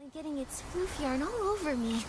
Getting its floof yarn all over me.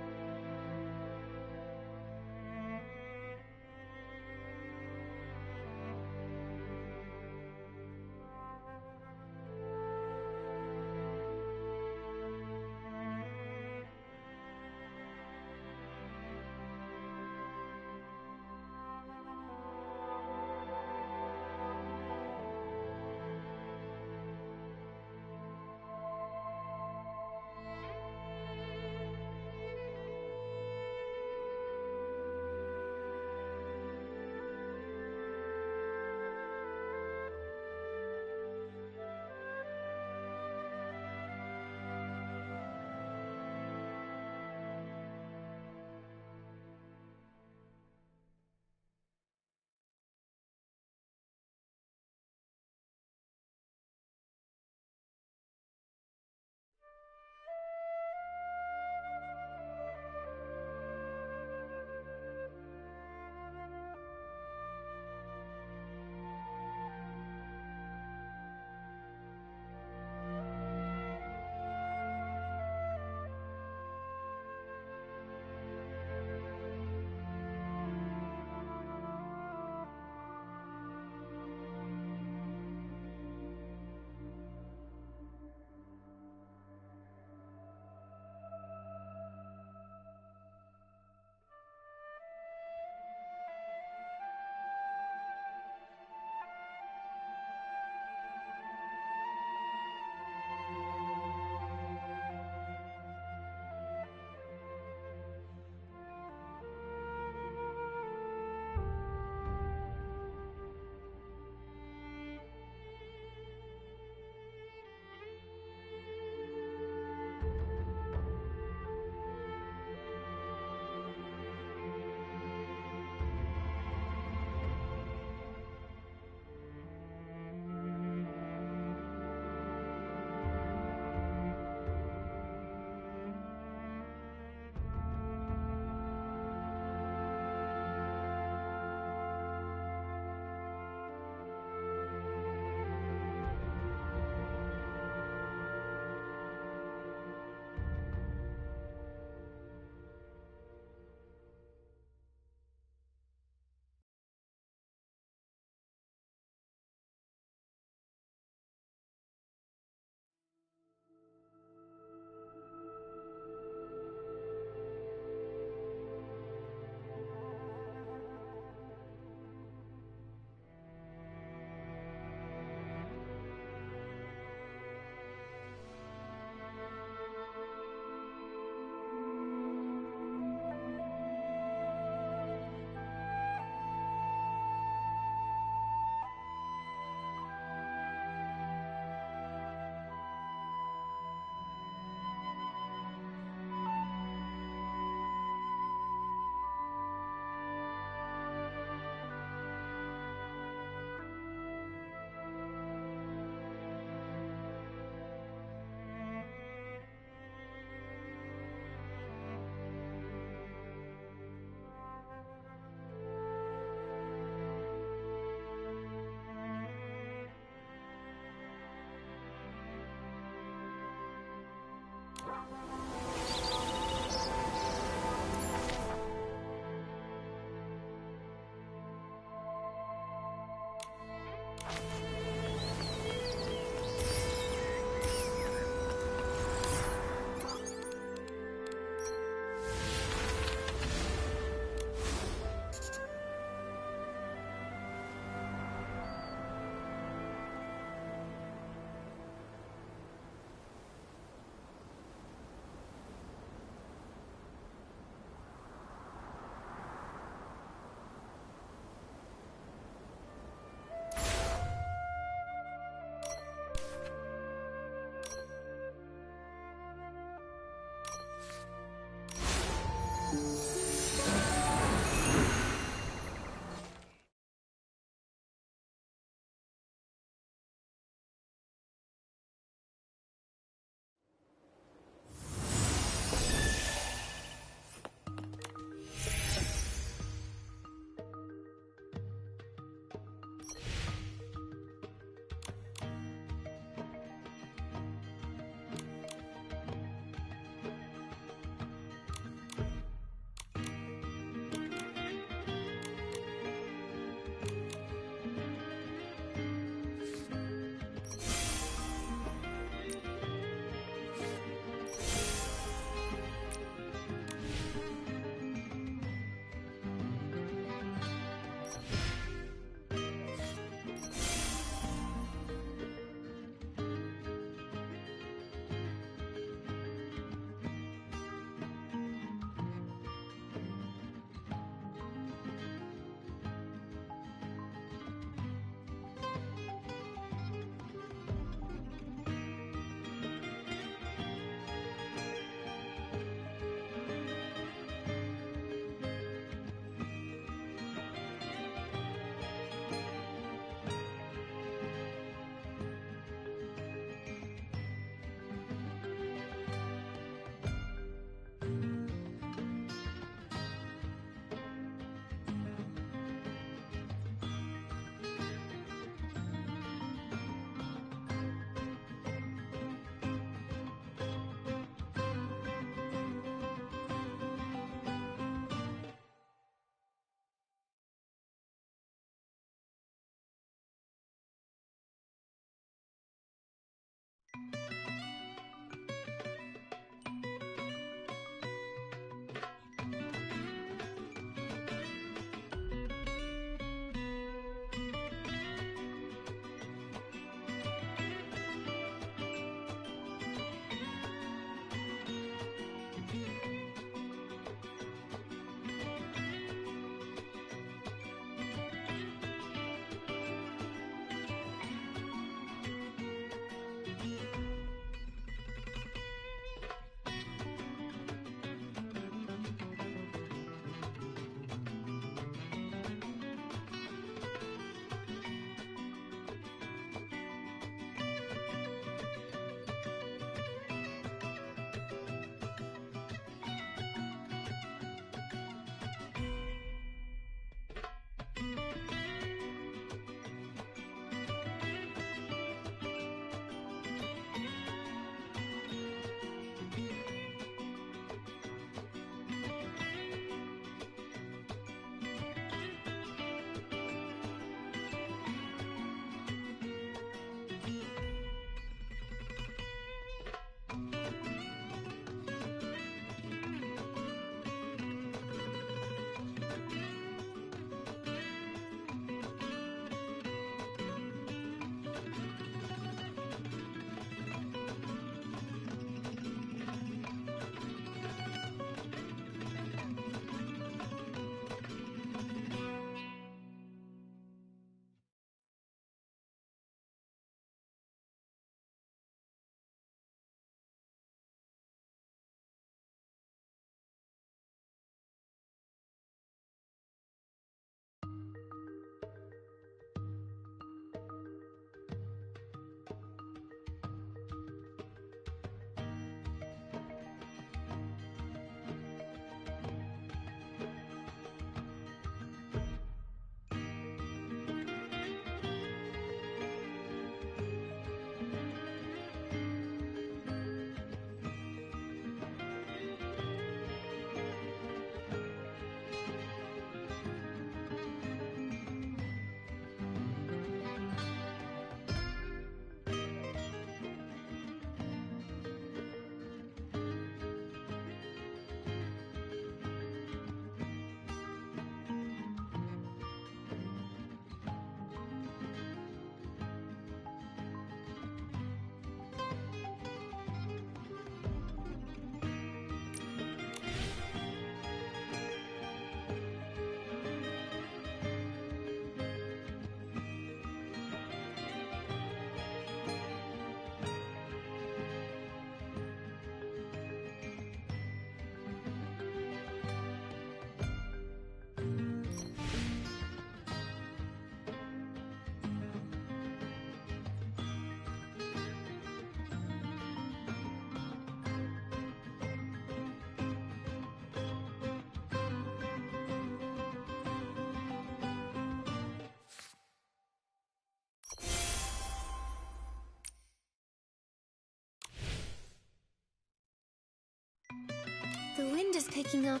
The wind is picking up.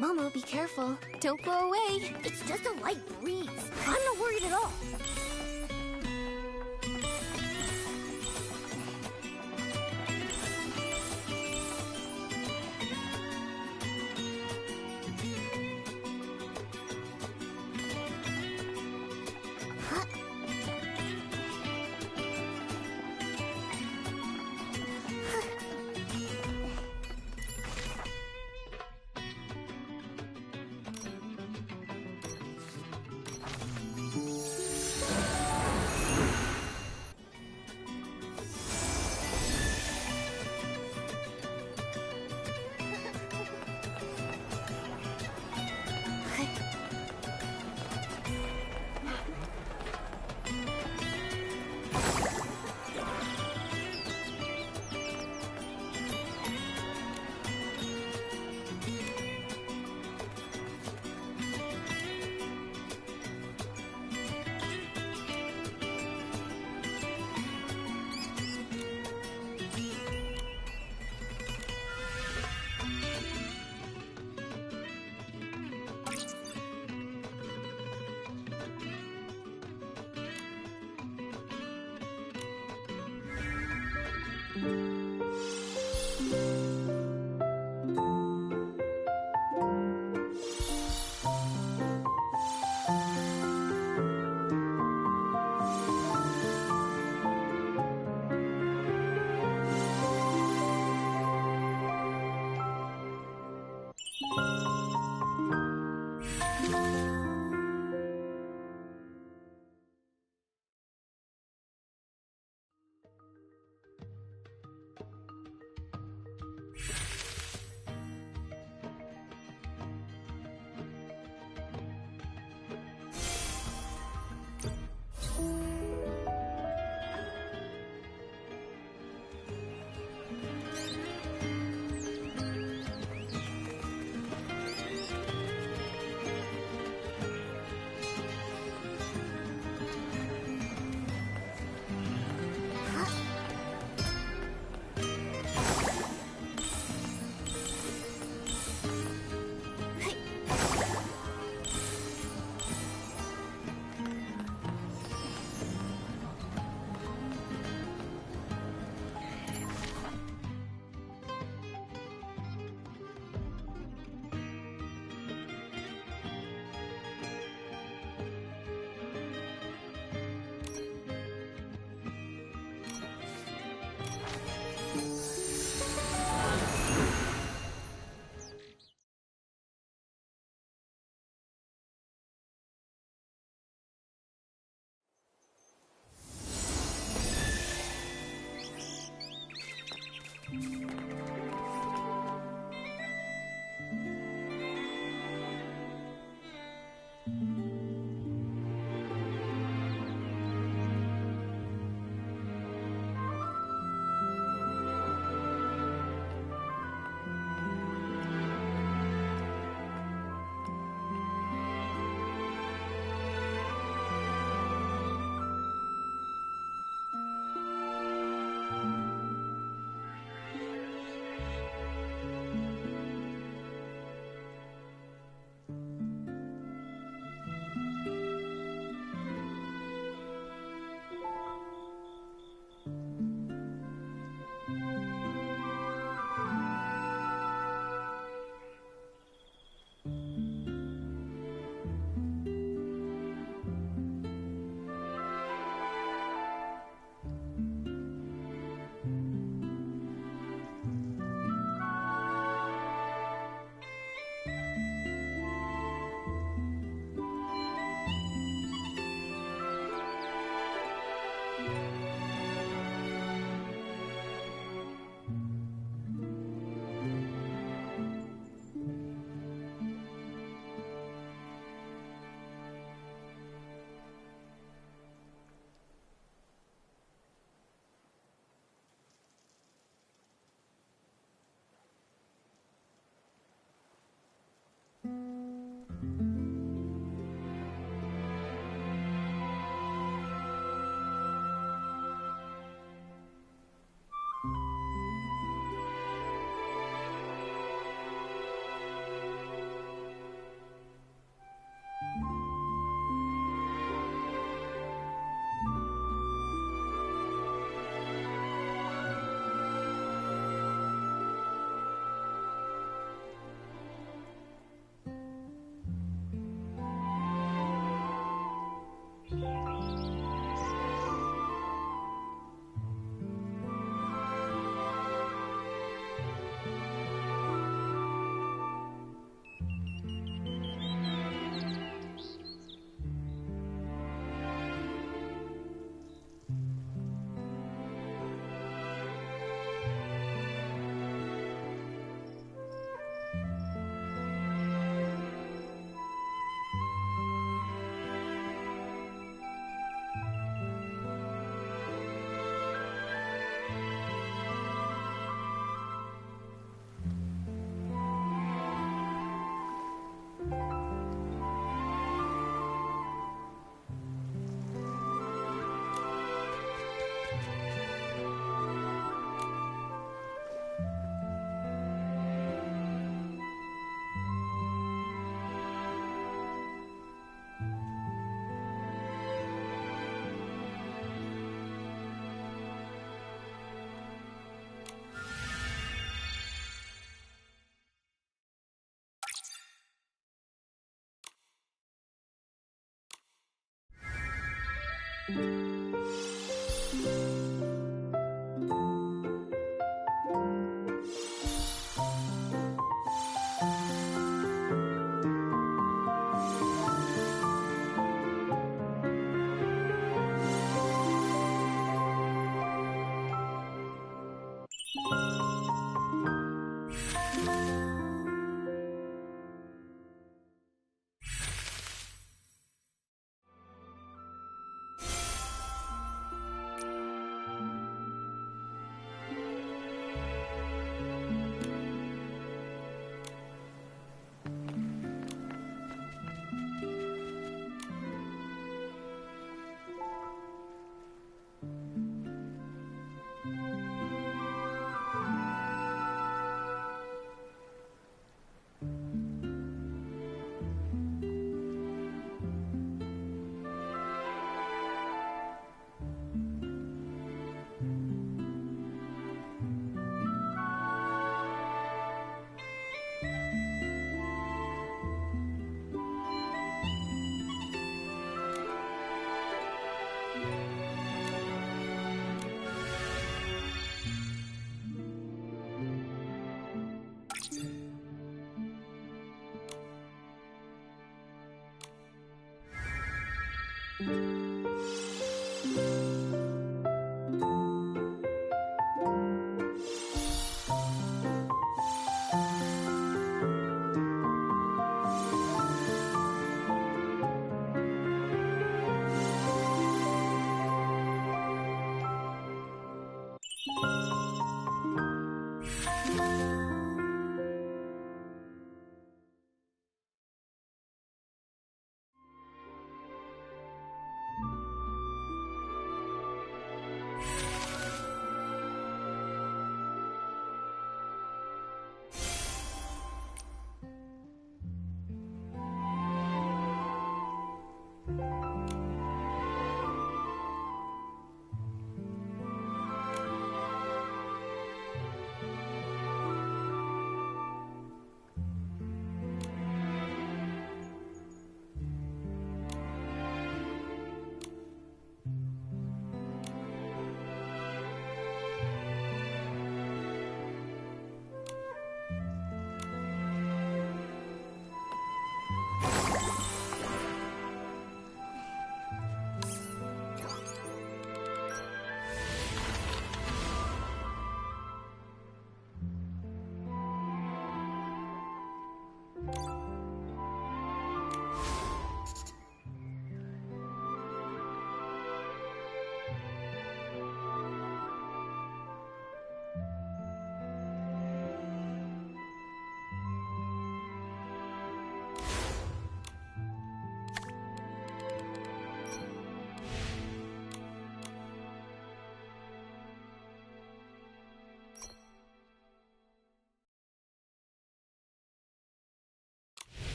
Momo, be careful. Don't blow away. It's just a light breeze. I'm not worried at all.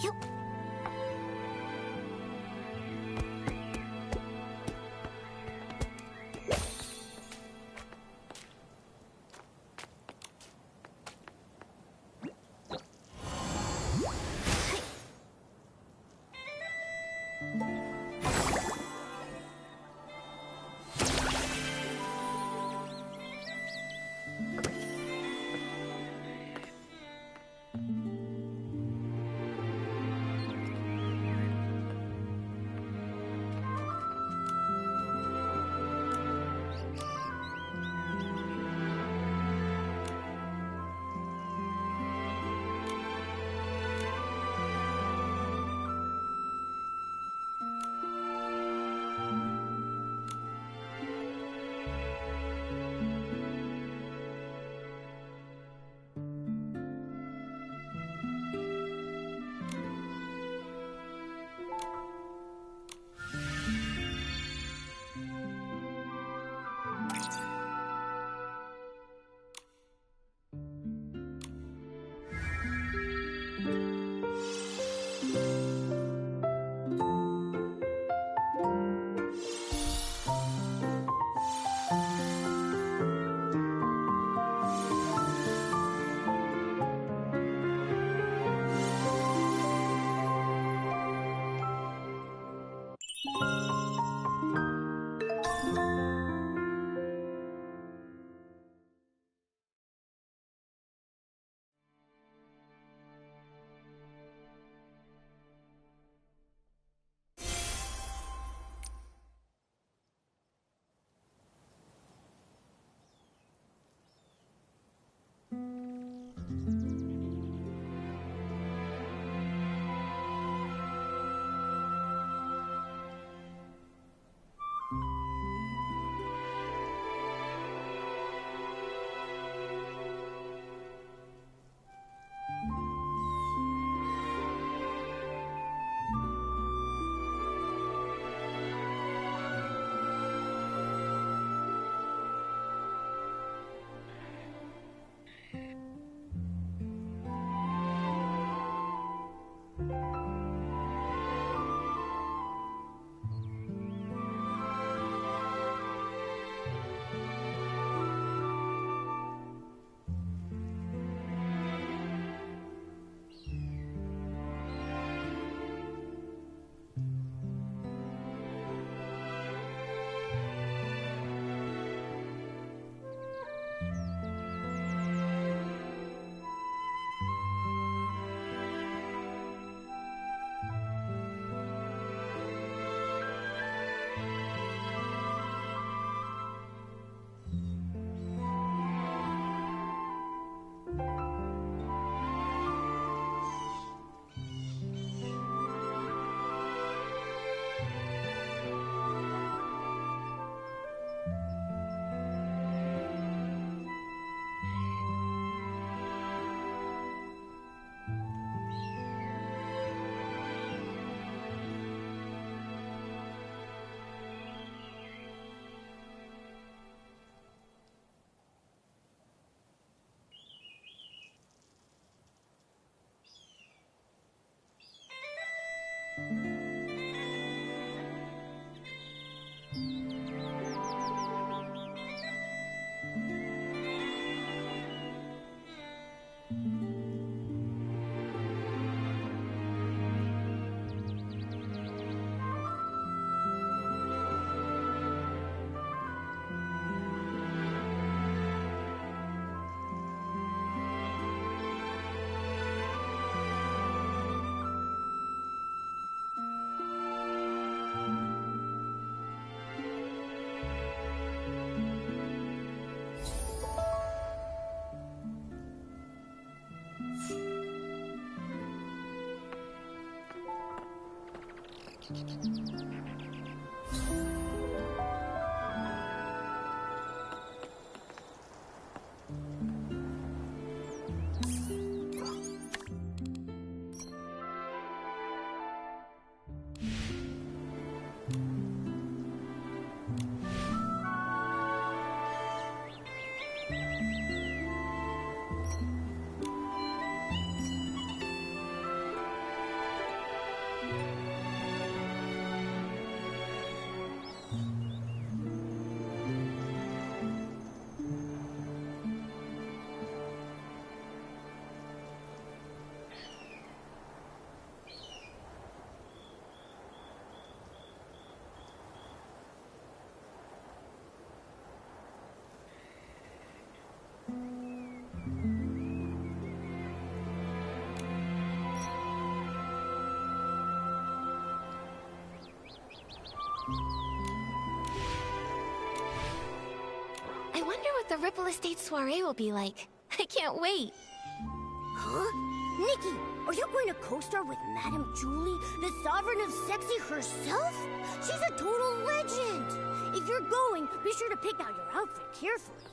Yup. I wonder what the Ripple Estate soiree will be like. I can't wait. Huh? Nikki, are you going to co-star with Madame Julie, the Sovereign of Sexy herself? She's a total legend! If you're going, be sure to pick out your outfit carefully.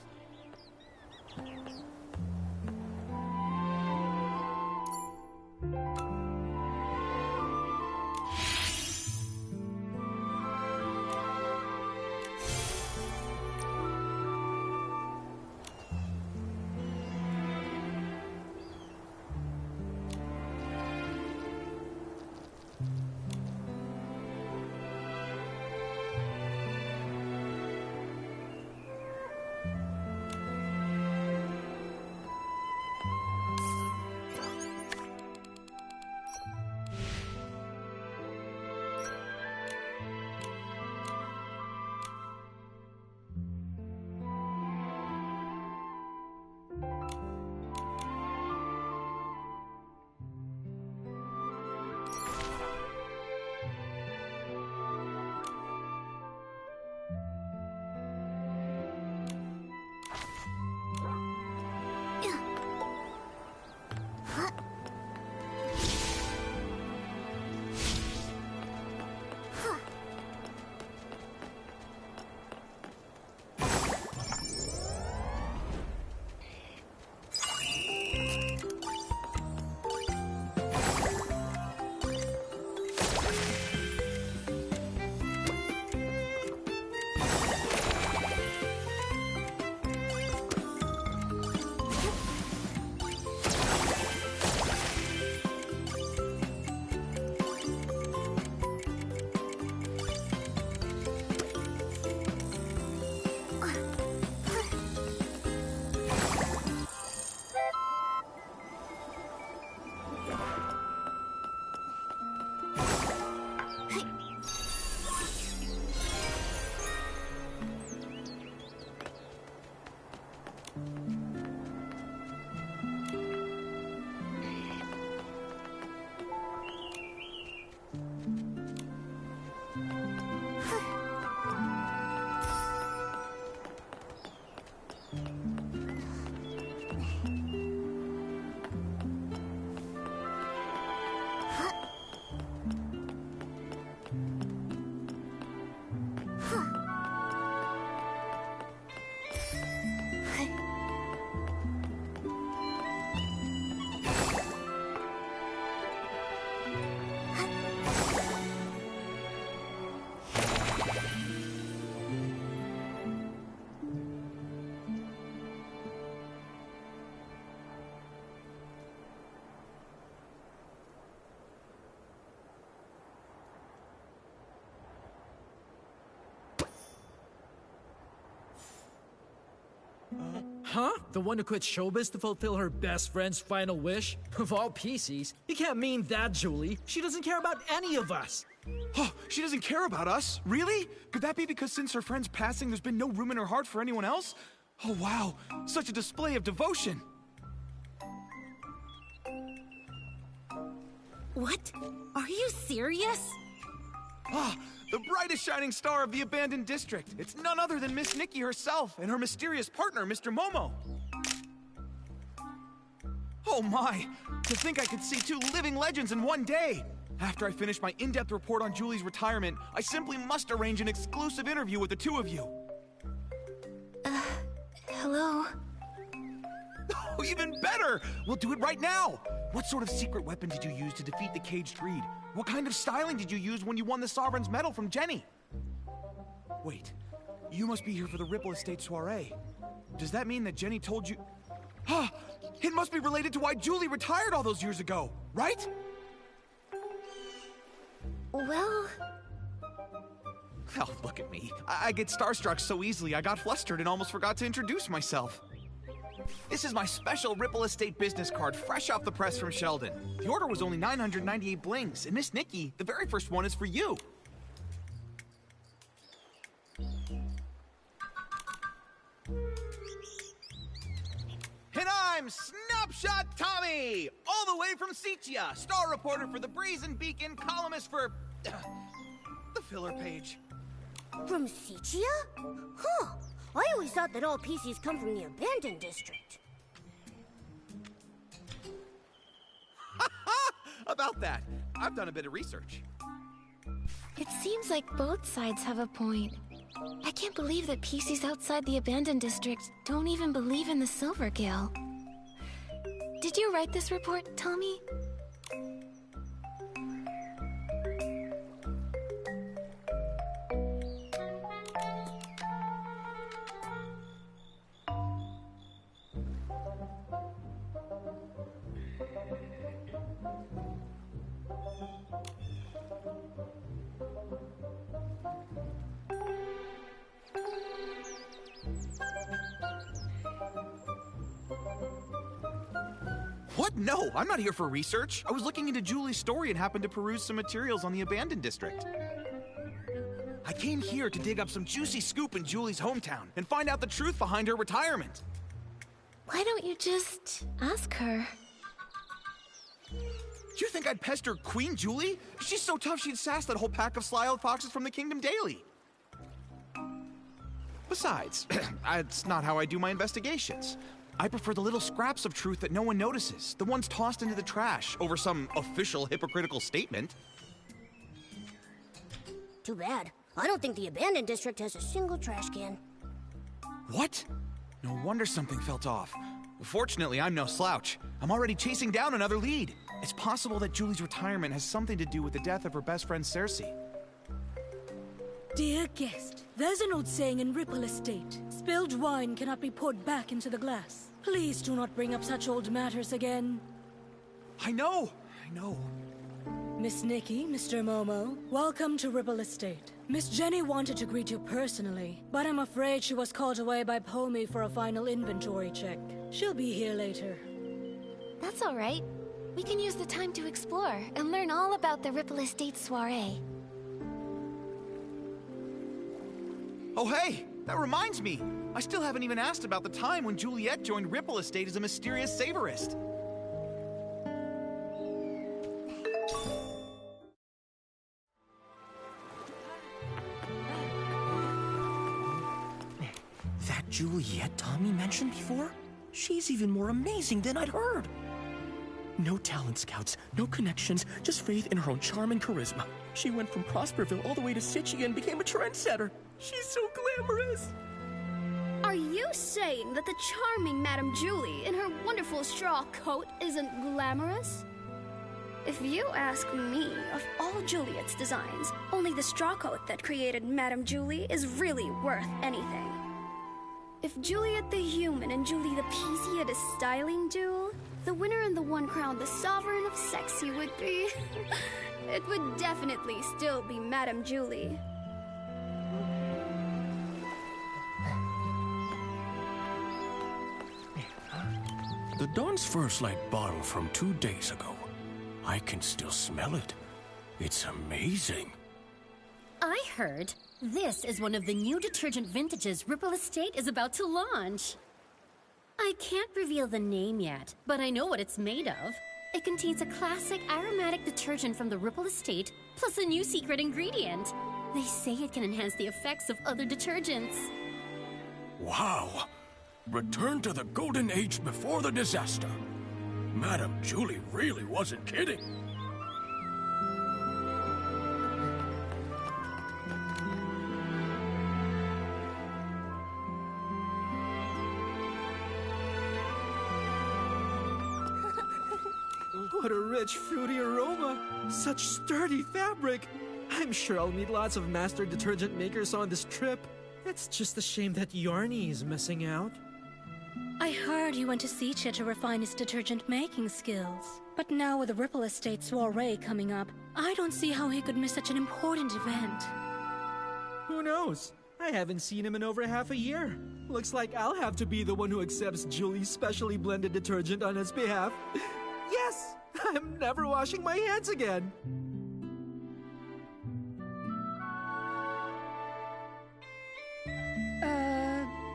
Huh? The one who quit showbiz to fulfill her best friend's final wish? Of all PCs, you can't mean that, Julie. She doesn't care about any of us. Oh, she doesn't care about us? Really? Could that be because since her friend's passing, there's been no room in her heart for anyone else? Oh, wow. Such a display of devotion. What? Are you serious? Ah, the brightest shining star of the abandoned district. It's none other than Miss Nikki herself and her mysterious partner, Mr. Momo. Oh my, to think I could see two living legends in one day. After I finish my in-depth report on Julie's retirement, I simply must arrange an exclusive interview with the two of you. Hello? Oh, even better! We'll do it right now! What sort of secret weapon did you use to defeat the caged Reed? What kind of styling did you use when you won the Sovereign's Medal from Jenny? Wait, you must be here for the Ripple Estate soiree. Does that mean that Jenny told you... Ah, it must be related to why Julie retired all those years ago, right? Well... Oh, look at me. I get starstruck so easily I got flustered and almost forgot to introduce myself. This is my special Ripple Estate business card, fresh off the press from Sheldon. The order was only 998 blings, and Miss Nikki, the very first one is for you. And I'm Snapshot Tommy, all the way from Seatia, star reporter for the Breeze and Beacon, columnist for... the filler page. From Sichia? Huh. I always thought that all PCs come from the abandoned district. About that, I've done a bit of research. It seems like both sides have a point. I can't believe that PCs outside the abandoned district don't even believe in the Silvergill. Did you write this report, Tommy? What? No, I'm not here for research. I was looking into Julie's story and happened to peruse some materials on the abandoned district. I came here to dig up some juicy scoop in Julie's hometown and find out the truth behind her retirement. Why don't you just ask her? Do you think I'd pester Queen Julie? She's so tough she'd sass that whole pack of sly-old foxes from the Kingdom Daily. Besides, it's not how I do my investigations. I prefer the little scraps of truth that no one notices, the ones tossed into the trash over some official hypocritical statement. Too bad. I don't think the abandoned district has a single trash can. What? No wonder something felt off. Fortunately, I'm no slouch. I'm already chasing down another lead. It's possible that Julie's retirement has something to do with the death of her best friend Cersei. Dear guest, there's an old saying in Ripple Estate. Spilled wine cannot be poured back into the glass. Please do not bring up such old matters again. I know. Miss Nikki, Mr. Momo, welcome to Ripple Estate. Miss Jenny wanted to greet you personally, but I'm afraid she was called away by Pomey for a final inventory check. She'll be here later. That's all right. We can use the time to explore and learn all about the Ripple Estate soiree. Oh hey, that reminds me. I still haven't even asked about the time when Juliet joined Ripple Estate as a mysterious savorist. That Juliet Tommy mentioned before? She's even more amazing than I'd heard. No talent scouts, no connections, just faith in her own charm and charisma. She went from Prosperville all the way to Sichia and became a trendsetter. She's so glamorous. Are you saying that the charming Madame Julie in her wonderful straw coat isn't glamorous? If you ask me, of all Juliet's designs, only the straw coat that created Madame Julie is really worth anything. If Juliet the human and Julie the PC had a styling duel, the winner and the one crowned the sovereign of sexy would be... it would definitely still be Madame Julie. The Dawn's First Light bottle from 2 days ago. I can still smell it. It's amazing. I heard this is one of the new detergent vintages Ripple Estate is about to launch. I can't reveal the name yet, but I know what it's made of. It contains a classic aromatic detergent from the Ripple Estate, plus a new secret ingredient. They say it can enhance the effects of other detergents. Wow! Return to the golden age before the disaster. Madame Julie really wasn't kidding. What a rich, fruity aroma! Such sturdy fabric! I'm sure I'll meet lots of master detergent makers on this trip. It's just a shame that Yarny is missing out. I heard he went to Sichia to refine his detergent making skills. But now with the Ripple Estate soiree coming up, I don't see how he could miss such an important event. Who knows? I haven't seen him in over half a year. Looks like I'll have to be the one who accepts Julie's specially blended detergent on his behalf. Yes! I'm never washing my hands again!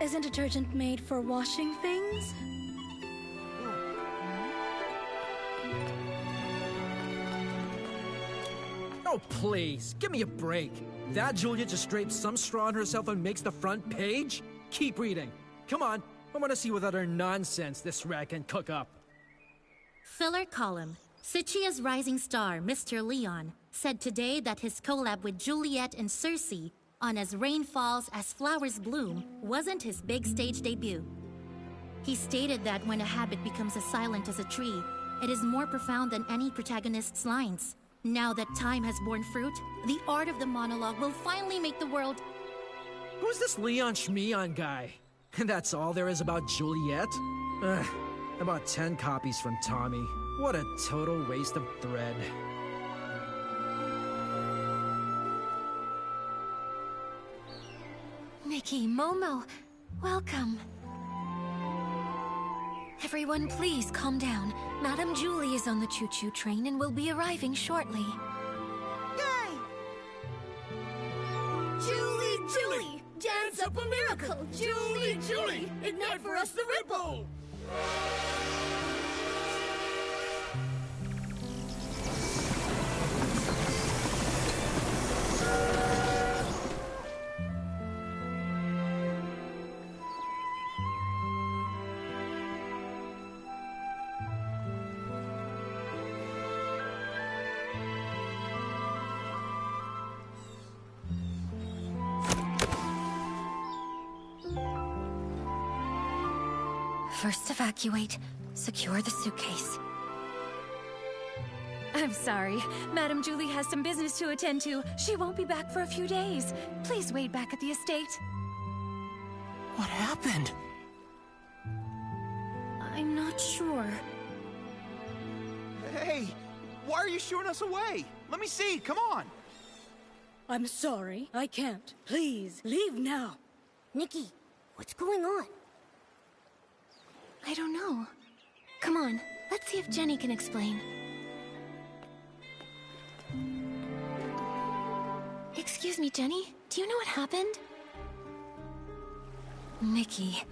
Isn't detergent made for washing things? Oh, please, give me a break. That Julia just drapes some straw on herself and makes the front page? Keep reading. Come on, I want to see what other nonsense this rat can cook up. Filler column. Suchia's rising star, Mr. Leon, said today that his collab with Juliet and Circe on As Rain Falls, As Flowers Bloom wasn't his big stage debut. He stated that when a habit becomes as silent as a tree, it is more profound than any protagonist's lines. Now that time has borne fruit, the art of the monologue will finally make the world... Who's this Leon Schmeon guy? And that's all there is about Juliet? Ugh, about 10 copies from Tommy. What a total waste of thread. Nikki, Momo, welcome. Everyone, please calm down. Madame Julie is on the choo-choo train and will be arriving shortly. Yay! Julie, Julie! Dance up a miracle! Julie, Julie! Ignite for us the ripple! First evacuate. Secure the suitcase. I'm sorry. Madame Julie has some business to attend to. She won't be back for a few days. Please wait back at the estate. What happened? I'm not sure. Hey, why are you shooing us away? Let me see, come on. I'm sorry, I can't. Please, leave now. Nikki, what's going on? I don't know. Come on, let's see if Jenny can explain. Excuse me, Jenny. Do you know what happened? Nikki.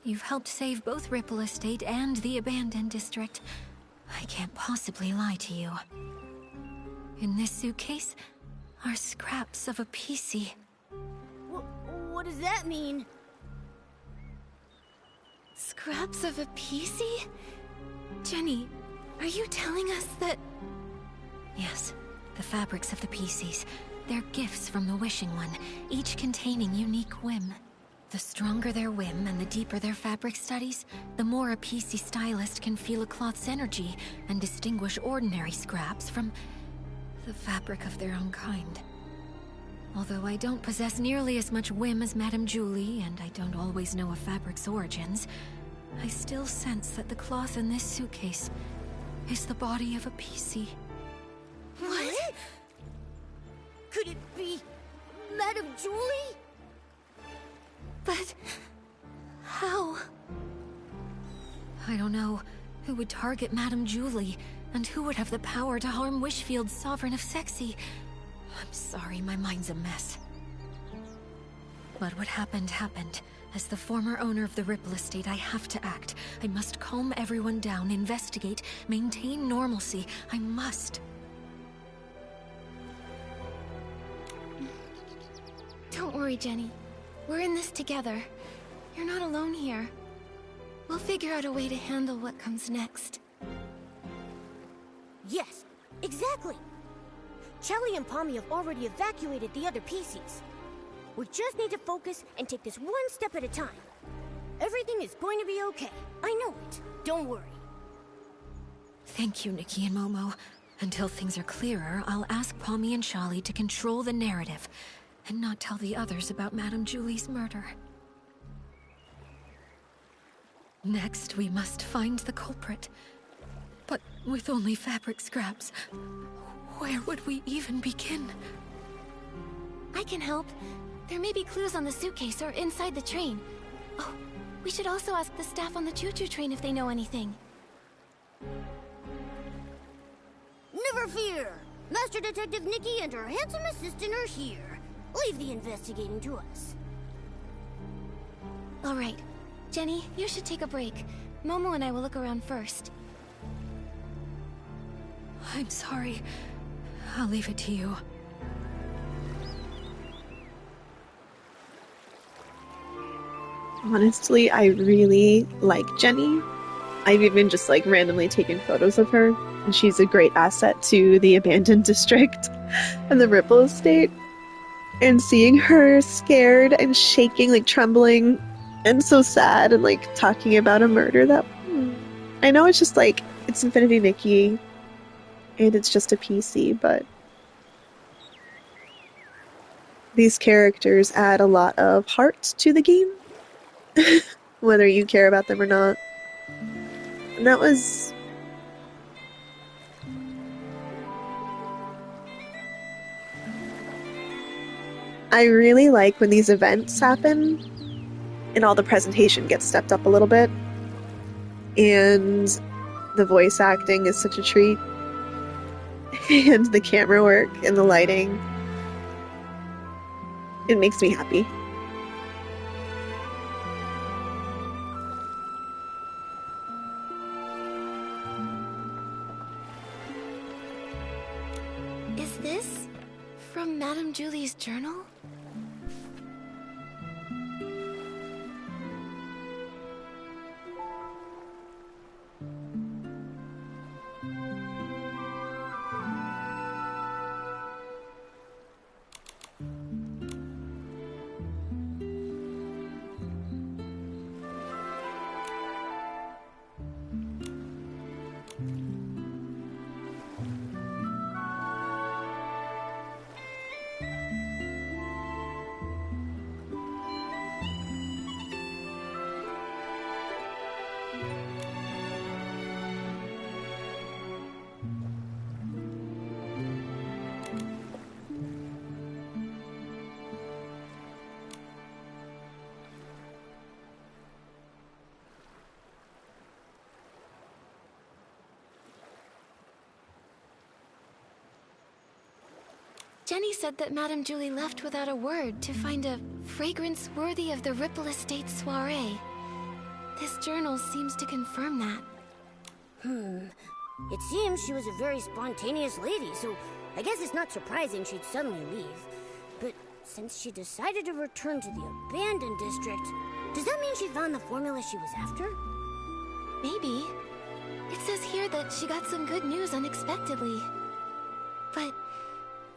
You've helped save both Ripple Estate and the abandoned district. I can't possibly lie to you. In this suitcase are scraps of a PC. What does that mean? Scraps of a PC? Jenny, are you telling us that... Yes, the fabrics of the PCs. They're gifts from the Wishing One, each containing unique whim. The stronger their whim and the deeper their fabric studies, the more a PC stylist can feel a cloth's energy and distinguish ordinary scraps from the fabric of their own kind. Although I don't possess nearly as much whim as Madame Julie, and I don't always know a fabric's origins, I still sense that the cloth in this suitcase is the body of a PC. What? Could it be Madame Julie? But... how? I don't know who would target Madame Julie, and who would have the power to harm Wishfield's Sovereign of Sexy. I'm sorry, my mind's a mess. But what happened, happened. As the former owner of the Ripple Estate, I have to act. I must calm everyone down, investigate, maintain normalcy. I must. Don't worry, Jenny. We're in this together. You're not alone here. We'll figure out a way to handle what comes next. Yes, exactly. Chelly and Pommy have already evacuated the other PCs. We just need to focus and take this one step at a time. Everything is going to be okay. I know it. Don't worry. Thank you, Nikki and Momo. Until things are clearer, I'll ask Pommy and Charlie to control the narrative, and not tell the others about Madame Julie's murder. Next, we must find the culprit. But with only fabric scraps, where would we even begin? I can help. There may be clues on the suitcase or inside the train. Oh, we should also ask the staff on the choo-choo train if they know anything. Never fear! Master Detective Nikki and her handsome assistant are here. Leave the investigating to us. All right. Jenny, you should take a break. Momo and I will look around first. I'm sorry. I'll leave it to you. Honestly, I really like Jenny. I've even just like randomly taken photos of her, and she's a great asset to the abandoned district and the Ripple Estate. And seeing her scared and shaking, like trembling, and so sad, and like talking about a murder that I know it's just like it's Infinity Nikki, and it's just a PC, but these characters add a lot of heart to the game, whether you care about them or not. And that was... I really like when these events happen and all the presentation gets stepped up a little bit. And the voice acting is such a treat. And the camera work and the lighting. It makes me happy. Is this from Madame Julie's journal? Jenny said that Madame Julie left without a word to find a fragrance worthy of the Ripple Estate soiree. This journal seems to confirm that. It seems she was a very spontaneous lady, so I guess it's not surprising she'd suddenly leave. But since she decided to return to the abandoned district, does that mean she found the formula she was after? Maybe. It says here that she got some good news unexpectedly. But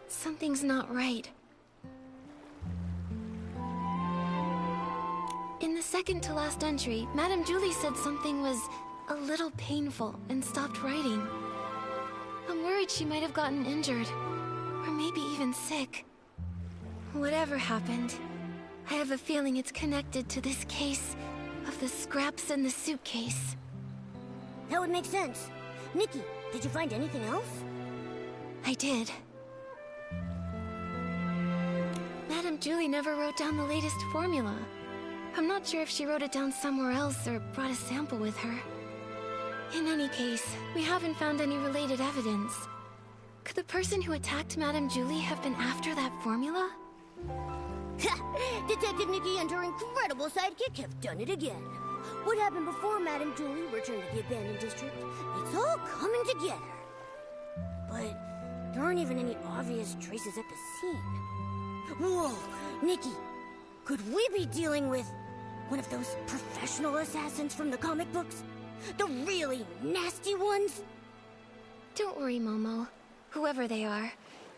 something's not right. In the second to last entry, Madame Julie said something was a little painful and stopped writing. I'm worried she might have gotten injured, or maybe even sick. Whatever happened, I have a feeling it's connected to this case of the scraps in the suitcase. That would make sense. Nikki, did you find anything else? I did. Madame Julie never wrote down the latest formula. I'm not sure if she wrote it down somewhere else or brought a sample with her. In any case, we haven't found any related evidence. Could the person who attacked Madame Julie have been after that formula? Detective Nikki and her incredible sidekick have done it again. What happened before Madame Julie returned to the abandoned district? It's all coming together. But there aren't even any obvious traces at the scene. Whoa, Nikki, could we be dealing with one of those professional assassins from the comic books? The really nasty ones? Don't worry, Momo. Whoever they are,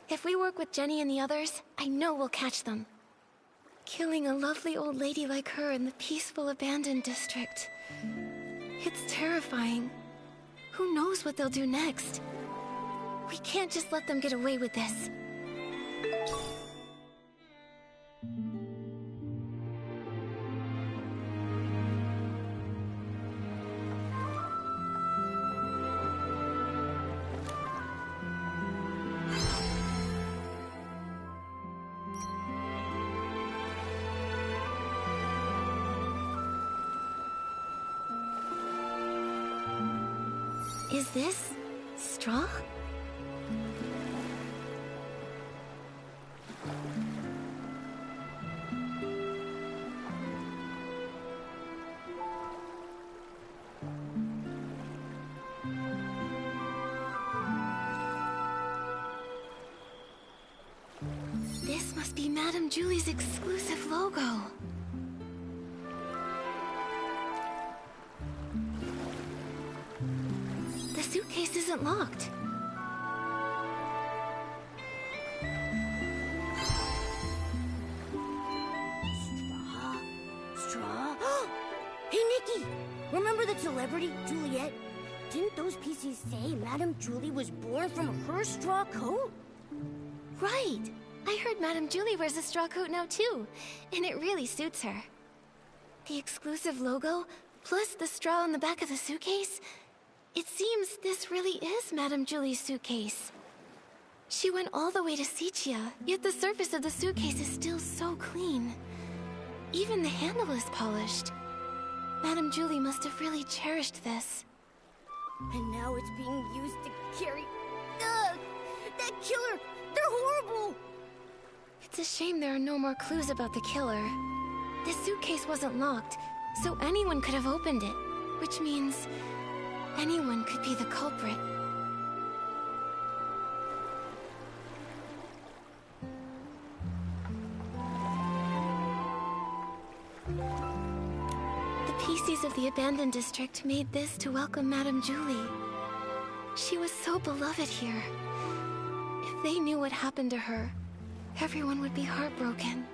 if we work with Jenny and the others, I know we'll catch them. Killing a lovely old lady like her in the peaceful abandoned district. It's terrifying. Who knows what they'll do next? We can't just let them get away with this. Is this straw? Madame Julie's exclusive logo. The suitcase isn't locked. Straw. Hey, Nikki! Remember the celebrity, Juliet? Didn't those PCs say Madame Julie was born from her straw coat? Right! I heard Madame Julie wears a straw coat now too, and it really suits her. The exclusive logo, plus the straw on the back of the suitcase? It seems this really is Madame Julie's suitcase. She went all the way to Sichia, yet the surface of the suitcase is still so clean. Even the handle is polished. Madame Julie must have really cherished this. And now it's being used to carry... Ugh! That killer! They're horrible! It's a shame there are no more clues about the killer. This suitcase wasn't locked, so anyone could have opened it, which means anyone could be the culprit. The PCs of the abandoned district made this to welcome Madame Julie. She was so beloved here. If they knew what happened to her, everyone would be heartbroken.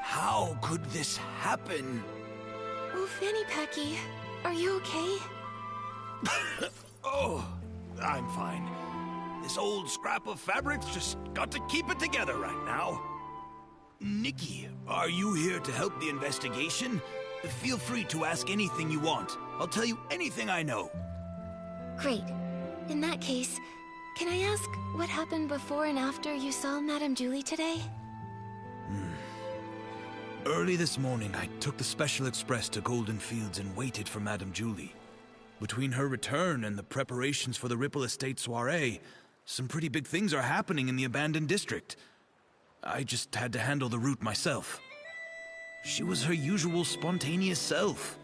How could this happen? Oh, Fanny Packy, are you okay? Oh, I'm fine. This old scrap of fabric's just got to keep it together right now. Nikki, are you here to help the investigation? Feel free to ask anything you want. I'll tell you anything I know. Great. In that case, can I ask what happened before and after you saw Madame Julie today? Early this morning, I took the Special Express to Golden Fields and waited for Madame Julie. Between her return and the preparations for the Ripple Estate soiree, some pretty big things are happening in the abandoned district. I just had to handle the route myself. She was her usual spontaneous self.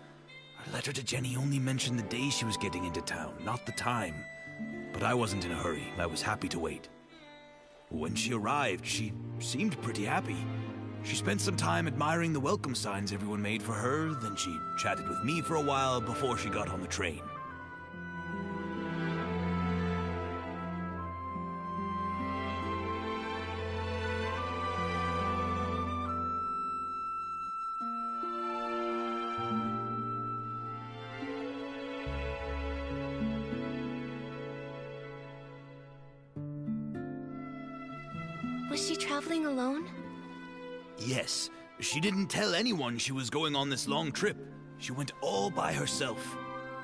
Her letter to Jenny only mentioned the day she was getting into town, not the time. But I wasn't in a hurry. I was happy to wait. When she arrived, she seemed pretty happy. She spent some time admiring the welcome signs everyone made for her, then she chatted with me for a while before she got on the train. Was she traveling alone? Yes, she didn't tell anyone she was going on this long trip. She went all by herself.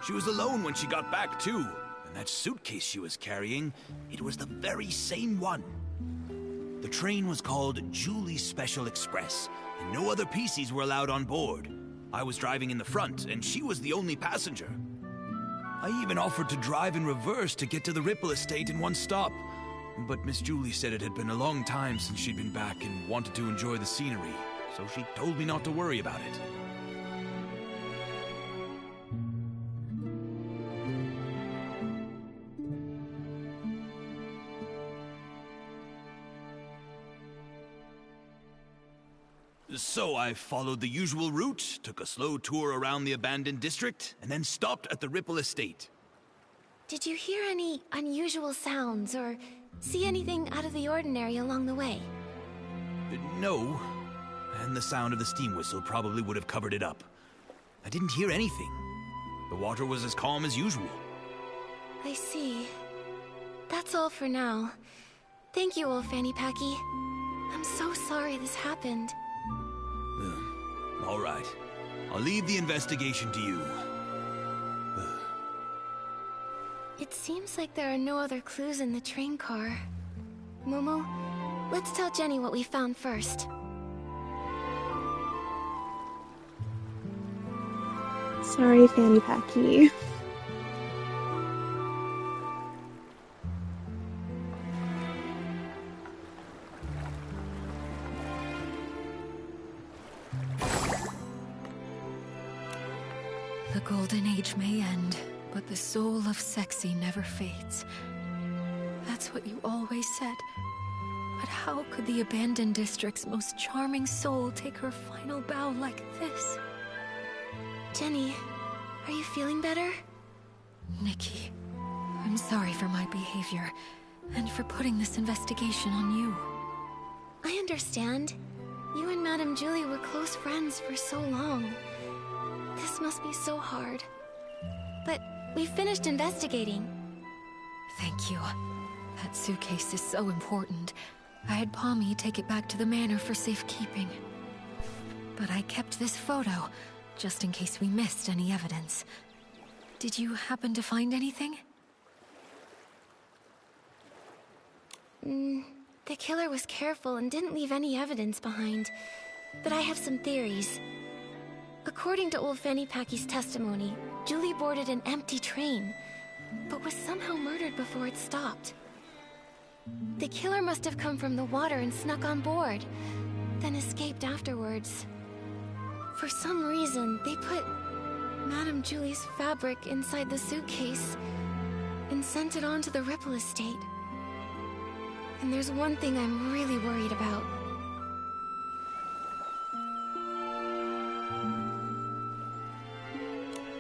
She was alone when she got back, too. And that suitcase she was carrying, it was the very same one. The train was called Julie's Special Express, and no other PCs were allowed on board. I was driving in the front, and she was the only passenger. I even offered to drive in reverse to get to the Ripple Estate in one stop. But Miss Julie said it had been a long time since she'd been back and wanted to enjoy the scenery, so she told me not to worry about it. So I followed the usual route, took a slow tour around the abandoned district, and then stopped at the Ripple Estate. Did you hear any unusual sounds or see anything out of the ordinary along the way? No, and the sound of the steam whistle probably would have covered it up. I didn't hear anything. The water was as calm as usual. I see. That's all for now. Thank you, old Fanny Packy. I'm so sorry this happened. All right. I'll leave the investigation to you. It seems like there are no other clues in the train car. Momo, let's tell Jenny what we found first. Sorry, Fanny Packy. golden age may end, but the soul of sexy never fades. That's what you always said. But how could the abandoned district's most charming soul take her final bow like this? Jenny, are you feeling better? Nikki, I'm sorry for my behavior, and for putting this investigation on you. I understand. You and Madame Julie were close friends for so long. This must be so hard. But we finished investigating. Thank you. That suitcase is so important. I had Pommy take it back to the manor for safekeeping. But I kept this photo, just in case we missed any evidence. Did you happen to find anything? The killer was careful and didn't leave any evidence behind. But I have some theories. According to old Fanny Packy's testimony, Julie boarded an empty train, but was somehow murdered before it stopped. The killer must have come from the water and snuck on board, then escaped afterwards. For some reason, they put Madame Julie's fabric inside the suitcase and sent it on to the Ripple estate. And there's one thing I'm really worried about.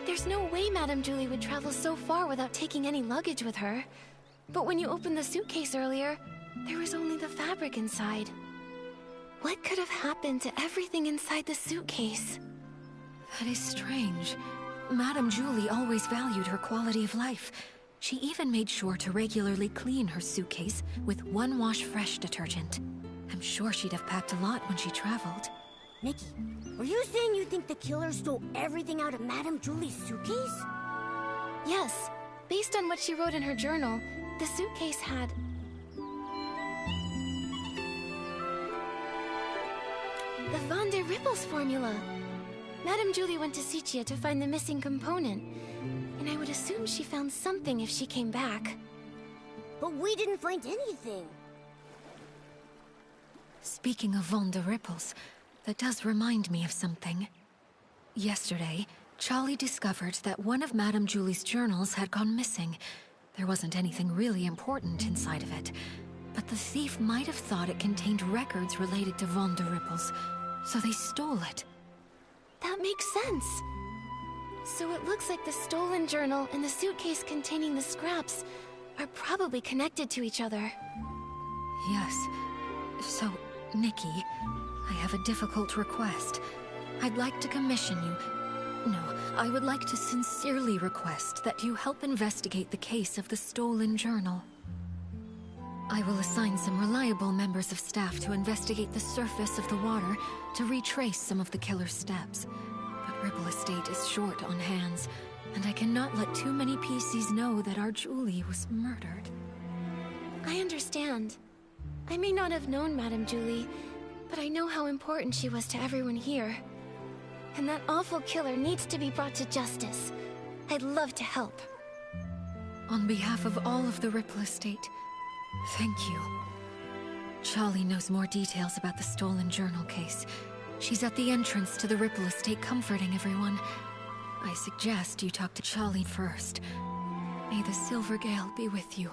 There's no way Madame Julie would travel so far without taking any luggage with her. But when you opened the suitcase earlier, there was only the fabric inside. What could have happened to everything inside the suitcase? That is strange. Madame Julie always valued her quality of life. She even made sure to regularly clean her suitcase with one wash fresh detergent. I'm sure she'd have packed a lot when she traveled. Nikki, are you saying you think the killer stole everything out of Madame Julie's suitcase? Yes. Based on what she wrote in her journal, the suitcase had... the Von der Ripples formula. Madame Julie went to Sichia to find the missing component, and I would assume she found something if she came back. But we didn't find anything. Speaking of Von der Ripples, that does remind me of something. Yesterday, Charlie discovered that one of Madame Julie's journals had gone missing. There wasn't anything really important inside of it, but the thief might have thought it contained records related to Von der Ripples, so they stole it. That makes sense. So it looks like the stolen journal and the suitcase containing the scraps are probably connected to each other. Yes. So, Nikki, I have a difficult request. I'd like to commission you... No, I would like to sincerely request that you help investigate the case of the stolen journal. I will assign some reliable members of staff to investigate the surface of the water to retrace some of the killer's steps. But Ripple Estate is short on hands, and I cannot let too many PCs know that our Julie was murdered. I understand. I may not have known Madame Julie, but I know how important she was to everyone here. And that awful killer needs to be brought to justice. I'd love to help. On behalf of all of the Ripple Estate, thank you. Charlie knows more details about the stolen journal case. She's at the entrance to the Ripple Estate comforting everyone. I suggest you talk to Charlie first. May the Silver Gale be with you.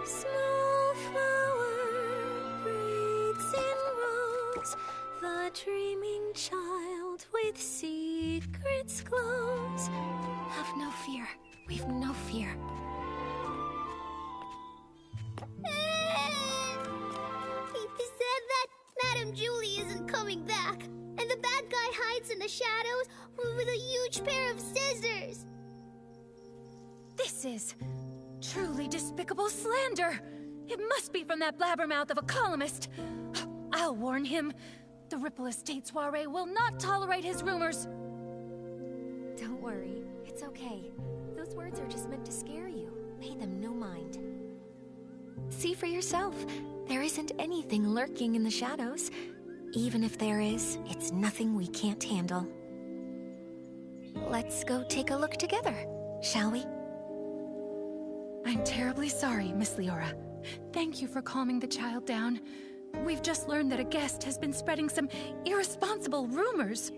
Small flower breathes in rose, the dreaming child with secrets glows. Have no fear, we've no fear. He said that Madame Julie isn't coming back, and the bad guy hides in the shadows with a huge pair of scissors. This is truly despicable slander. It must be from that blabbermouth of a columnist. I'll warn him. The Ripple Estate soiree will not tolerate his rumors. Don't worry, it's okay. Those words are just meant to scare you. Pay them no mind. See for yourself. There isn't anything lurking in the shadows. Even if there is, it's nothing we can't handle. Let's go take a look together, shall we? I'm terribly sorry, Miss Leora. Thank you for calming the child down. We've just learned that a guest has been spreading some irresponsible rumors.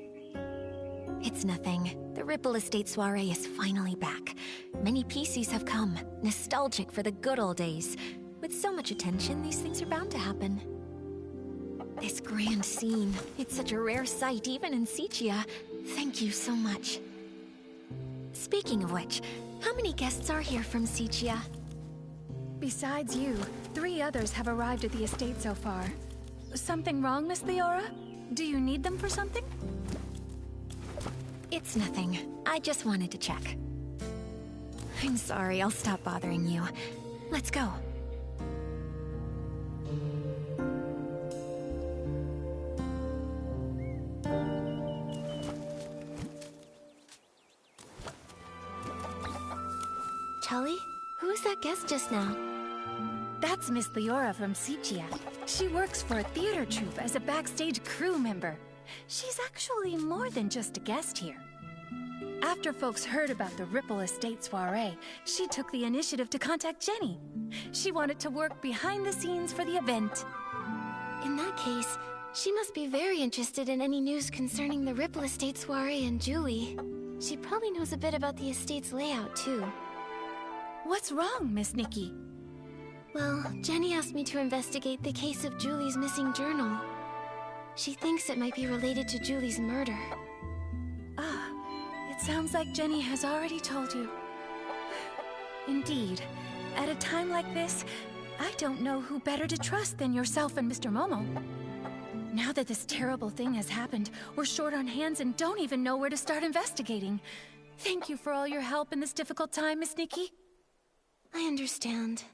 It's nothing. The Ripple Estate soiree is finally back. Many PCs have come, nostalgic for the good old days. With so much attention, these things are bound to happen. This grand scene, it's such a rare sight even in Sichia. Thank you so much. Speaking of which, how many guests are here from Sichia? Besides you, 3 others have arrived at the estate so far. Something wrong, Miss Leora? Do you need them for something? It's nothing. I just wanted to check. I'm sorry, I'll stop bothering you. Let's go. Tully? Who was that guest just now? That's Miss Leora from Sichia. She works for a theater troupe as a backstage crew member. She's actually more than just a guest here. After folks heard about the Ripple Estate soiree, she took the initiative to contact Jenny. She wanted to work behind the scenes for the event. In that case, she must be very interested in any news concerning the Ripple Estate soiree and Julie. She probably knows a bit about the estate's layout, too. What's wrong, Miss Nikki? Well, Jenny asked me to investigate the case of Julie's missing journal. She thinks it might be related to Julie's murder. Ah, it sounds like Jenny has already told you. Indeed. At a time like this, I don't know who better to trust than yourself and Mr. Momo. Now that this terrible thing has happened, we're short on hands and don't even know where to start investigating. Thank you for all your help in this difficult time, Miss Nikki. I understand.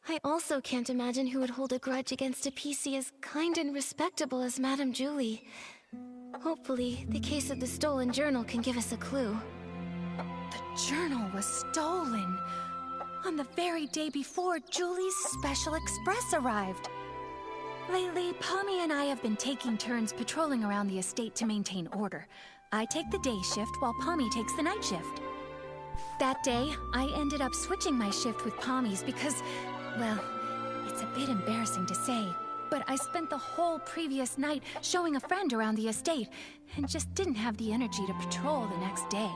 I also can't imagine who would hold a grudge against a PC as kind and respectable as Madame Julie. Hopefully, the case of the stolen journal can give us a clue. The journal was stolen on the very day before Julie's special express arrived. Lately, Pommy and I have been taking turns patrolling around the estate to maintain order. I take the day shift while Pommy takes the night shift. That day, I ended up switching my shift with Pommy's because, well, it's a bit embarrassing to say, but I spent the whole previous night showing a friend around the estate and just didn't have the energy to patrol the next day.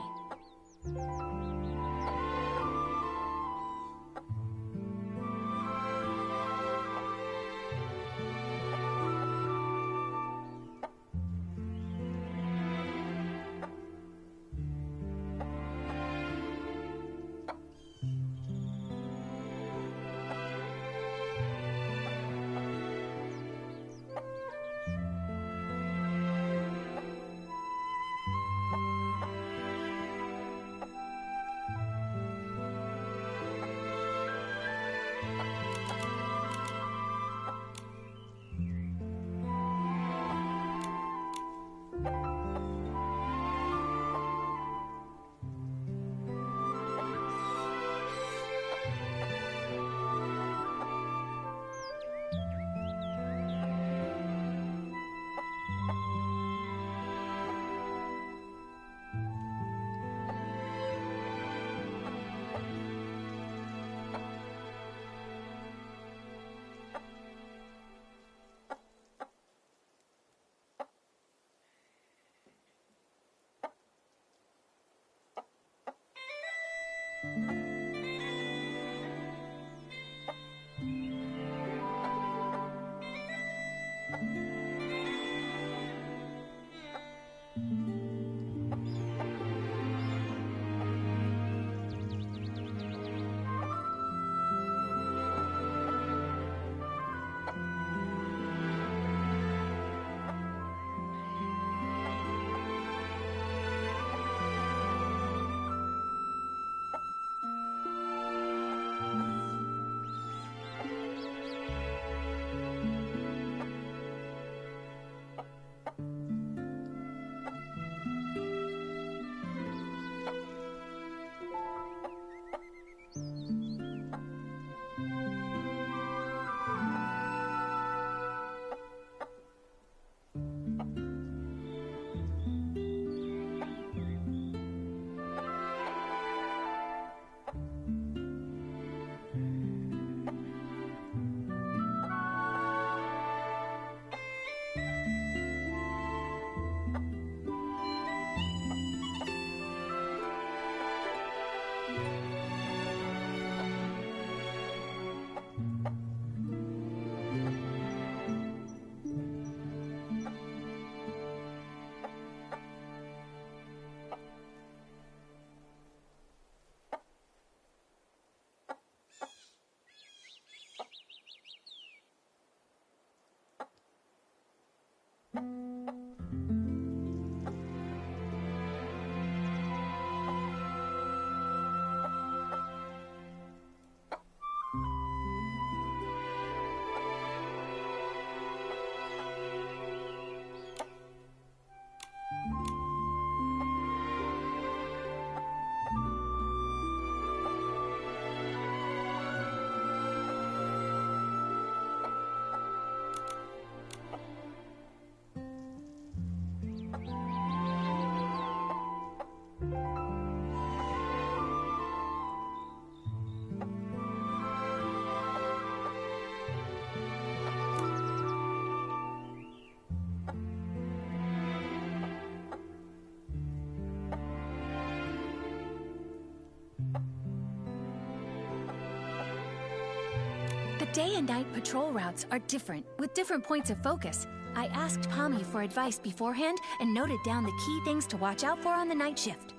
The day and night patrol routes are different, with different points of focus. I asked Pommy for advice beforehand and noted down the key things to watch out for on the night shift.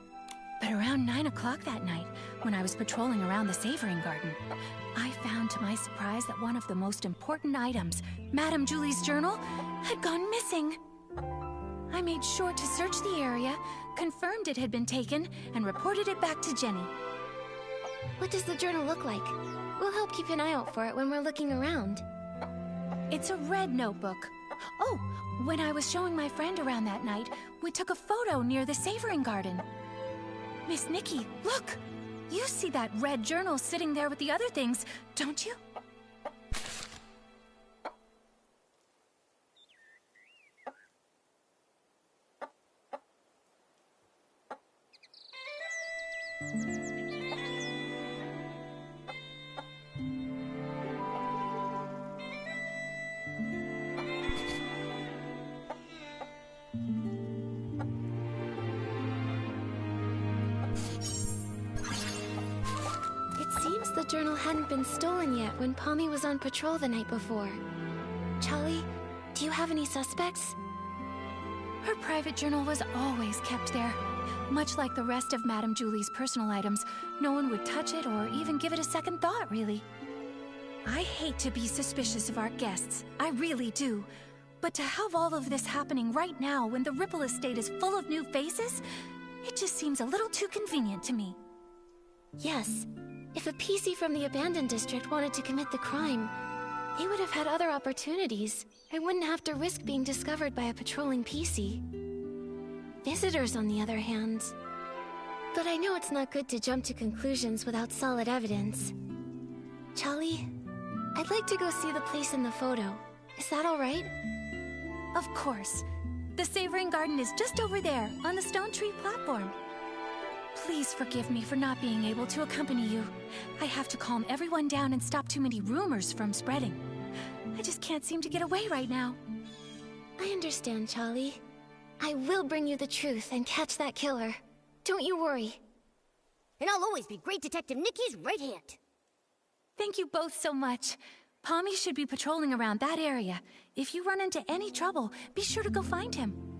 But around 9 o'clock that night, when I was patrolling around the savoring garden, I found to my surprise that one of the most important items, Madame Julie's journal, had gone missing. I made sure to search the area, confirmed it had been taken, and reported it back to Jenny. What does the journal look like? We'll help keep an eye out for it when we're looking around. It's a red notebook. Oh, when I was showing my friend around that night, we took a photo near the savoring garden. Miss Nikki, look! You see that red journal sitting there with the other things, don't you? The journal hadn't been stolen yet when Pommy was on patrol the night before. Charlie, do you have any suspects? Her private journal was always kept there. Much like the rest of Madame Julie's personal items, no one would touch it or even give it a second thought, really. I hate to be suspicious of our guests, I really do. But to have all of this happening right now when the Ripple Estate is full of new faces, it just seems a little too convenient to me. Yes. If a PC from the abandoned district wanted to commit the crime, they would have had other opportunities. I wouldn't have to risk being discovered by a patrolling PC. Visitors, on the other hand. But I know it's not good to jump to conclusions without solid evidence. Charlie, I'd like to go see the place in the photo. Is that all right? Of course. The savoring garden is just over there, on the stone tree platform. Please forgive me for not being able to accompany you. I have to calm everyone down and stop too many rumors from spreading. I just can't seem to get away right now. I understand, Charlie. I will bring you the truth and catch that killer. Don't you worry. and I'll always be Great Detective Nikki's right hand. Thank you both so much. Pommy should be patrolling around that area. If you run into any trouble, be sure to go find him.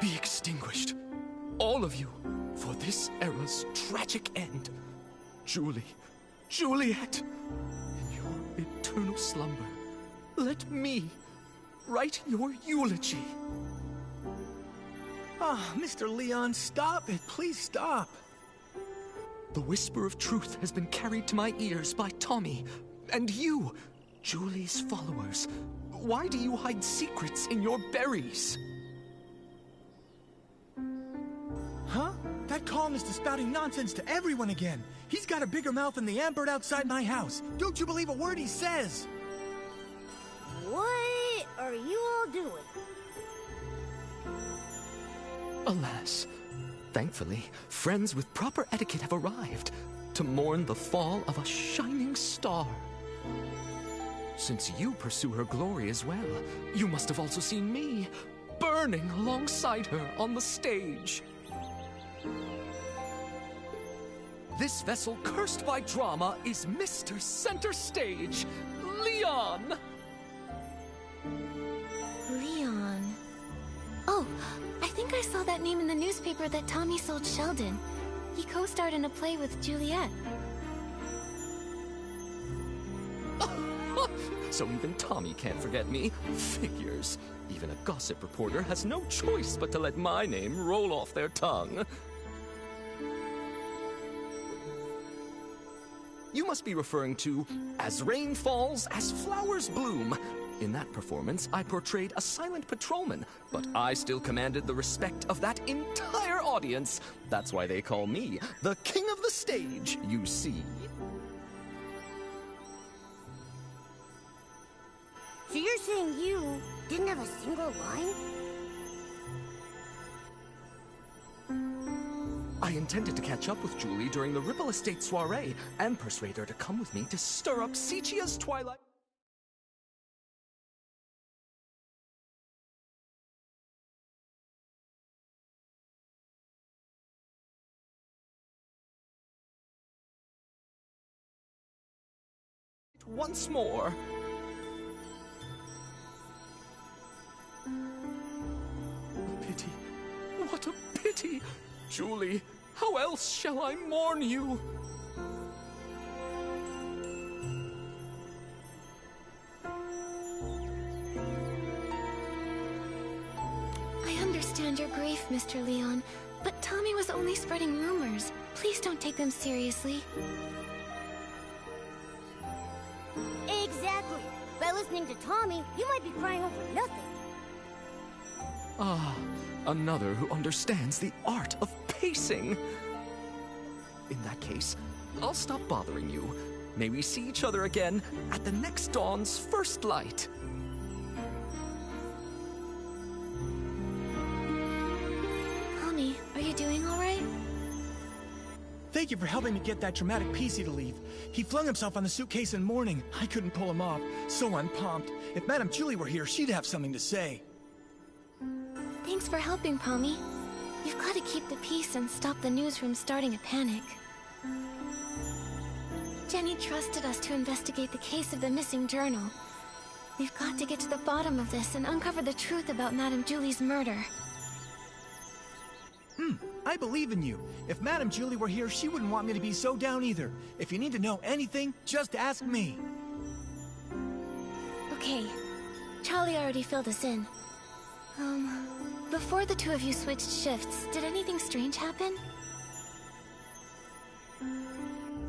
Be extinguished, all of you, for this era's tragic end. Julie, Juliet, in your eternal slumber, let me write your eulogy. Ah, Mr. Leon, stop it. Please stop. The whisper of truth has been carried to my ears by Tommy. And you, Julie's followers. Why do you hide secrets in your berries? Huh? That columnist is spouting nonsense to everyone again. He's got a bigger mouth than the ant bird outside my house. Don't you believe a word he says? What are you all doing? Alas, thankfully, friends with proper etiquette have arrived to mourn the fall of a shining star. Since you pursue her glory as well, you must have also seen me burning alongside her on the stage. This vessel cursed by drama is Mr. Center Stage, Leon! Leon. Oh, I think I saw that name in the newspaper that Tommy sold Sheldon. He co-starred in a play with Juliet. So even Tommy can't forget me. Figures. Even a gossip reporter has no choice but to let my name roll off their tongue. You must be referring to As Rain Falls, As Flowers Bloom. In that performance, I portrayed a silent patrolman, but I still commanded the respect of that entire audience. That's why they call me the king of the stage, you see. So you're saying you didn't have a single line? I intended to catch up with Julie during the Ripple Estate soiree and persuade her to come with me to stir up Sichia's twilight. Once more. A pity. What a pity! Julie, how else shall I mourn you? I understand your grief, Mr. Leon, but Tommy was only spreading rumors. Please don't take them seriously. Exactly. By listening to Tommy, you might be crying over nothing. Ah, another who understands the art of pacing. In that case, I'll stop bothering you. May we see each other again at the next dawn's first light. Tommy, are you doing all right? Thank you for helping me get that dramatic PC to leave. He flung himself on the suitcase in mourning. I couldn't pull him off. So unpumped. If Madame Julie were here, she'd have something to say. Thanks for helping, Pommy. You've got to keep the peace and stop the news from starting a panic. Jenny trusted us to investigate the case of the missing journal. We've got to get to the bottom of this and uncover the truth about Madame Julie's murder. I believe in you. If Madame Julie were here, she wouldn't want me to be so down either. If you need to know anything, just ask me. Okay. Charlie already filled us in. Before the two of you switched shifts, did anything strange happen?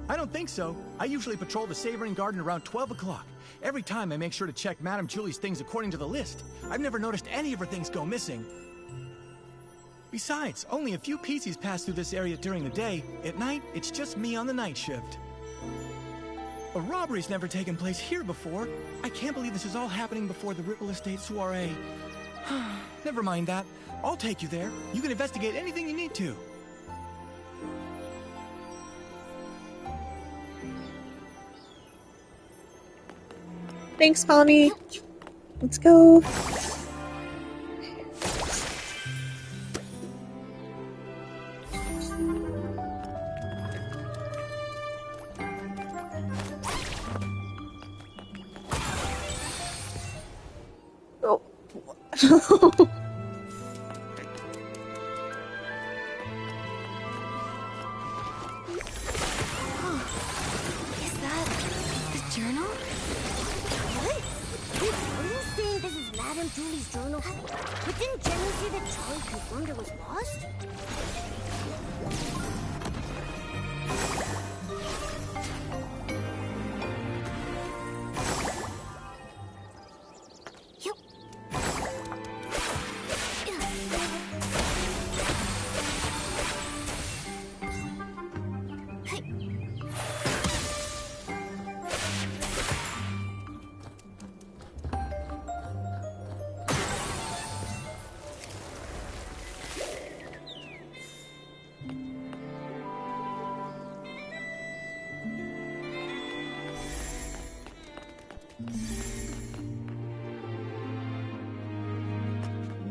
I don't think so. I usually patrol the Savoring Garden around 12 o'clock. Every time I make sure to check Madame Julie's things according to the list. I've never noticed any of her things go missing. Besides, only a few PCs pass through this area during the day. At night, it's just me on the night shift. A robbery's never taken place here before. I can't believe this is all happening before the Ripple Estate soiree. Never mind that. I'll take you there. You can investigate anything you need to. Thanks, Pommy. Let's go. Oh. Is that the journal? What? Are you saying this is Madame Julie's journal. But didn't Jenny say that Charlie confirmed it was lost? Yep.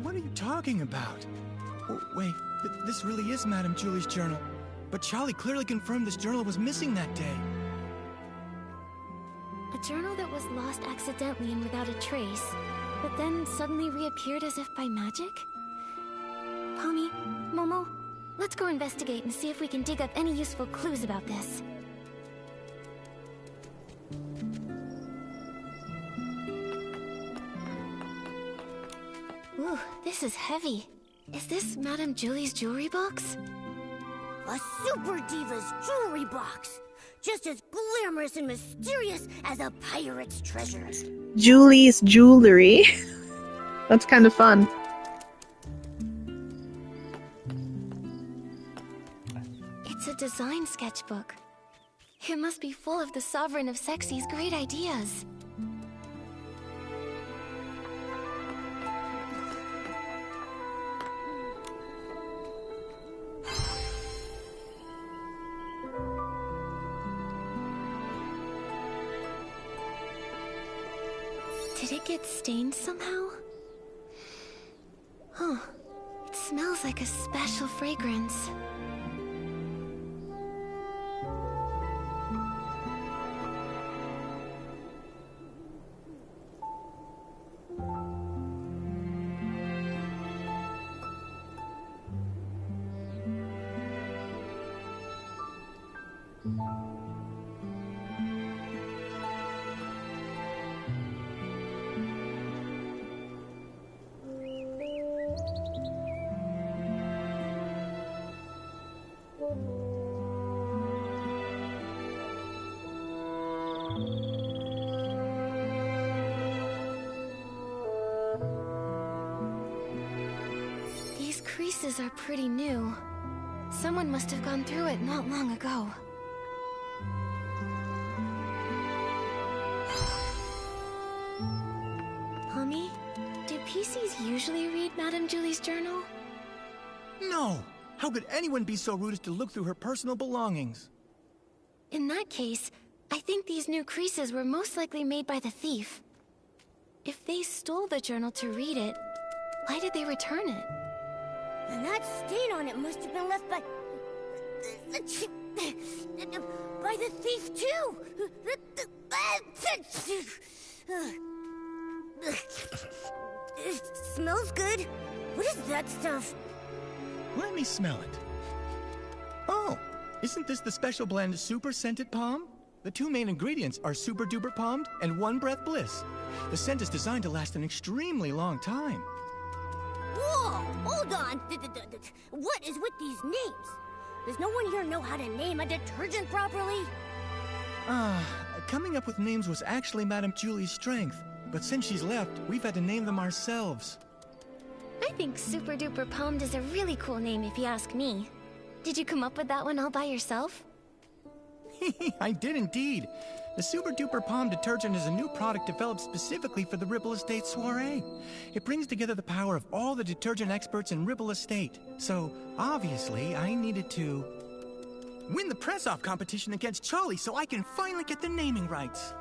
What are you talking about? Oh, wait, this really is Madame Julie's journal. But Charlie clearly confirmed this journal was missing that day. A journal that was lost accidentally and without a trace, but then suddenly reappeared as if by magic? Pommy, Momo, let's go investigate and see if we can dig up any useful clues about this. Ooh, this is heavy. Is this Madame Julie's jewelry box? A Super Diva's jewelry box! Just as glamorous and mysterious as a pirate's treasure. Julie's jewelry. That's kind of fun. It's a design sketchbook. It must be full of the Sovereign of Sexy's great ideas. Did it get stained somehow? Huh. It smells like a special fragrance. These creases are pretty new. Someone must have gone through it not long ago. Pommy, do PCs usually read Madame Julie's journal? No! How could anyone be so rude as to look through her personal belongings? In that case, I think these new creases were most likely made by the thief. If they stole the journal to read it, why did they return it? And that stain on it must have been left by the thief too. It smells good. What is that stuff? Let me smell it. Oh, isn't this the special blend Super Scented Palm? The two main ingredients are Super Duper Palmed and One Breath Bliss. The scent is designed to last an extremely long time. Whoa! Hold on! What is with these names? Does no one here know how to name a detergent properly? Coming up with names was actually Madame Julie's strength. But since she's left, we've had to name them ourselves. I think Super Duper Palmed is a really cool name if you ask me. Did you come up with that one all by yourself? I did indeed. The Super Duper Palm detergent is a new product developed specifically for the Ripple Estate soiree. It brings together the power of all the detergent experts in Ripple Estate. So, obviously, I needed to win the press-off competition against Charlie so I can finally get the naming rights.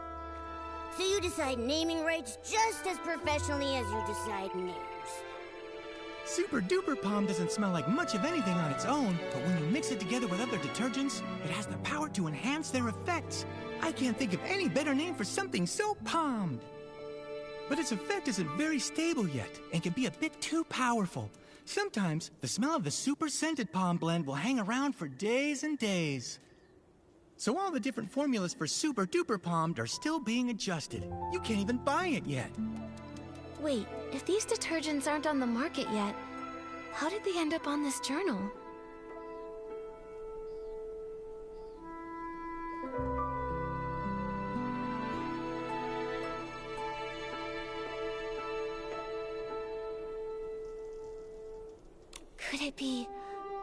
So you decide naming rights just as professionally as you decide names. Super Duper Palm doesn't smell like much of anything on its own, but when you mix it together with other detergents, it has the power to enhance their effects. I can't think of any better name for something so palmed. But its effect isn't very stable yet, and can be a bit too powerful. Sometimes, the smell of the Super Scented Palm blend will hang around for days and days. So all the different formulas for Super Duper Palmed are still being adjusted. You can't even buy it yet. Wait, if these detergents aren't on the market yet, how did they end up on this journal? Could it be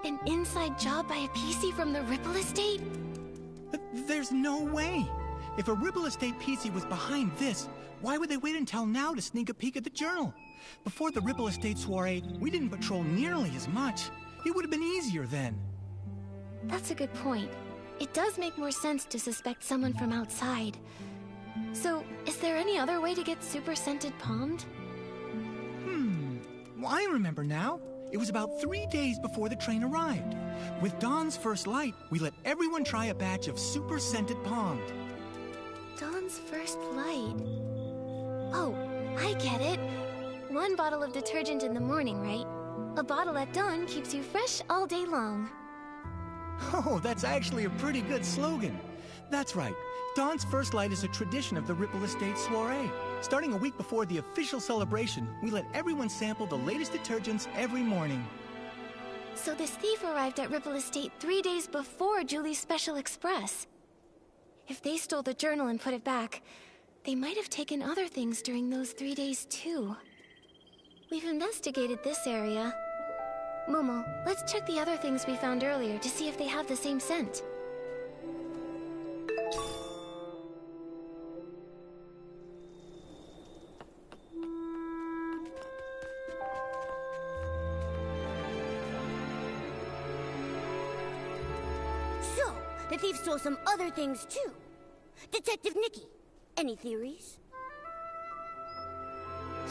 an inside job by a PC from the Ripple Estate? There's no way! If a Ripple Estate PC was behind this, why would they wait until now to sneak a peek at the journal? Before the Ripple Estate soiree, we didn't patrol nearly as much. It would have been easier then. That's a good point. It does make more sense to suspect someone from outside. So, is there any other way to get super scented palmed? Well, I remember now. It was about 3 days before the train arrived. With dawn's first light, we let everyone try a batch of super scented palmed. Dawn's first light. Oh, I get it. 1 bottle of detergent in the morning, right? A bottle at dawn keeps you fresh all day long. Oh, that's actually a pretty good slogan. That's right. Dawn's first light is a tradition of the Ripple Estate soiree. Starting a week before the official celebration, we let everyone sample the latest detergents every morning. So this thief arrived at Ripple Estate 3 days before Julie's Special Express. If they stole the journal and put it back, they might have taken other things during those 3 days too. We've investigated this area. Momo, let's check the other things we found earlier to see if they have the same scent. So, the thief stole some other things too. Detective Nikki, any theories?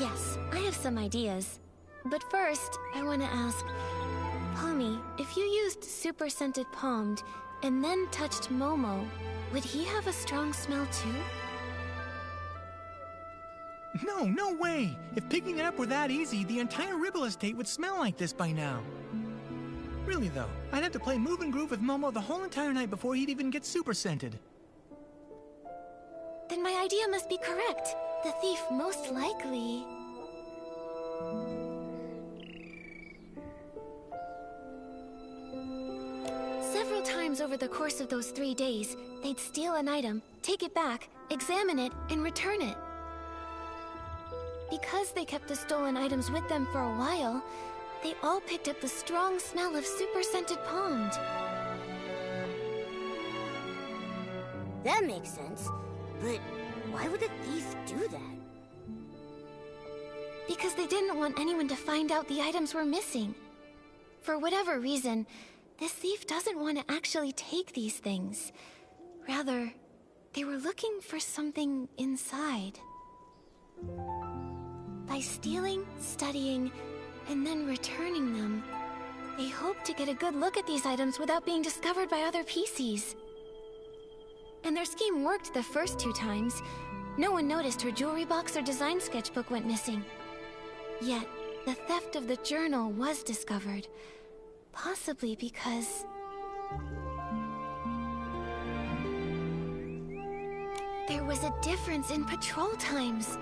Yes, I have some ideas. But first, I want to ask, Palmy, if you used super scented palmed and then touched Momo, would he have a strong smell too? No way! If picking it up were that easy, the entire Ripple Estate would smell like this by now. Really though, I'd have to play Move and Groove with Momo the whole entire night before he'd even get super scented. Then my idea must be correct. The thief most likely... Several times over the course of those 3 days, they'd steal an item, take it back, examine it, and return it. Because they kept the stolen items with them for a while, they all picked up the strong smell of super scented palmed. That makes sense. But why would a thief do that? Because they didn't want anyone to find out the items were missing. For whatever reason, this thief doesn't want to actually take these things. Rather, they were looking for something inside. By stealing, studying, and then returning them, they hoped to get a good look at these items without being discovered by other PCs. And their scheme worked the first 2 times. No one noticed her jewelry box or design sketchbook went missing. Yet, the theft of the journal was discovered. Possibly because... there was a difference in patrol times.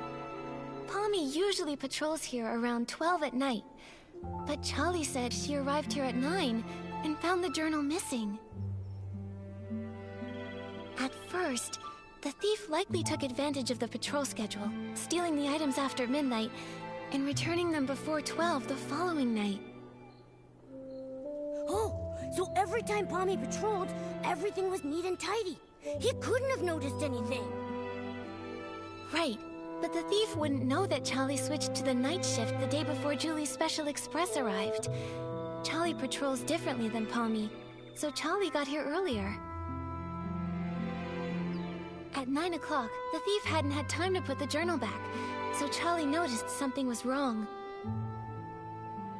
Palmy usually patrols here around 12 at night, but Charlie said she arrived here at 9 and found the journal missing. At first, the thief likely took advantage of the patrol schedule, stealing the items after midnight and returning them before 12 the following night. Oh, so every time Palmy patrolled, everything was neat and tidy. He couldn't have noticed anything. Right, but the thief wouldn't know that Charlie switched to the night shift the day before Julie's Special Express arrived. Charlie patrols differently than Palmy, so Charlie got here earlier. At 9 o'clock, the thief hadn't had time to put the journal back, so Charlie noticed something was wrong.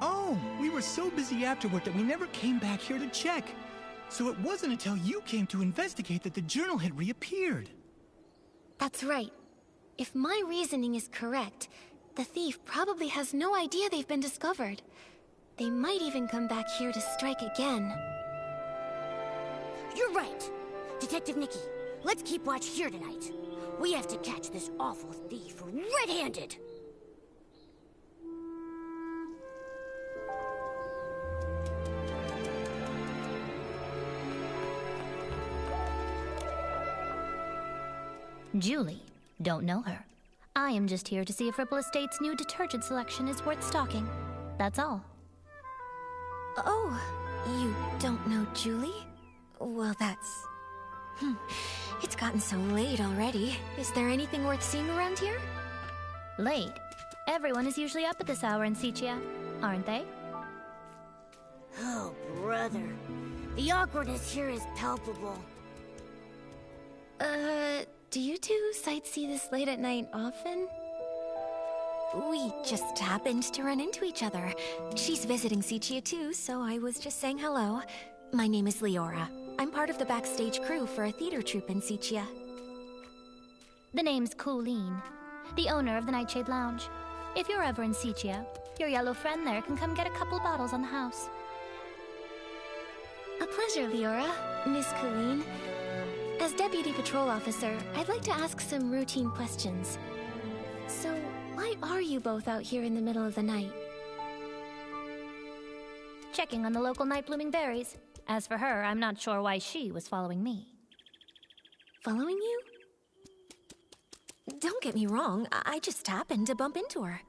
Oh, we were so busy afterward that we never came back here to check. So it wasn't until you came to investigate that the journal had reappeared. That's right. If my reasoning is correct, the thief probably has no idea they've been discovered. They might even come back here to strike again. You're right. Detective Nikki, let's keep watch here tonight. We have to catch this awful thief red-handed. Julie. Don't know her. I am just here to see if Ripple Estate's new detergent selection is worth stocking. That's all. Oh, you don't know Julie? Well, that's... It's gotten so late already. Is there anything worth seeing around here? Late? Everyone is usually up at this hour in Sichia, aren't they? Oh, brother. The awkwardness here is palpable. Do you two sightsee this late at night often? We just happened to run into each other. She's visiting Sichia too, so I was just saying hello. My name is Leora. I'm part of the backstage crew for a theater troupe in Sichia. The name's Colleen, the owner of the Nightshade Lounge. If you're ever in Sichia, your yellow friend there can come get a couple bottles on the house. A pleasure, Leora. Miss Colleen. As Deputy Patrol Officer, I'd like to ask some routine questions. So, why are you both out here in the middle of the night? Checking on the local night-blooming berries. As for her, I'm not sure why she was following me. Following you? Don't get me wrong, I just happened to bump into her.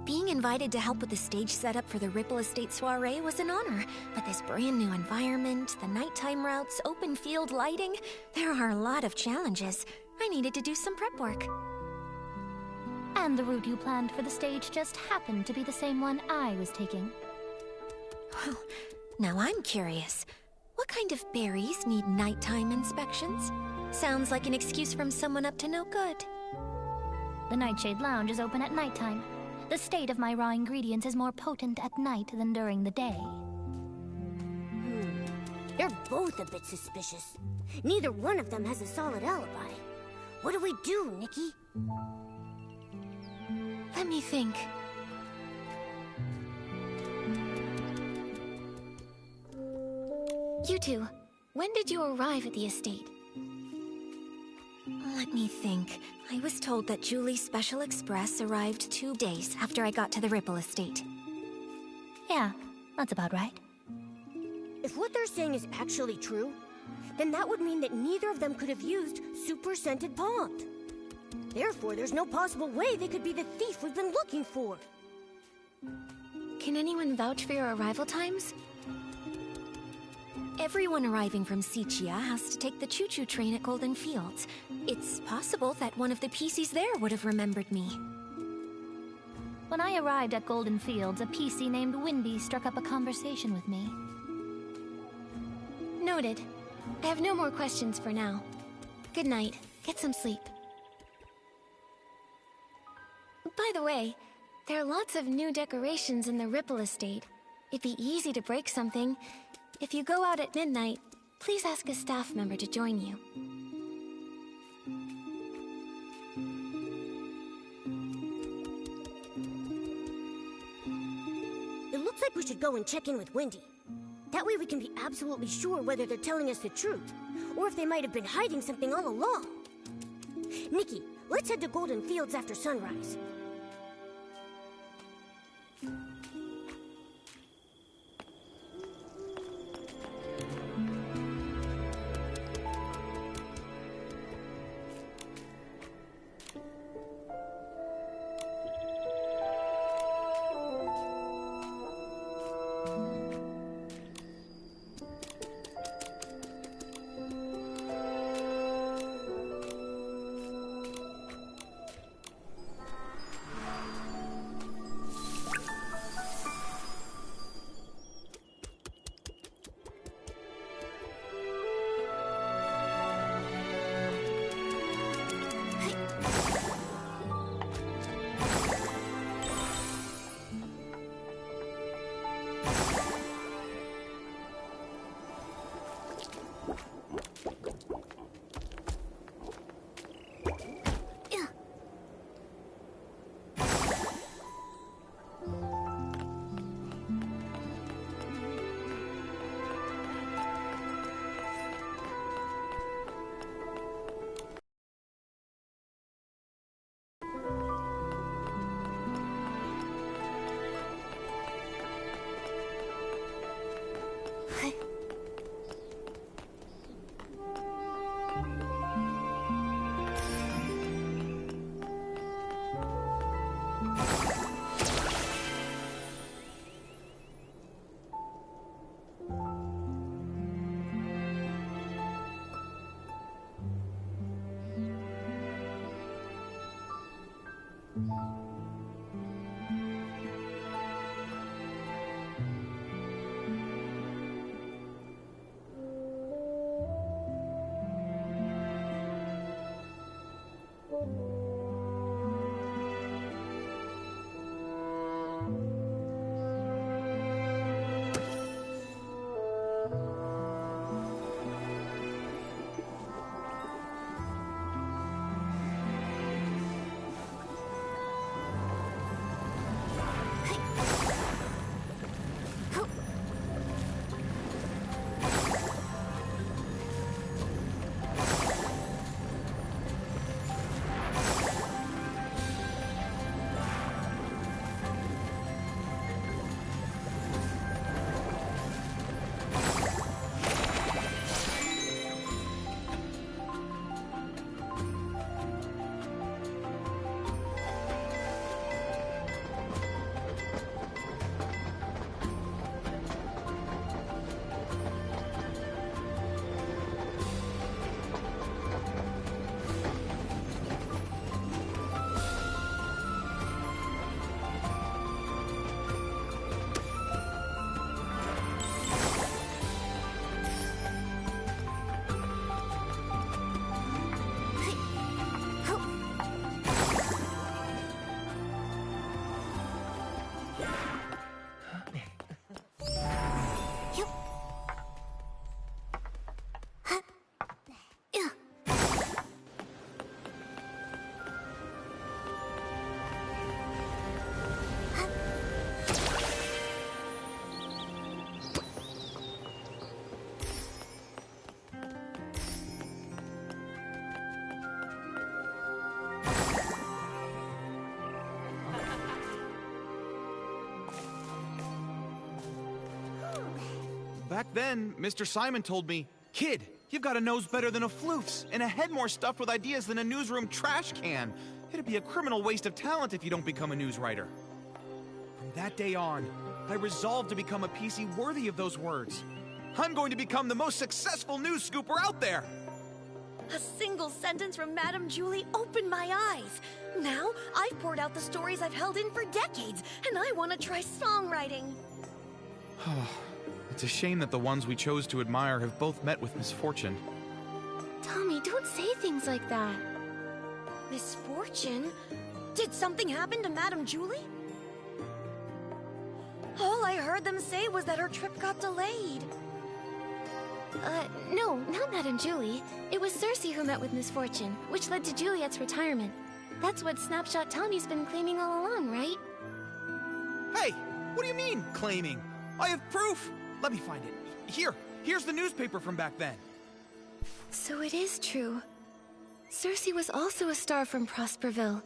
Being invited to help with the stage setup for the Ripple Estate soiree was an honor, but this brand new environment, the nighttime routes, open field lighting, there are a lot of challenges. I needed to do some prep work. And the route you planned for the stage just happened to be the same one I was taking. Well, now I'm curious. What kind of berries need nighttime inspections? Sounds like an excuse from someone up to no good. The Nightshade Lounge is open at nighttime. The state of my raw ingredients is more potent at night than during the day. They're both a bit suspicious. Neither one of them has a solid alibi. What do we do, Nikki? Let me think. You two, when did you arrive at the estate? Let me think. I was told that Julie's Special Express arrived 2 days after I got to the Ripple Estate. Yeah, that's about right. If what they're saying is actually true, then that would mean that neither of them could have used super-scented pond. Therefore, there's no possible way they could be the thief we've been looking for. Can anyone vouch for your arrival times? Everyone arriving from Sichia has to take the choo-choo train at Golden Fields. It's possible that one of the PCs there would have remembered me. When I arrived at Golden Fields, a PC named Winby struck up a conversation with me. Noted. I have no more questions for now. Good night. Get some sleep. By the way, there are lots of new decorations in the Ripple Estate. It'd be easy to break something. If you go out at midnight, please ask a staff member to join you. It looks like we should go and check in with Wendy. That way we can be absolutely sure whether they're telling us the truth, or if they might have been hiding something all along. Nikki, let's head to Golden Fields after sunrise. Back then, Mr. Simon told me, "Kid, you've got a nose better than a floof's, and a head more stuffed with ideas than a newsroom trash can. It'd be a criminal waste of talent if you don't become a news writer." From that day on, I resolved to become a PC worthy of those words. I'm going to become the most successful news scooper out there! A single sentence from Madame Julie opened my eyes. Now, I've poured out the stories I've held in for decades, and I want to try songwriting. It's a shame that the ones we chose to admire have both met with misfortune. Tommy, don't say things like that. Misfortune? Did something happen to Madame Julie? All I heard them say was that her trip got delayed. No, not Madame Julie. It was Cersei who met with misfortune, which led to Juliet's retirement. That's what Snapshot Tommy's been claiming all along, right? Hey, what do you mean, claiming? I have proof! Let me find it. Here's the newspaper from back then. So it is true. Cersei was also a star from Prosperville.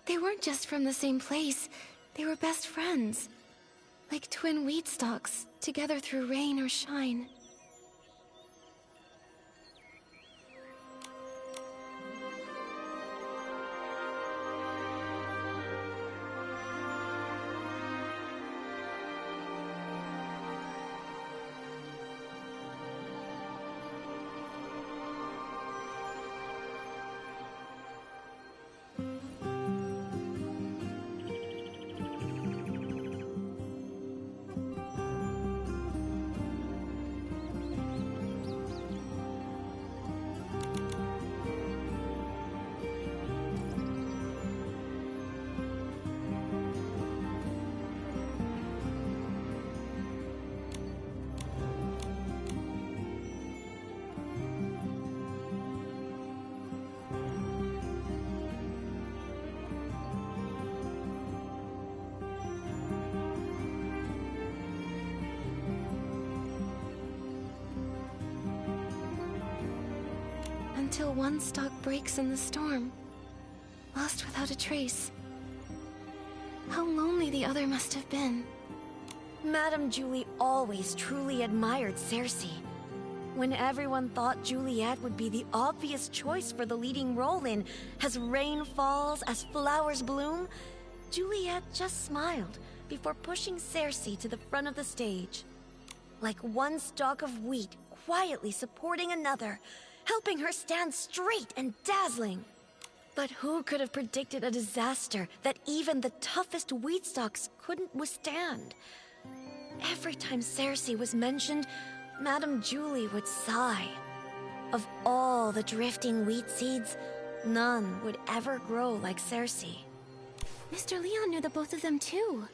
They weren't just from the same place. They were best friends. Like twin weed stalks, together through rain or shine. Until one stalk breaks in the storm, lost without a trace. How lonely the other must have been. Madame Julie always truly admired Cersei. When everyone thought Juliet would be the obvious choice for the leading role in As Rain Falls, As Flowers Bloom, Juliet just smiled before pushing Cersei to the front of the stage. Like one stalk of wheat quietly supporting another, helping her stand straight and dazzling. But who could have predicted a disaster that even the toughest wheat stalks couldn't withstand? Every time Cersei was mentioned, Madame Julie would sigh. Of all the drifting wheat seeds, none would ever grow like Cersei. Mr. Leon knew the both of them too.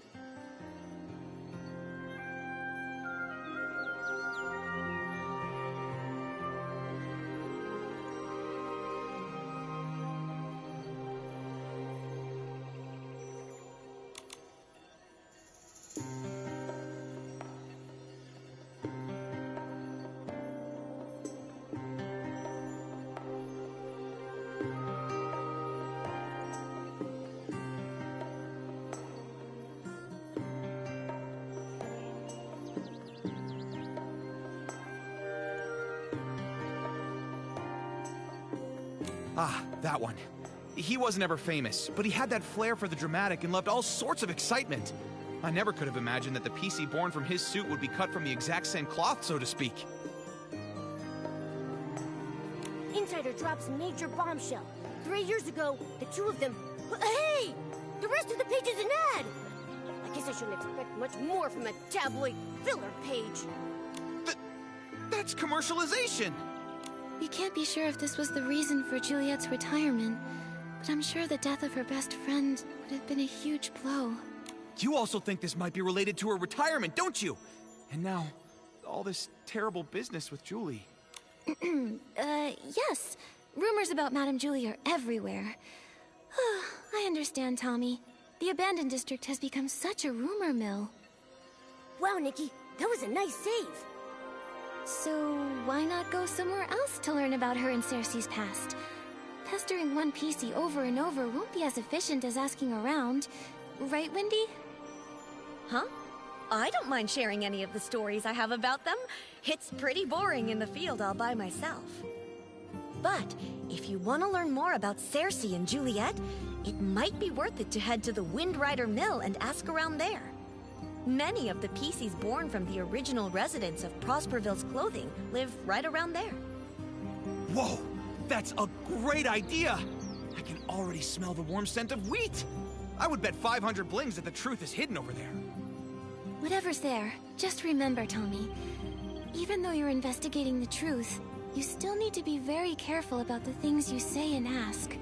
Ah, that one. He wasn't ever famous, but he had that flair for the dramatic and loved all sorts of excitement. I never could have imagined that the PC born from his suit would be cut from the exact same cloth, so to speak. Insider drops major bombshell. 3 years ago, the two of them... Hey! The rest of the page is an ad! I guess I shouldn't expect much more from a tabloid filler page. That's commercialization! We can't be sure if this was the reason for Juliet's retirement, but I'm sure the death of her best friend would have been a huge blow. You also think this might be related to her retirement, don't you? And now, all this terrible business with Julie. Yes. Rumors about Madame Julie are everywhere. I understand, Tommy. The abandoned district has become such a rumor mill. Wow, Nikki, that was a nice save. So, why not go somewhere else to learn about her and Cersei's past? Pestering one PC over and over won't be as efficient as asking around. Right, Wendy? Huh? I don't mind sharing any of the stories I have about them. It's pretty boring in the field all by myself. But if you want to learn more about Cersei and Juliet, it might be worth it to head to the Windrider Mill and ask around there. Many of the PCs born from the original residents of Prosperville's clothing live right around there. Whoa! That's a great idea! I can already smell the warm scent of wheat! I would bet 500 blings that the truth is hidden over there. Whatever's there, just remember, Tommy. Even though you're investigating the truth, you still need to be very careful about the things you say and ask.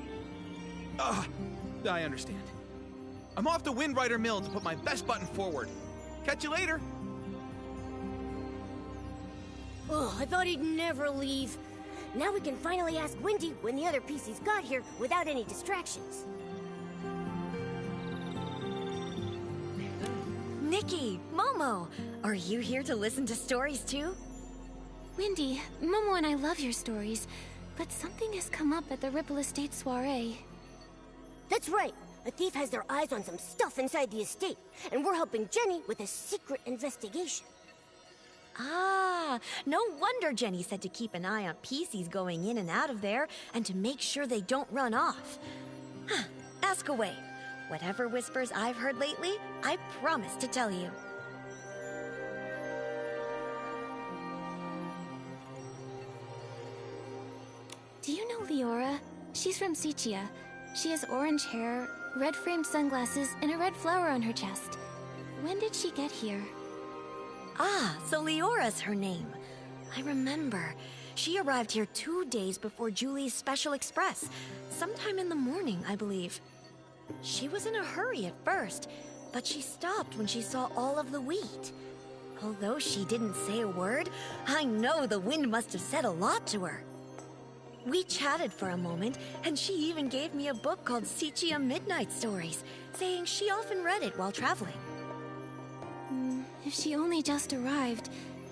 I understand. I'm off to Windrider Mill to put my best button forward. Catch you later. Ugh, I thought he'd never leave. Now we can finally ask Wendy when the other PCs got here without any distractions. Nikki, Momo, are you here to listen to stories too? Wendy, Momo and I love your stories, but something has come up at the Ripple Estate soiree. That's right. A thief has their eyes on some stuff inside the estate, and we're helping Jenny with a secret investigation. Ah, no wonder Jenny said to keep an eye on PCs going in and out of there, and to make sure they don't run off. Ask away. Whatever whispers I've heard lately, I promise to tell you. Do you know Leora? She's from Sichia. She has orange hair, red-framed sunglasses, and a red flower on her chest. When did she get here? Ah, so Leora's her name. I remember. She arrived here 2 days before Julie's Special Express. Sometime in the morning, I believe. She was in a hurry at first, but she stopped when she saw all of the wheat. Although she didn't say a word, I know the wind must have said a lot to her. We chatted for a moment, and she even gave me a book called Sichia Midnight Stories, saying she often read it while traveling. If she only just arrived,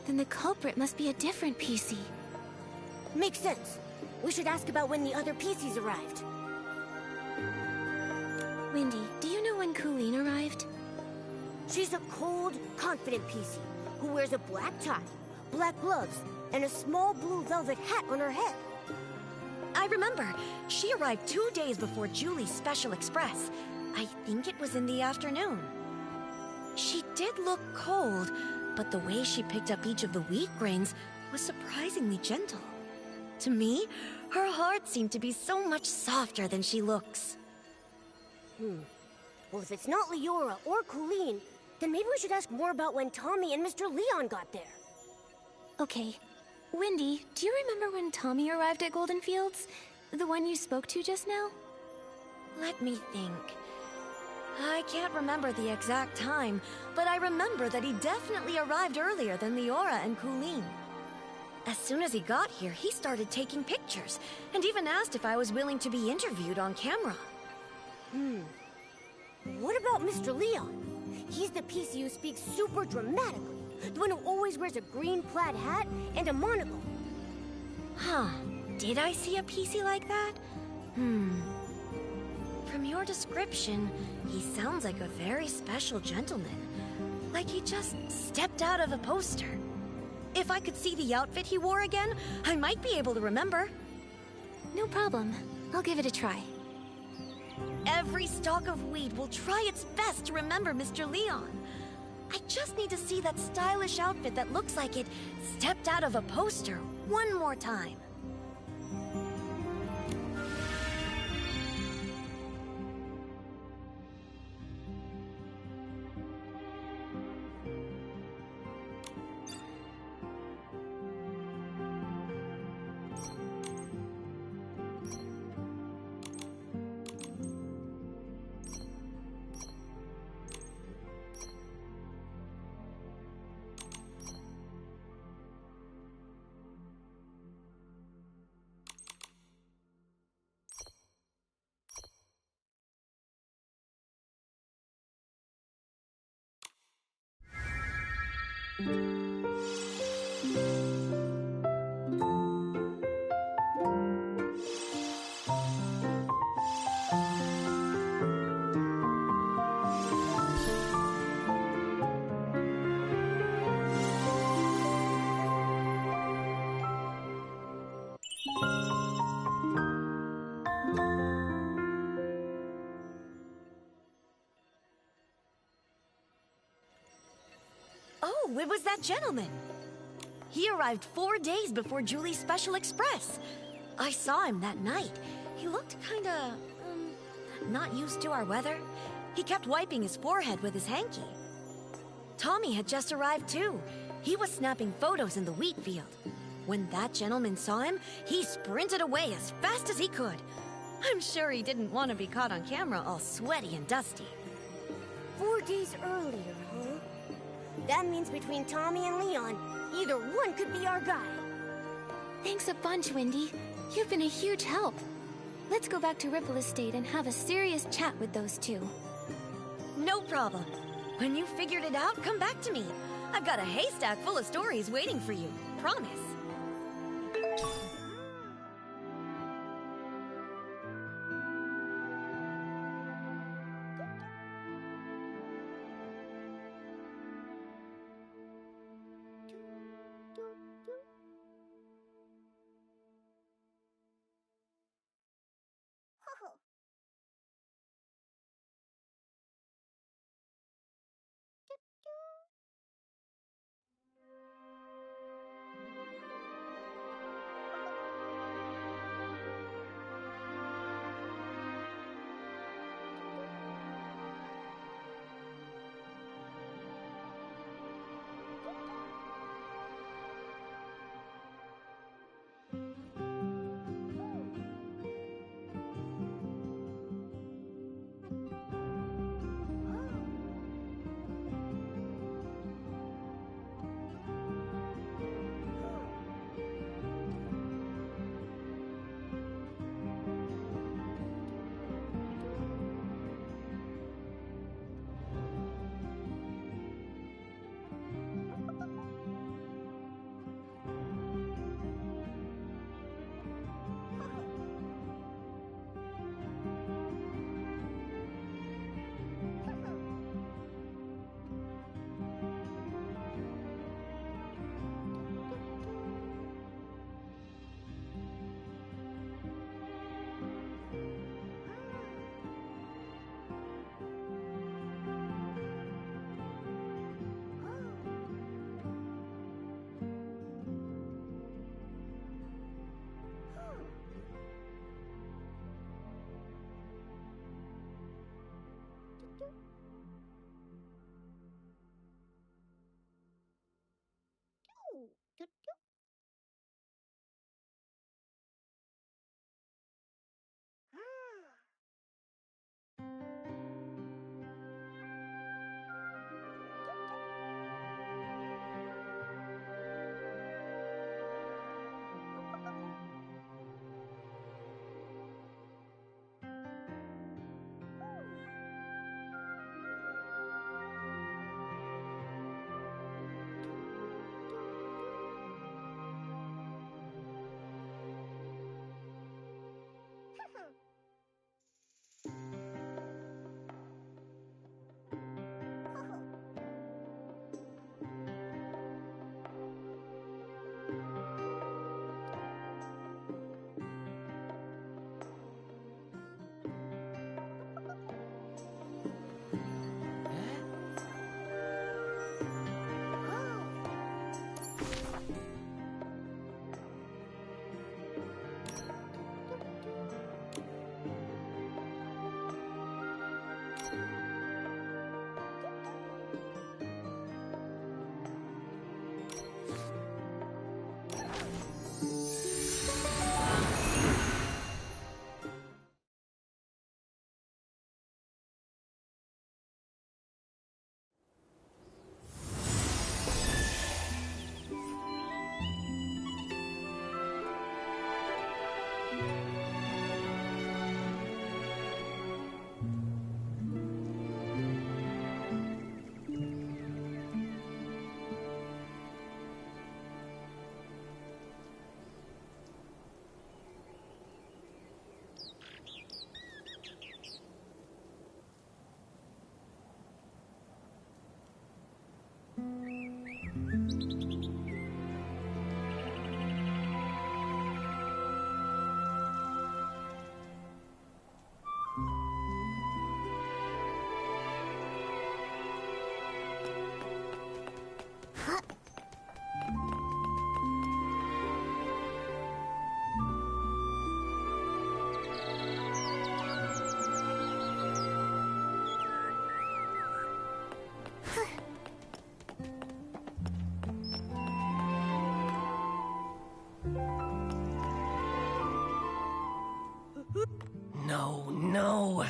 then the culprit must be a different PC. Makes sense. We should ask about when the other PCs arrived. Wendy, do you know when Colleen arrived? She's a cold, confident PC who wears a black tie, black gloves, and a small blue velvet hat on her head. I remember. She arrived 2 days before Julie's Special Express. I think it was in the afternoon. She did look cold, but the way she picked up each of the wheat grains was surprisingly gentle. To me, Her heart seemed to be so much softer than she looks. Well, if it's not Leora or Colleen, then maybe we should ask more about when Tommy and Mr. Leon got there. Okay. Wendy, do you remember when Tommy arrived at Golden Fields? The one you spoke to just now? Let me think. I can't remember the exact time, but I remember that he definitely arrived earlier than Leora and Colleen. As soon as he got here, he started taking pictures, and even asked if I was willing to be interviewed on camera. What about Mr. Leon? He's the PC who speaks super dramatically. The one who always wears a green plaid hat and a monocle. Huh. Did I see a PC like that? From your description, he sounds like a very special gentleman. Like he just stepped out of a poster. If I could see the outfit he wore again, I might be able to remember. No problem. I'll give it a try. Every stalk of wheat will try its best to remember Mr. Leon. I just need to see that stylish outfit that looks like it stepped out of a poster one more time. Oh, it was that gentleman. He arrived 4 days before Julie's Special Express. I saw him that night. He looked kinda, not used to our weather. He kept wiping his forehead with his hanky. Tommy had just arrived too. He was snapping photos in the wheat field. When that gentleman saw him, he sprinted away as fast as he could. I'm sure he didn't want to be caught on camera all sweaty and dusty. 4 days earlier, huh? That means between Tommy and Leon, either one could be our guy. Thanks a bunch, Wendy. You've been a huge help. Let's go back to Ripple Estate and have a serious chat with those two. No problem. When you figured it out, come back to me. I've got a haystack full of stories waiting for you. Promise.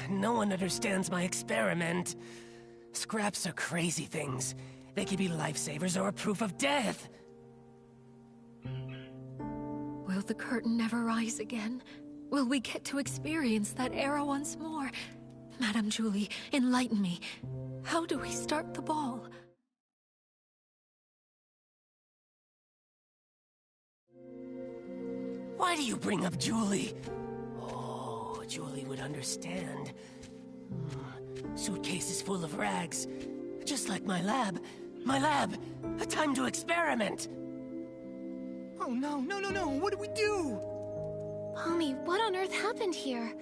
No one understands my experiment. Scraps are crazy things. They could be lifesavers or a proof of death. Will the curtain never rise again? Will we get to experience that era once more? Madame Julie, enlighten me. How do we start the ball? Why do you bring up Julie? Oh, Julie would understand. Suitcases full of rags. Just like my lab. My lab! A time to experiment! Oh no, what do we do? Pommy, what on earth happened here?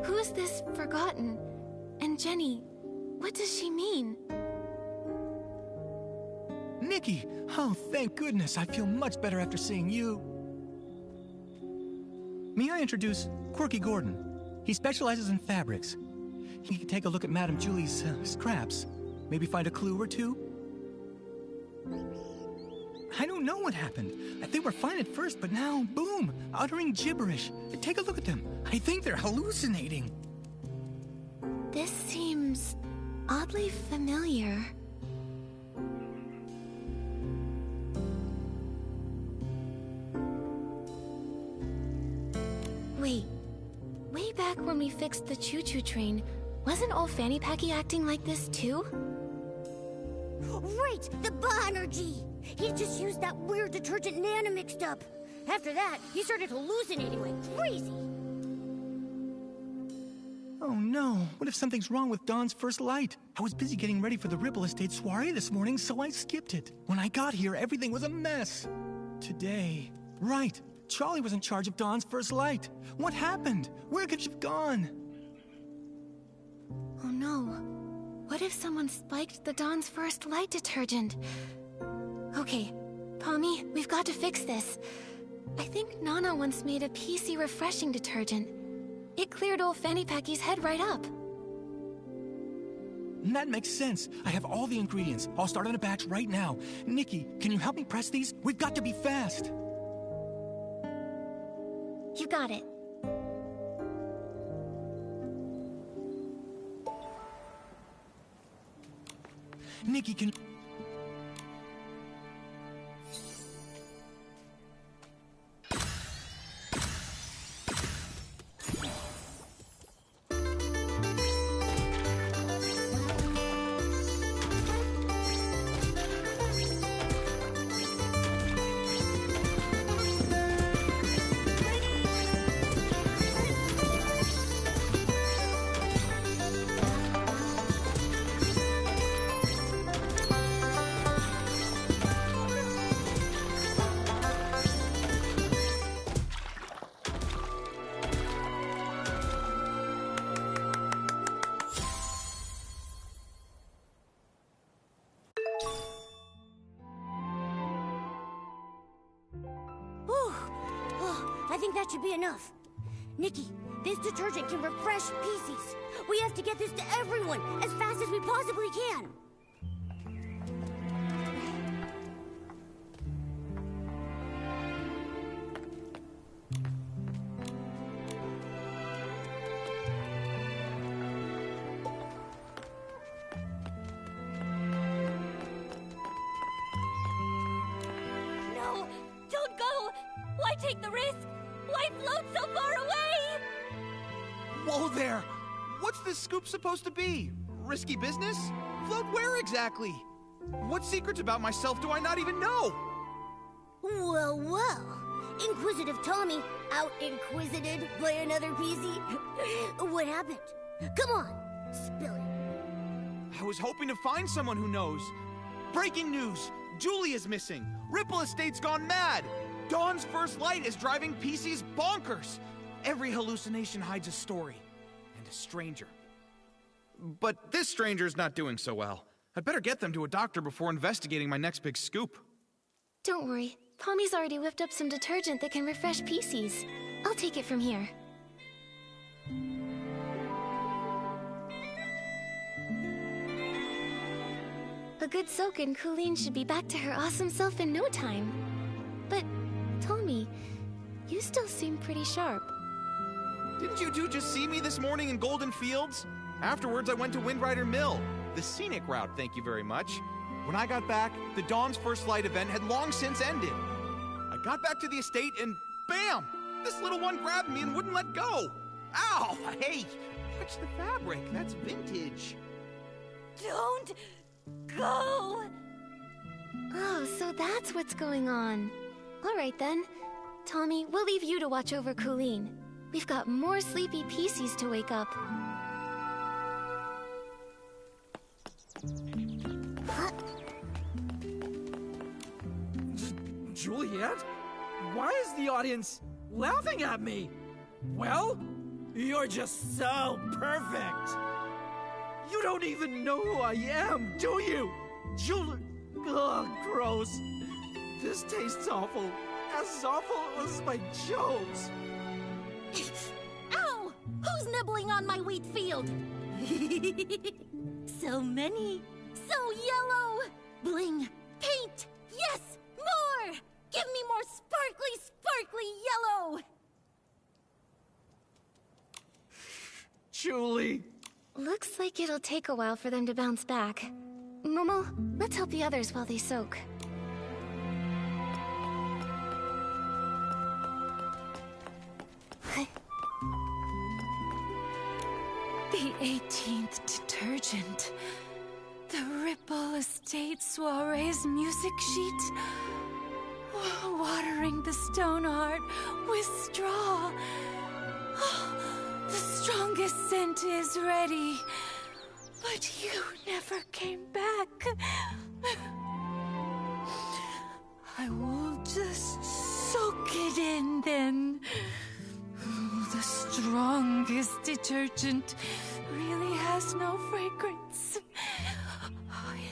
Who is this forgotten? And Jenny, what does she mean? Nikki! Oh, thank goodness. I feel much better after seeing you. May I introduce Quirky Gordon? He specializes in fabrics. He can take a look at Madame Julie's scraps. Maybe find a clue or two. I don't know what happened. They were fine at first, but now, boom, uttering gibberish. Take a look at them. I think they're hallucinating. This seems oddly familiar. Wait, way back when we fixed the choo-choo train, wasn't old Fanny Packy acting like this too? Right, the Banerjee! He just used that weird detergent Nana mixed up. After that, he started hallucinating like crazy. Oh no, what if something's wrong with Dawn's first light? I was busy getting ready for the Ripple Estate soiree this morning, so I skipped it. When I got here, everything was a mess. Today... Right, Charlie was in charge of Dawn's first light. What happened? Where could she have gone? Oh no. What if someone spiked the Dawn's first light detergent? Okay, Pommy, we've got to fix this. I think Nana once made a PC refreshing detergent. It cleared old Fanny Packy's head right up. And that makes sense. I have all the ingredients. I'll start on a batch right now. Nikki, can you help me press these? We've got to be fast. You got it. Nikki, can... I think that should be enough. Nikki, this detergent can refresh PCs. We have to get this to everyone as fast as we possibly can. No! Don't go! Why take the risk? Why float so far away? Whoa there! What's this scoop supposed to be? Risky business? Float where exactly? What secrets about myself do I not even know? Well, well. Inquisitive Tommy, out-inquisited by another PC. What happened? Come on, spill it. I was hoping to find someone who knows. Breaking news! Julie is missing! Ripple Estate's gone mad! Dawn's first light is driving PCs bonkers! Every hallucination hides a story. And a stranger. But this stranger's not doing so well. I'd better get them to a doctor before investigating my next big scoop. Don't worry. Tommy's already whipped up some detergent that can refresh PCs. I'll take it from here. A good soak and Colleen should be back to her awesome self in no time. But, Tommy, you still seem pretty sharp. Didn't you two just see me this morning in Golden Fields? Afterwards, I went to Windrider Mill. The scenic route, thank you very much. When I got back, the Dawn's First Light event had long since ended. I got back to the estate and bam! This little one grabbed me and wouldn't let go. Ow! Hey! Touch the fabric. That's vintage. Don't go! Oh, so that's what's going on. All right then. Tommy, we'll leave you to watch over Colleen. We've got more sleepy PCs to wake up. Juliet? Why is the audience laughing at me? Well, you're just so perfect. You don't even know who I am, do you? Ugh, gross. This tastes awful. As awful as my jokes. Ow! Who's nibbling on my wheat field? So many. So yellow. Bling. Paint. Yes! More! Give me more sparkly, sparkly yellow! Julie. Looks like it'll take a while for them to bounce back. Momo, let's help the others while they soak. The 18th detergent. The Ripple Estate Soiree's music sheet. Watering the stone heart with straw. The strongest scent is ready. But you never came back. I will just soak it in then. The strongest detergent really has no fragrance.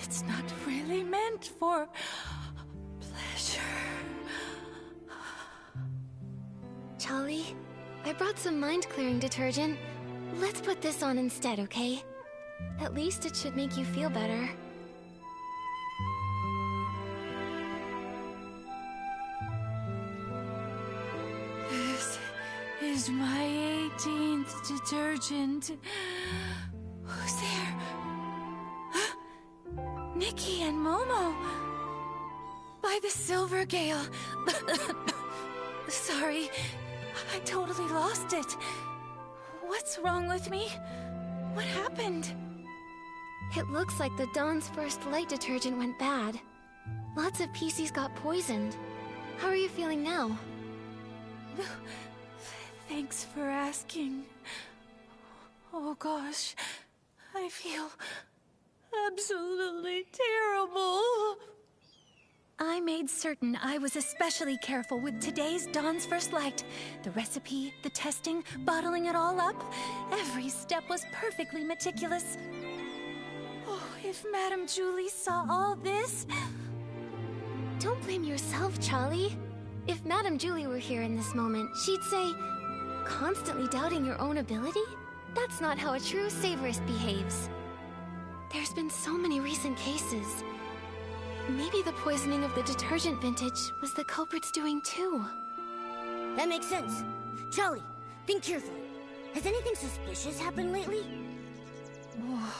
It's not really meant for pleasure. Charlie, I brought some mind-clearing detergent. Let's put this on instead, okay? At least it should make you feel better. This is my 18th detergent. Who's there? Huh? Nikki and Momo. By the Silver Gale. Sorry, I totally lost it. What's wrong with me? What happened? It looks like the Dawn's First light detergent went bad. Lots of PCs got poisoned. How are you feeling now? Thanks for asking. Oh gosh, I feel absolutely terrible. I made certain I was especially careful with today's Dawn's First Light. The recipe, the testing, bottling it all up. Every step was perfectly meticulous. Oh, if Madame Julie saw all this... Don't blame yourself, Charlie. If Madame Julie were here in this moment, she'd say, constantly doubting your own ability? That's not how a true savorist behaves. There's been so many recent cases. Maybe the poisoning of the detergent vintage was the culprit's doing too. That makes sense. Charlie, think carefully. Has anything suspicious happened lately? Oh,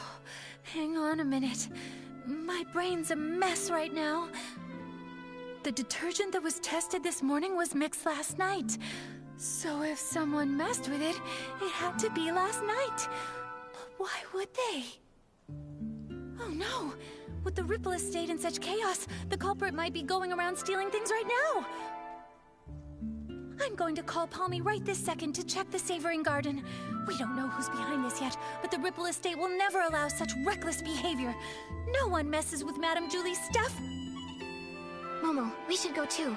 hang on a minute. My brain's a mess right now. The detergent that was tested this morning was mixed last night. So if someone messed with it, it had to be last night. But why would they? Oh no! With the Ripple Estate in such chaos, the culprit might be going around stealing things right now! I'm going to call Palmy right this second to check the Savoring Garden. We don't know who's behind this yet, but the Ripple Estate will never allow such reckless behavior. No one messes with Madame Julie's stuff. Momo, we should go too.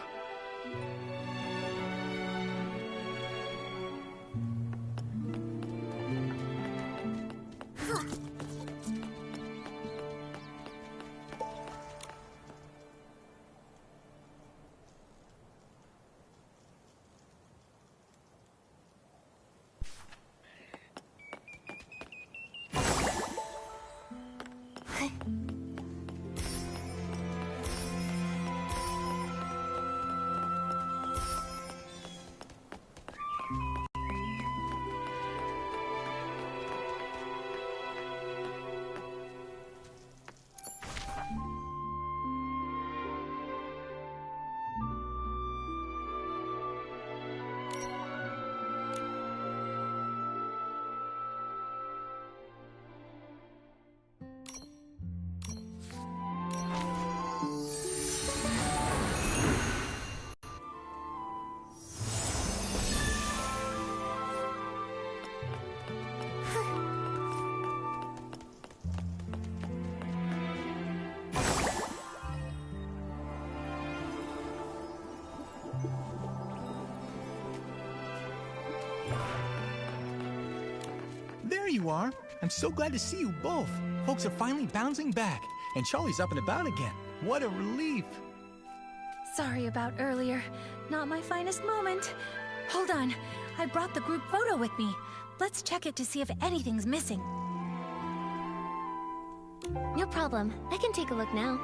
There you are. I'm so glad to see you both. Folks are finally bouncing back, and Charlie's up and about again. What a relief. Sorry about earlier. Not my finest moment. Hold on. I brought the group photo with me. Let's check it to see if anything's missing. No problem. I can take a look now.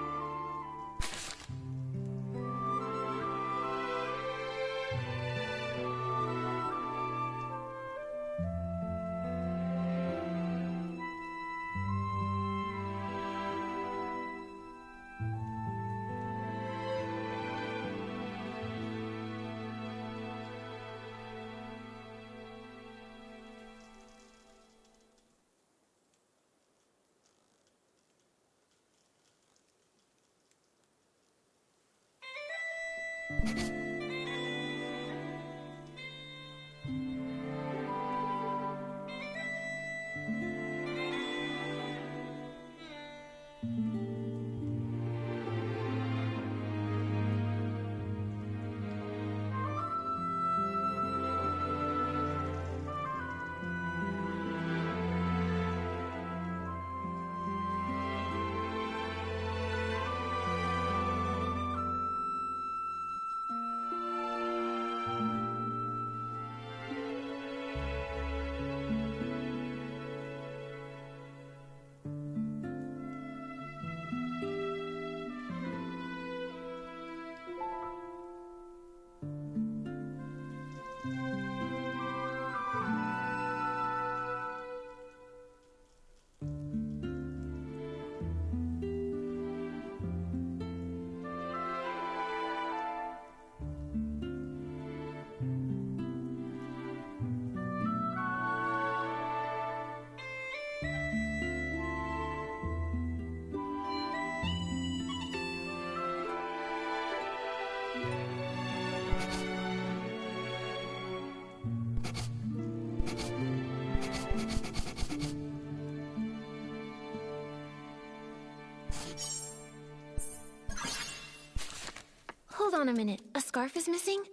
on a minute. A scarf is missing?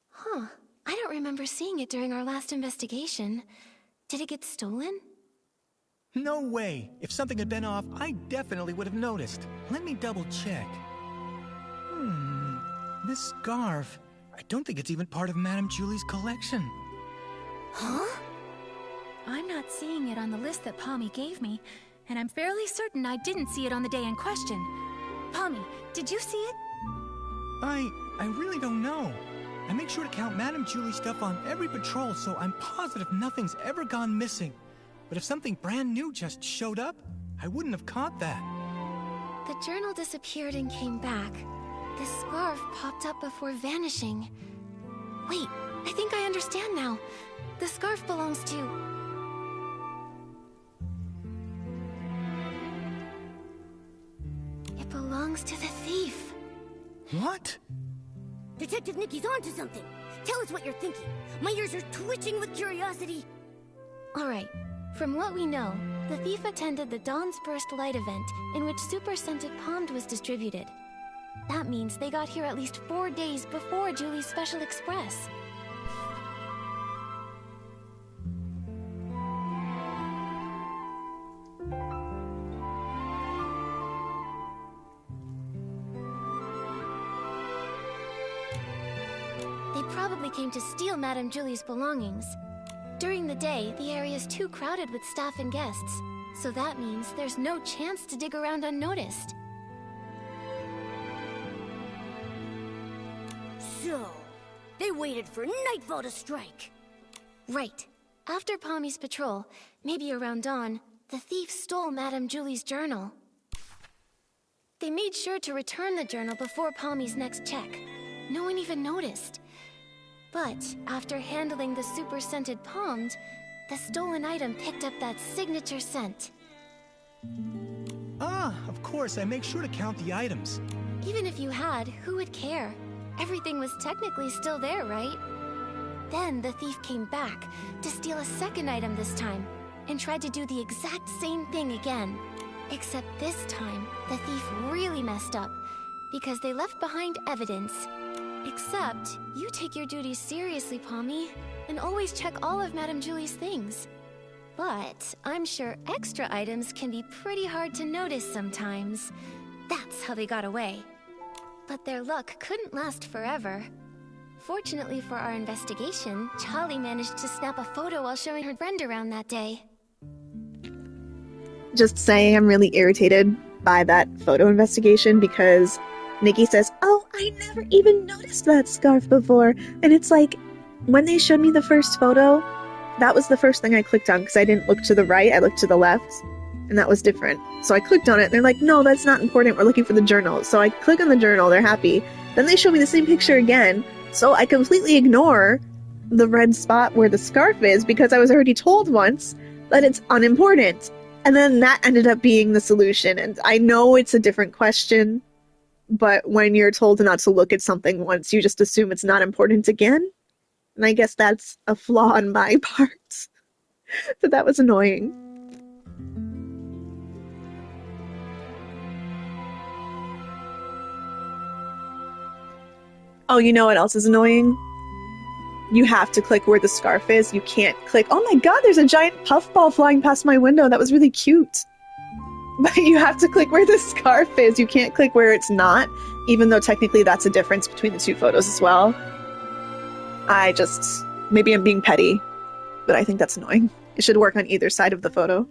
Huh. I don't remember seeing it during our last investigation. Did it get stolen? No way. If something had been off, I definitely would have noticed. Let me double check. This scarf, I don't think it's even part of Madame Julie's collection. Huh? I'm not seeing it on the list that Palmy gave me, and I'm fairly certain I didn't see it on the day in question. Palmy, did you see it? I really don't know. I make sure to count Madame Julie's stuff on every patrol, so I'm positive nothing's ever gone missing. But if something brand new just showed up, I wouldn't have caught that. The journal disappeared and came back. The scarf popped up before vanishing. Wait, I think I understand now. The scarf belongs to... It belongs to the thief. What? Detective Nikki's onto something. Tell us what you're thinking. My ears are twitching with curiosity. Alright, from what we know, the thief attended the Dawn's Burst Light event in which Super Scented Pommed was distributed. That means they got here at least 4 days before Julie's Special Express. They probably came to steal Madame Julie's belongings. During the day, the area is too crowded with staff and guests, so that means there's no chance to dig around unnoticed. So, they waited for nightfall to strike. Right. After Palmy's patrol, maybe around dawn, the thief stole Madame Julie's journal. They made sure to return the journal before Palmy's next check. No one even noticed. But after handling the super scented Pommed, the stolen item picked up that signature scent. Ah, of course, I make sure to count the items. Even if you had, who would care? Everything was technically still there, right? Then the thief came back to steal a second item this time, and tried to do the exact same thing again. Except this time, the thief really messed up, because they left behind evidence. Except, you take your duties seriously, Palmy, and always check all of Madame Julie's things. But I'm sure extra items can be pretty hard to notice sometimes. That's how they got away. But their luck couldn't last forever. Fortunately for our investigation, Charlie managed to snap a photo while showing her friend around that day. Just saying, I'm really irritated by that photo investigation because Nikki says, "Oh, I never even noticed that scarf before." And it's like, when they showed me the first photo, that was the first thing I clicked on because I didn't look to the right, I looked to the left, and that was different. So I clicked on it, and they're like, "No, that's not important, we're looking for the journal." So I click on the journal, they're happy. Then they show me the same picture again, so I completely ignore the red spot where the scarf is because I was already told once that it's unimportant. And then that ended up being the solution, and I know it's a different question, but when you're told not to look at something once, you just assume it's not important again. And I guess that's a flaw on my part. So that was annoying. Oh, you know what else is annoying? You have to click where the scarf is. You can't click, "Oh my god, there's a giant puffball flying past my window. That was really cute." But you have to click where the scarf is. You can't click where it's not, even though technically that's a difference between the two photos as well. Maybe I'm being petty, but I think that's annoying. It should work on either side of the photo.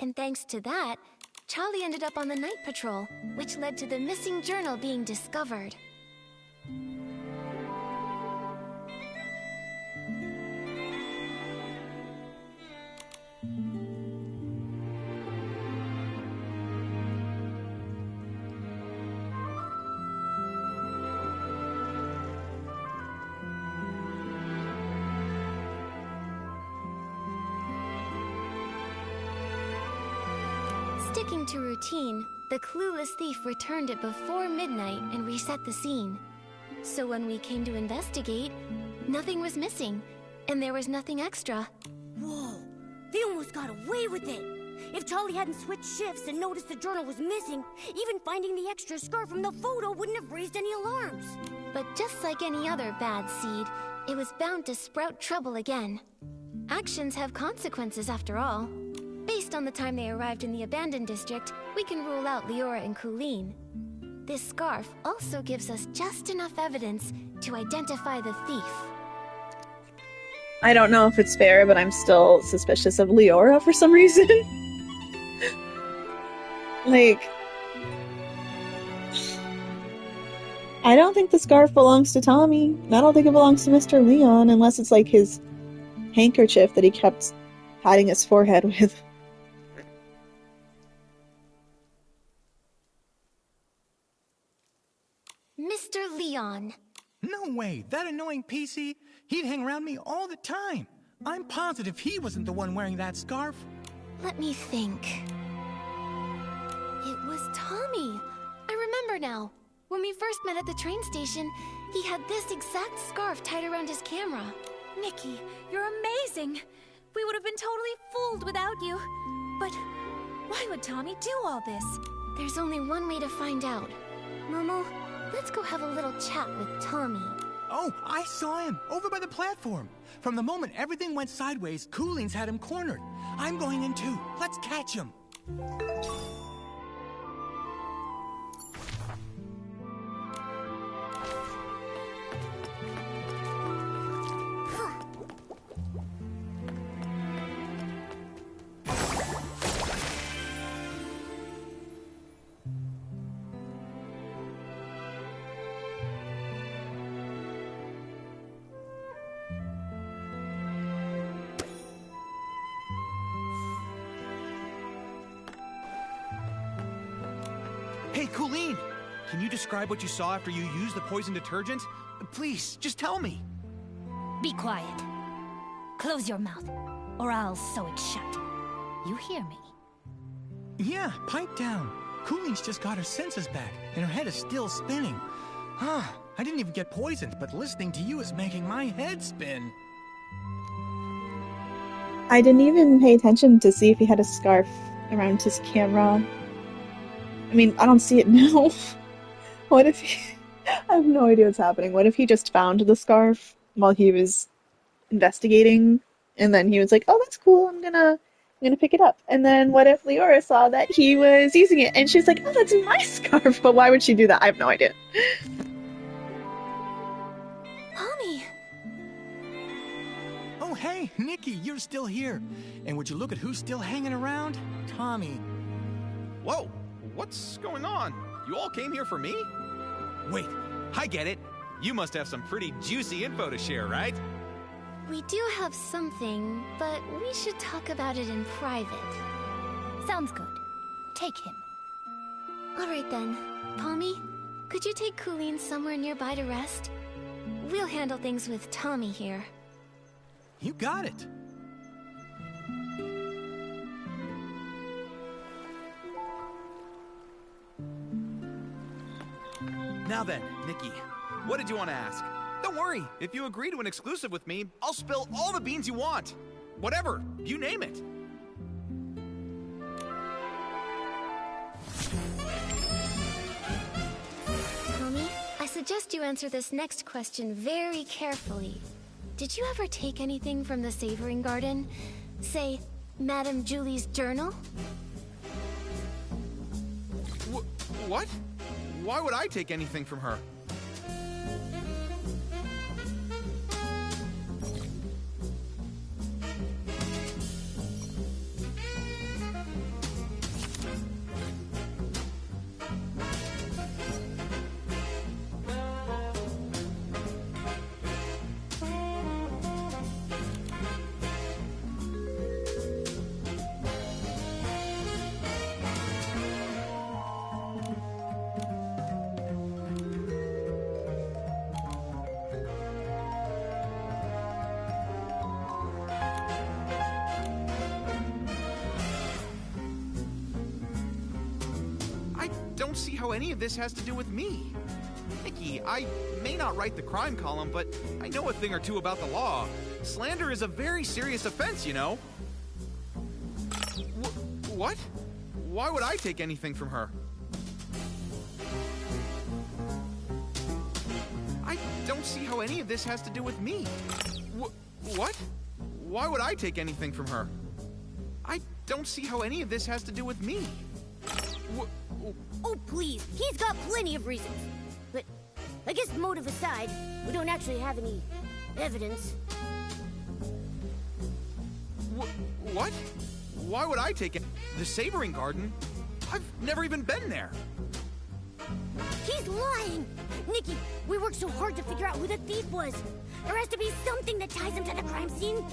And thanks to that, Charlie ended up on the night patrol, which led to the missing journal being discovered. Sticking to routine, the clueless thief returned it before midnight and reset the scene. So when we came to investigate, nothing was missing, and there was nothing extra. Whoa, they almost got away with it. If Charlie hadn't switched shifts and noticed the journal was missing, even finding the extra scarf from the photo wouldn't have raised any alarms. But just like any other bad seed, it was bound to sprout trouble again. Actions have consequences after all. Based on the time they arrived in the abandoned district, we can rule out Leora and Colleen. This scarf also gives us just enough evidence to identify the thief. I don't know if it's fair, but I'm still suspicious of Leora for some reason. Like, I don't think the scarf belongs to Tommy. I don't think it belongs to Mr. Leon, unless it's like his handkerchief that he kept patting his forehead with. Mr. Leon. No way, that annoying PC? He'd hang around me all the time. I'm positive he wasn't the one wearing that scarf. Let me think. It was Tommy. I remember now. When we first met at the train station, he had this exact scarf tied around his camera. Nikki, you're amazing. We would have been totally fooled without you. But why would Tommy do all this? There's only one way to find out. Momo, let's go have a little chat with Tommy. Oh, I saw him, over by the platform. From the moment everything went sideways, Cooleen's had him cornered. I'm going in too. Let's catch him. Hey, Cooleen! Can you describe what you saw after you used the poison detergent? Please, just tell me. Be quiet. Close your mouth, or I'll sew it shut. You hear me? Yeah, pipe down. Cooleen's just got her senses back, and her head is still spinning. Huh, I didn't even get poisoned, but listening to you is making my head spin. I didn't even pay attention to see if he had a scarf around his camera. I mean, I don't see it now. What if he... I have no idea what's happening. What if he just found the scarf while he was investigating, and then he was like, oh, that's cool, I'm gonna pick it up. And then what if Leora saw that he was using it, and she's like, oh, that's my scarf, but why would she do that? I have no idea. Tommy! Oh, hey, Nikki, you're still here. And would you look at who's still hanging around? Tommy. Whoa! What's going on? You all came here for me? Wait, I get it. You must have some pretty juicy info to share, right? We do have something, but we should talk about it in private. Sounds good. Take him. Alright then. Palmy, could you take Cooleen somewhere nearby to rest? We'll handle things with Tommy here. You got it. Now then, Nikki, what did you want to ask? Don't worry, if you agree to an exclusive with me, I'll spill all the beans you want. Whatever, you name it. Tommy, I suggest you answer this next question very carefully. Did you ever take anything from the Savoring Garden? Say, Madame Julie's journal? What? Why would I take anything from her? Don't see how any of this has to do with me. Nikki, I may not write the crime column, but I know a thing or two about the law. Slander is a very serious offense, you know. What? Why would I take anything from her? I don't see how any of this has to do with me. What? Why would I take anything from her? I don't see how any of this has to do with me. Oh, please. He's got plenty of reasons. But I guess motive aside, we don't actually have any evidence. What? Why would I take it? The Savoring Garden? I've never even been there. He's lying! Nikki, we worked so hard to figure out who the thief was. There has to be something that ties him to the crime scene.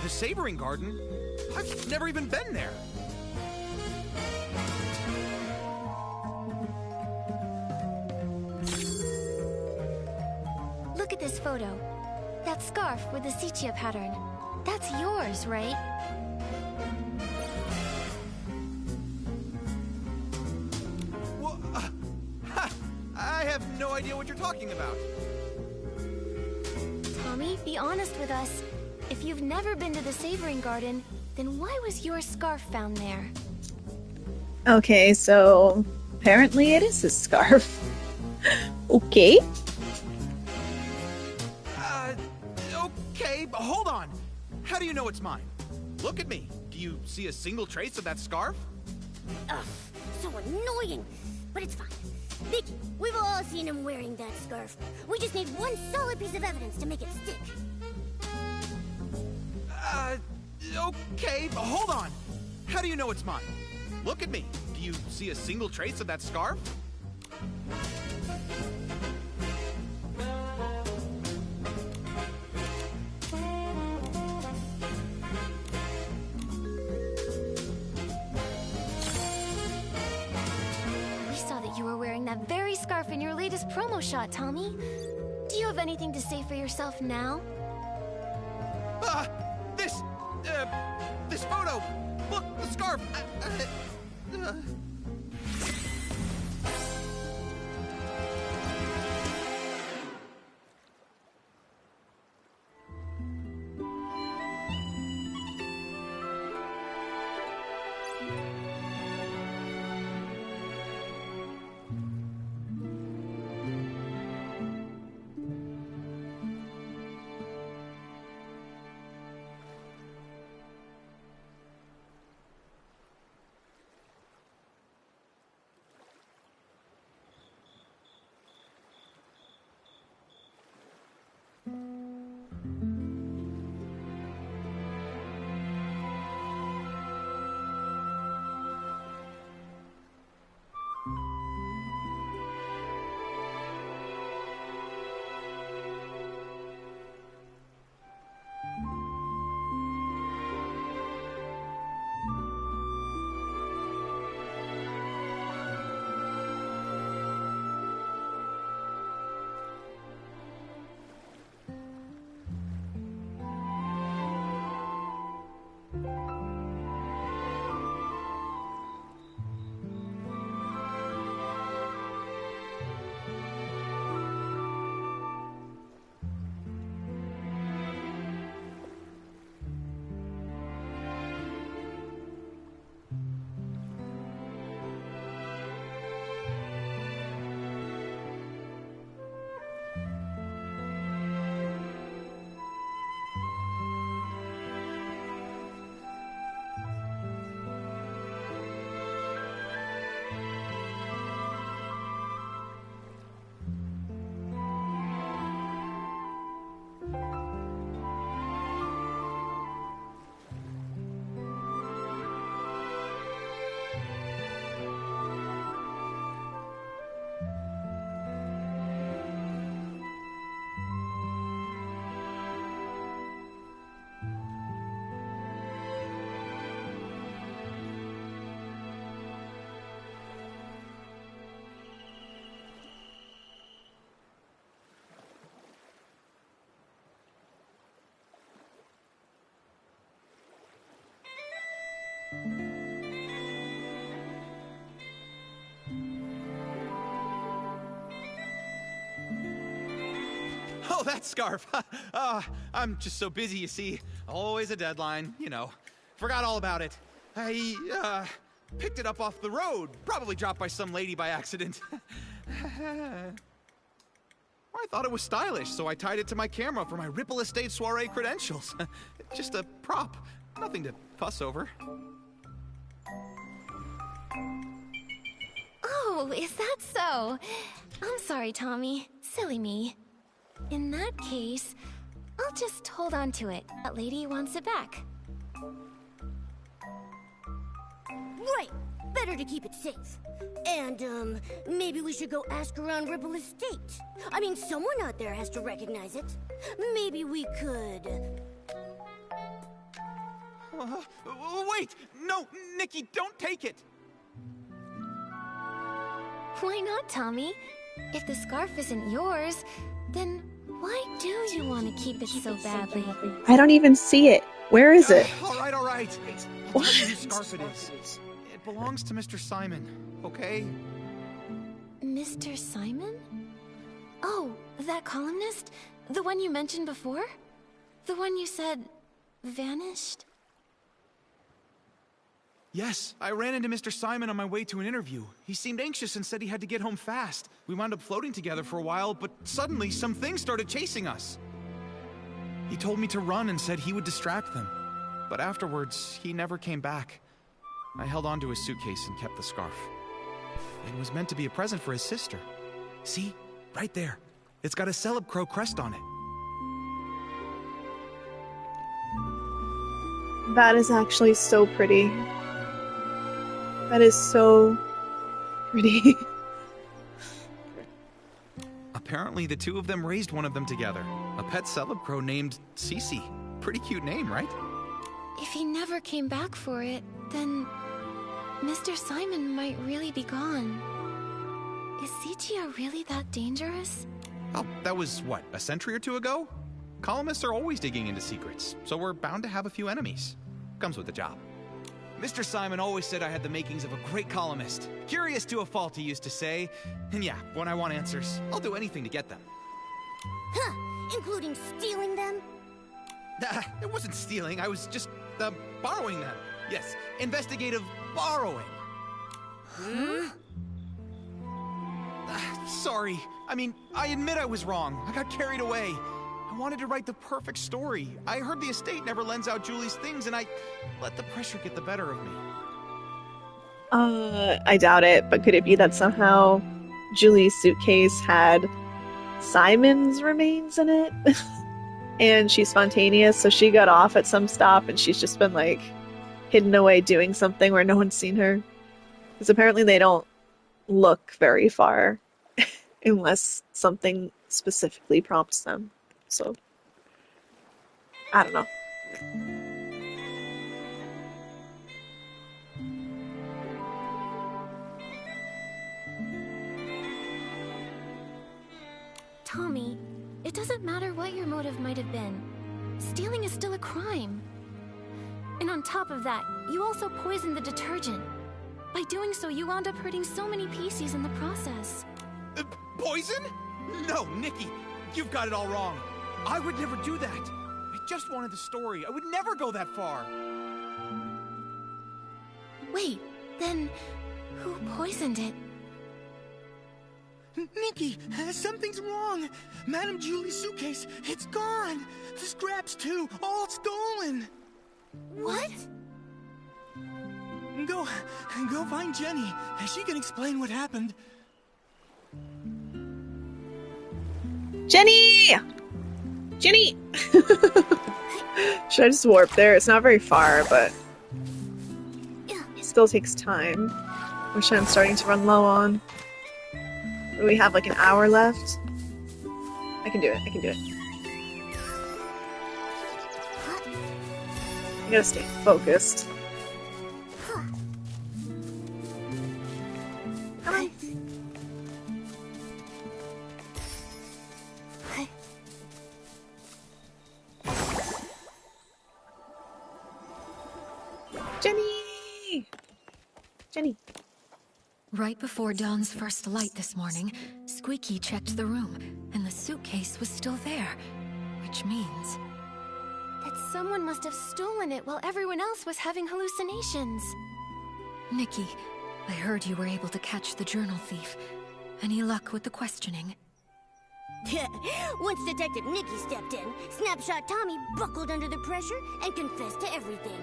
The Savoring Garden? I've never even been there. this photo. That scarf with the sepia pattern. That's yours, right? Well, I have no idea what you're talking about. Tommy, be honest with us. If you've never been to the Savoring Garden, then why was your scarf found there? Okay, so apparently it is his scarf. Okay. Okay, but hold on. How do you know it's mine? Look at me. Do you see a single trace of that scarf? Ugh, so annoying. But it's fine. Nikki, we've all seen him wearing that scarf. We just need one solid piece of evidence to make it stick. Okay, but hold on. How do you know it's mine? Look at me. Do you see a single trace of that scarf? We saw that you were wearing that very scarf in your latest promo shot, Tommy. Do you have anything to say for yourself now? This photo! Look, the scarf! Oh, that scarf. I'm just so busy, you see. Always a deadline, you know. Forgot all about it. I picked it up off the road. Probably dropped by some lady by accident. I thought it was stylish, so I tied it to my camera for my Ripple Estate soiree credentials. Just a prop. Nothing to fuss over. Oh, is that so? I'm sorry, Tommy. Silly me. In that case, I'll just hold on to it. That lady wants it back. Right! Better to keep it safe. And, maybe we should go ask around Ripple Estate. I mean, someone out there has to recognize it. Maybe we could... Wait! No, Nikki, don't take it! Why not, Tommy? If the scarf isn't yours, then Why do you want to keep it so badly? I don't even see it. Where is it? All right. I'll tell you whose scarf it is. It belongs to Mr. Simon, okay? Mr. Simon? Oh, that columnist? The one you mentioned before? The one you said vanished? Yes, I ran into Mr. Simon on my way to an interview. He seemed anxious and said he had to get home fast. We wound up floating together for a while, but suddenly some things started chasing us. He told me to run and said he would distract them. But afterwards, he never came back. I held onto his suitcase and kept the scarf. It was meant to be a present for his sister. See? Right there. It's got a Celeb Crow crest on it. That is actually so pretty. That is so pretty. Apparently, the two of them raised one of them together. A pet Celeb Crow named Cece. Pretty cute name, right? If he never came back for it, then Mr. Simon might really be gone. Is Sichia really that dangerous? Oh, that was, what, a century or two ago? Columnists are always digging into secrets, so we're bound to have a few enemies. Comes with the job. Mr. Simon always said I had the makings of a great columnist. Curious to a fault, he used to say. And yeah, when I want answers, I'll do anything to get them. Huh, including stealing them? It wasn't stealing, I was just, borrowing them. Yes, investigative borrowing. Huh? Sorry. I mean, I admit I was wrong. I got carried away. I wanted to write the perfect story. I heard the estate never lends out Julie's things, and I let the pressure get the better of me. I doubt it, but could it be that somehow Julie's suitcase had Simon's remains in it? And she's spontaneous, so she got off at some stop and she's just been like hidden away doing something where no one's seen her. Because apparently they don't look very far unless something specifically prompts them. So, I don't know. Tommy, it doesn't matter what your motive might have been. Stealing is still a crime. And on top of that, you also poisoned the detergent. By doing so, you wound up hurting so many PCs in the process. Poison? No, Nikki, you've got it all wrong. I would never do that. I just wanted the story. I would never go that far. Wait, then who poisoned it? Nikki, something's wrong. Madame Julie's suitcase, it's gone. The scraps too, all stolen. What? Go find Jenny. She can explain what happened. Jenny! Jenny! Should I just warp there? It's not very far, but it still takes time. Which I'm starting to run low on. We have like an hour left. I can do it. I can do it. I gotta stay focused. Come on. Jenny! Jenny. Right before Dawn's first light this morning, Squeaky checked the room, and the suitcase was still there. Which means... that someone must have stolen it while everyone else was having hallucinations. Nikki, I heard you were able to catch the journal thief. Any luck with the questioning? Once Detective Nikki stepped in, Snapshot Tommy buckled under the pressure and confessed to everything.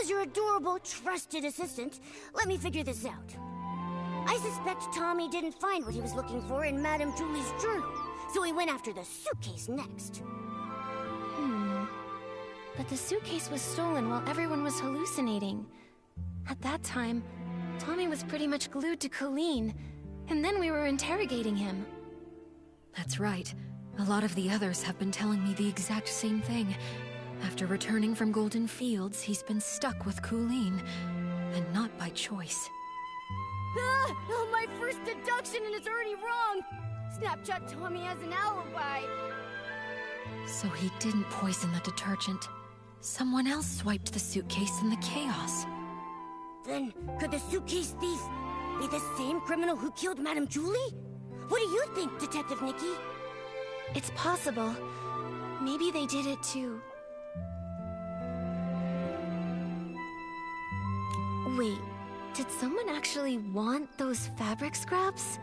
As your adorable, trusted assistant, let me figure this out. I suspect Tommy didn't find what he was looking for in Madame Julie's journal, so he went after the suitcase next. But the suitcase was stolen while everyone was hallucinating. At that time, Tommy was pretty much glued to Colleen, and then we were interrogating him. That's right. A lot of the others have been telling me the exact same thing. After returning from Golden Fields, he's been stuck with Colleen, and not by choice. Oh, my first deduction and it's already wrong. Snapchat Tommy has an alibi. So he didn't poison the detergent. Someone else swiped the suitcase in the chaos. Then, could the suitcase thief be the same criminal who killed Madame Julie? What do you think, Detective Nikki? It's possible. Maybe they did it too. Wait, did someone actually want those fabric scraps?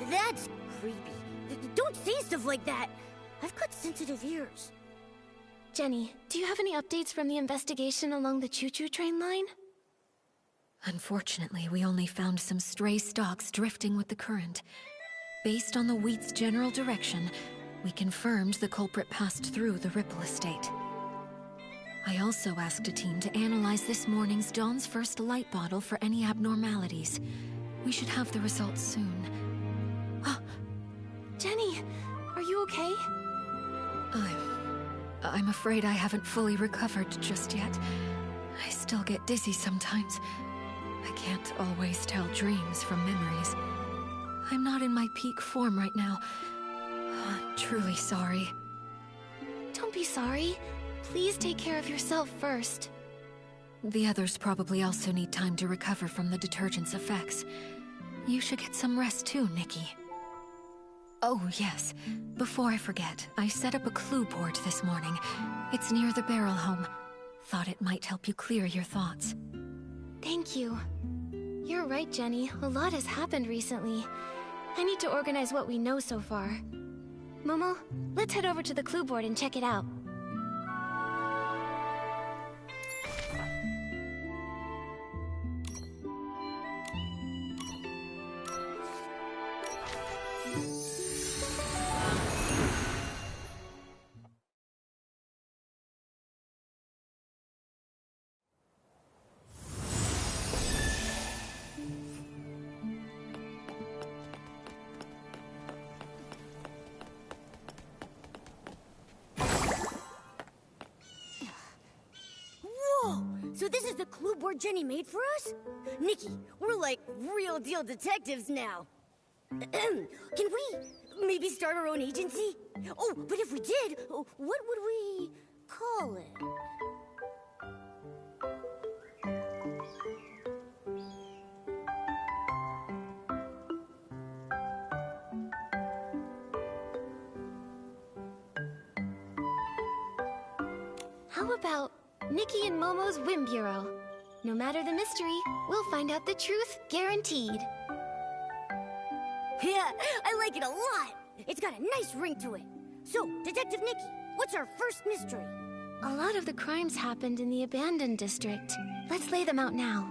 That's creepy. Don't say stuff like that. I've got sensitive ears. Jenny, do you have any updates from the investigation along the choo-choo train line? Unfortunately, we only found some stray stalks drifting with the current. Based on the wheat's general direction, we confirmed the culprit passed through the Ripple estate. I also asked a team to analyze this morning's Dawn's First light bottle for any abnormalities. We should have the results soon. Jenny, are you okay? I'm afraid I haven't fully recovered just yet. I still get dizzy sometimes. I can't always tell dreams from memories. I'm not in my peak form right now. I'm truly sorry. Don't be sorry. Please take care of yourself first. The others probably also need time to recover from the detergent's effects. You should get some rest too, Nikki. Oh, yes. Before I forget, I set up a clue board this morning. It's near the barrel home. Thought it might help you clear your thoughts. Thank you. You're right, Jenny. A lot has happened recently. I need to organize what we know so far. Momo, let's head over to the clue board and check it out. So this is the clue board Jenny made for us? Nikki, we're like real deal detectives now. Can we maybe start our own agency? Oh, but if we did, what would we call it? How about Nikki and Momo's Whim Bureau? No matter the mystery, we'll find out the truth, guaranteed. Yeah, I like it a lot. It's got a nice ring to it. So, Detective Nikki, what's our first mystery? A lot of the crimes happened in the abandoned district. Let's lay them out now.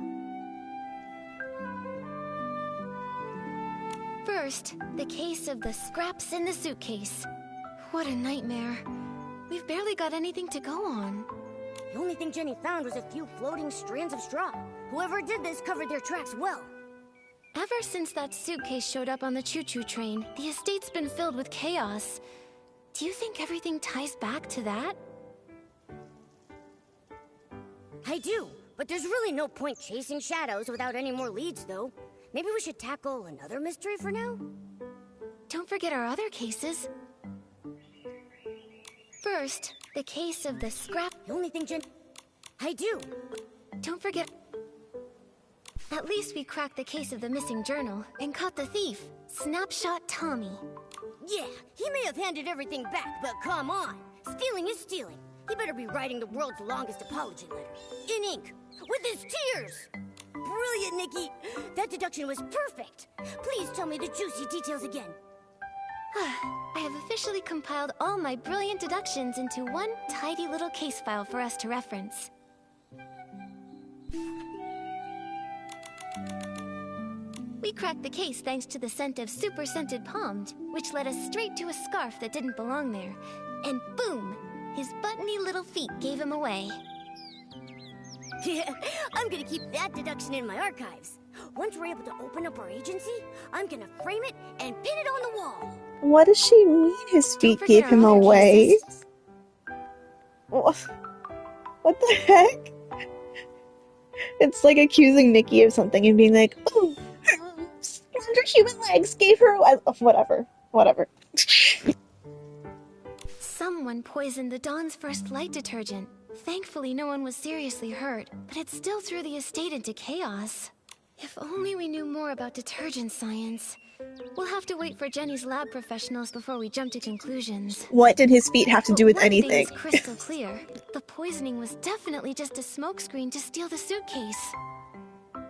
First, the case of the scraps in the suitcase. What a nightmare. We've barely got anything to go on. The only thing Jenny found was a few floating strands of straw. Whoever did this covered their tracks well. Ever since that suitcase showed up on the choo-choo train, the estate's been filled with chaos. Do you think everything ties back to that? I do, but there's really no point chasing shadows without any more leads, though. Maybe we should tackle another mystery for now? Don't forget our other cases. First, the case of the scrap... The only thing I do. Don't forget... At least we cracked the case of the missing journal and caught the thief, Snapshot Tommy. Yeah, he may have handed everything back, but come on. Stealing is stealing. He better be writing the world's longest apology letter. In ink, with his tears. Brilliant, Nikki. That deduction was perfect. Please tell me the juicy details again. I have officially compiled all my brilliant deductions into one tidy little case file for us to reference. We cracked the case thanks to the scent of super scented Pommed, which led us straight to a scarf that didn't belong there. And boom! His buttony little feet gave him away. Yeah, I'm gonna keep that deduction in my archives. Once we're able to open up our agency, I'm gonna frame it and pin it on the wall. What does she mean his feet gave him away? What the heck? It's like accusing Nikki of something and being like, oh, under human legs gave her whatever. Someone poisoned the Dawn's First Light detergent. Thankfully, no one was seriously hurt, but it still threw the estate into chaos. If only we knew more about detergent science. We'll have to wait for Jenny's lab professionals before we jump to conclusions. What did his feet have to do with One anything? thing's crystal clear. The poisoning was definitely just a smokescreen to steal the suitcase.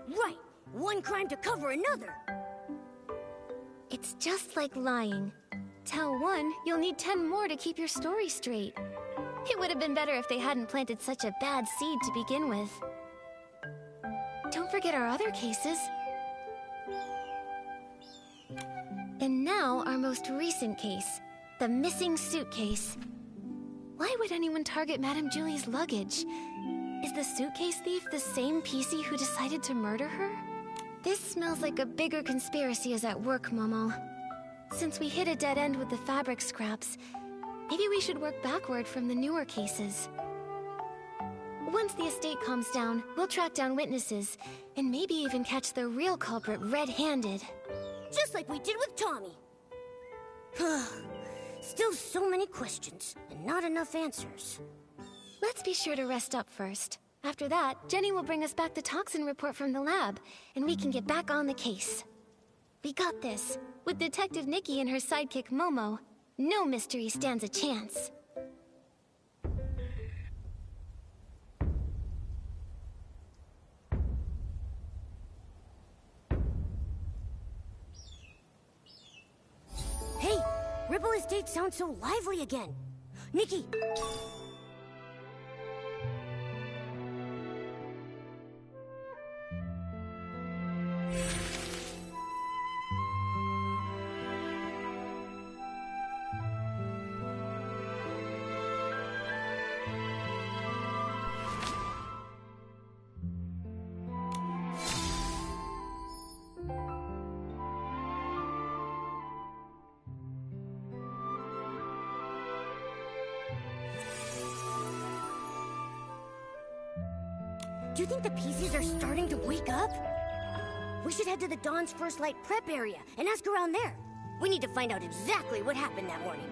Right. One crime to cover another. It's just like lying. Tell one, you'll need 10 more to keep your story straight. It would have been better if they hadn't planted such a bad seed to begin with. Don't forget our other cases. And now, our most recent case. The missing suitcase. Why would anyone target Madame Julie's luggage? Is the suitcase thief the same PC who decided to murder her? This smells like a bigger conspiracy is at work, Momo. Since we hit a dead end with the fabric scraps, maybe we should work backward from the newer cases. Once the estate calms down, we'll track down witnesses, and maybe even catch the real culprit red-handed. Just like we did with Tommy. Still so many questions, and not enough answers. Let's be sure to rest up first. After that, Jenny will bring us back the toxin report from the lab, and we can get back on the case. We got this. With Detective Nikki and her sidekick Momo, no mystery stands a chance. Hey, Ripple Estate sounds so lively again. Nikki! Do you think the PCs are starting to wake up? We should head to the Dawn's First Light prep area and ask around there. We need to find out exactly what happened that morning.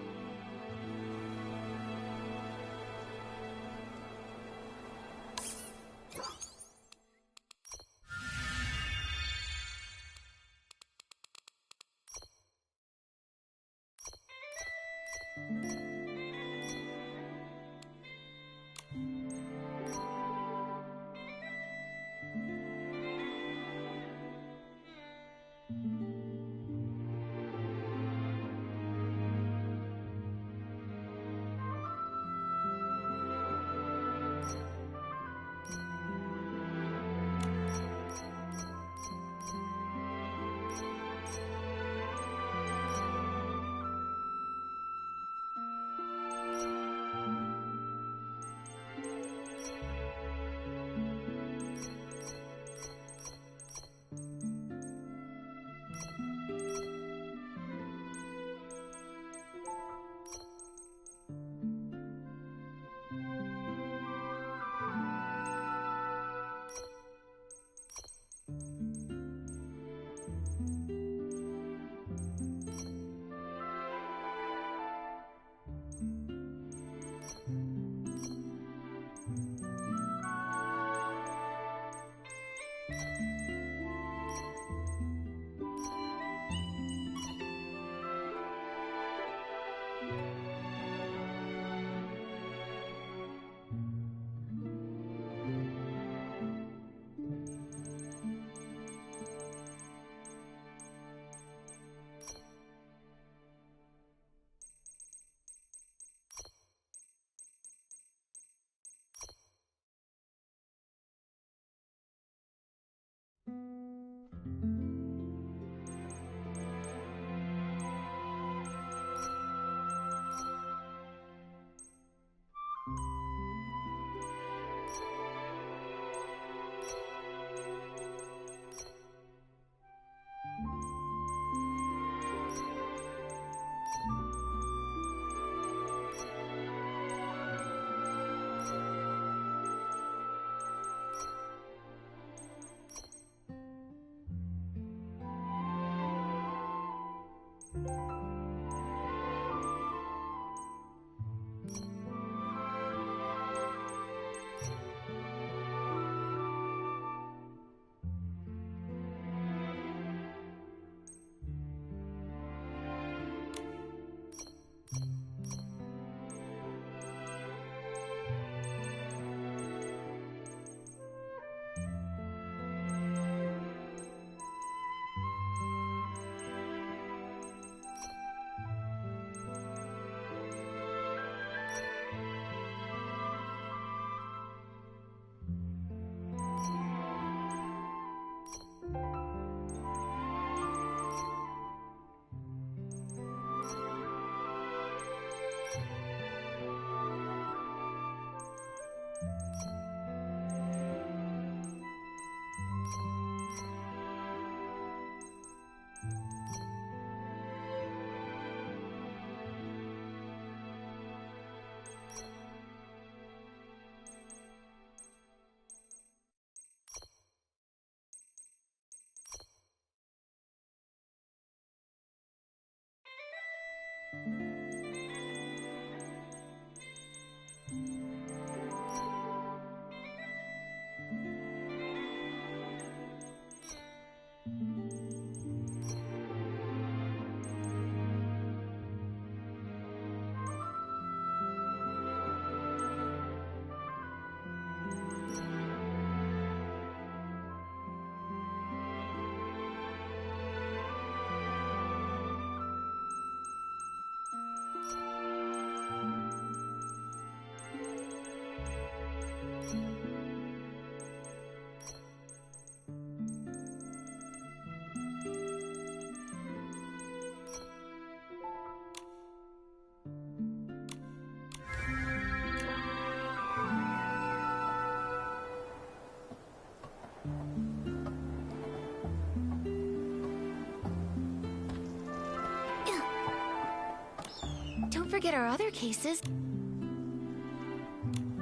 forget our other cases.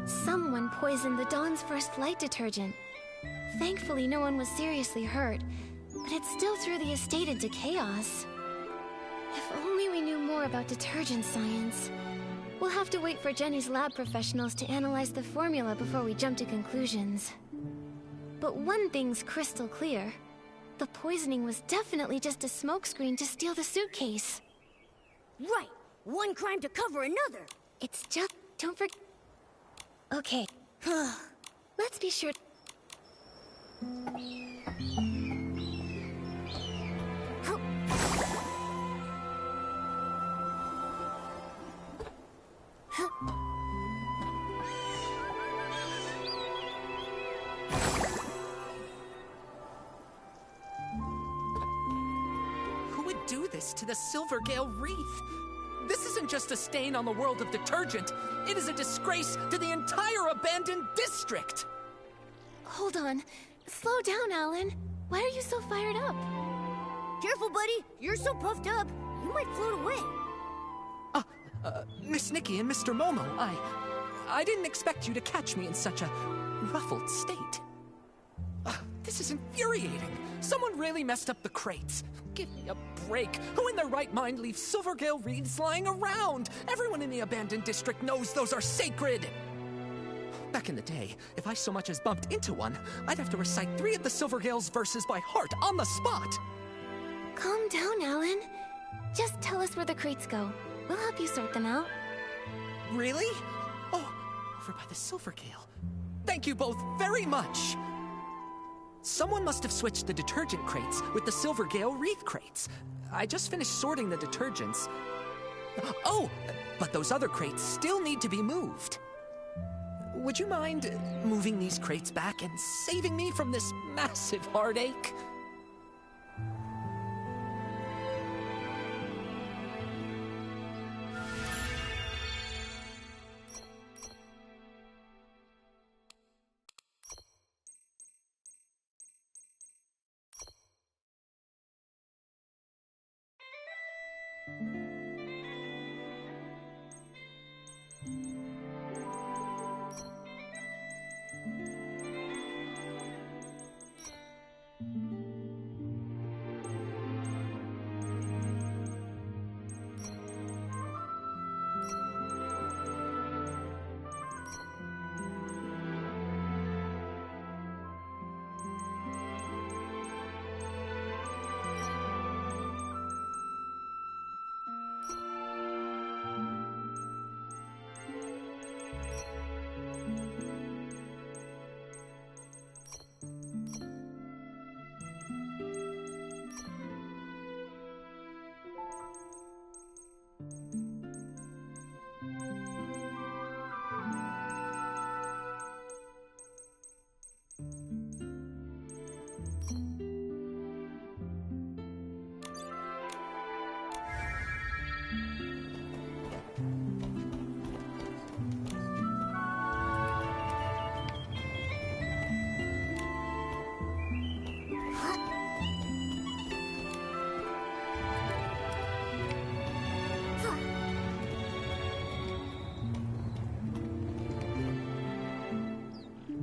Someone poisoned the Dawn's First Light detergent. Thankfully, no one was seriously hurt, but it still threw the estate into chaos. If only we knew more about detergent science. We'll have to wait for Jenny's lab professionals to analyze the formula before we jump to conclusions. But one thing's crystal clear. The poisoning was definitely just a smokescreen to steal the suitcase. Right. One crime to cover another. It's just... don't forget... Okay. Let's be sure... Who would do this to the Silvergale Wreath? This isn't just a stain on the world of detergent. It is a disgrace to the entire abandoned district! Hold on. Slow down, Alan. Why are you so fired up? Careful, buddy. You're so puffed up, you might float away. Miss Nikki and Mr. Momo, I didn't expect you to catch me in such a ruffled state. This is infuriating. Someone really messed up the crates. Give me a break. Who in their right mind leaves Silvergale wreaths lying around? Everyone in the abandoned district knows those are sacred. Back in the day, if I so much as bumped into one, I'd have to recite 3 of the Silvergale's verses by heart on the spot. Calm down, Alan. Just tell us where the crates go. We'll help you sort them out. Really? Oh, over by the Silvergale. Thank you both very much. Someone must have switched the detergent crates with the Silvergale wreath crates. I just finished sorting the detergents. Oh, but those other crates still need to be moved. Would you mind moving these crates back and saving me from this massive heartache?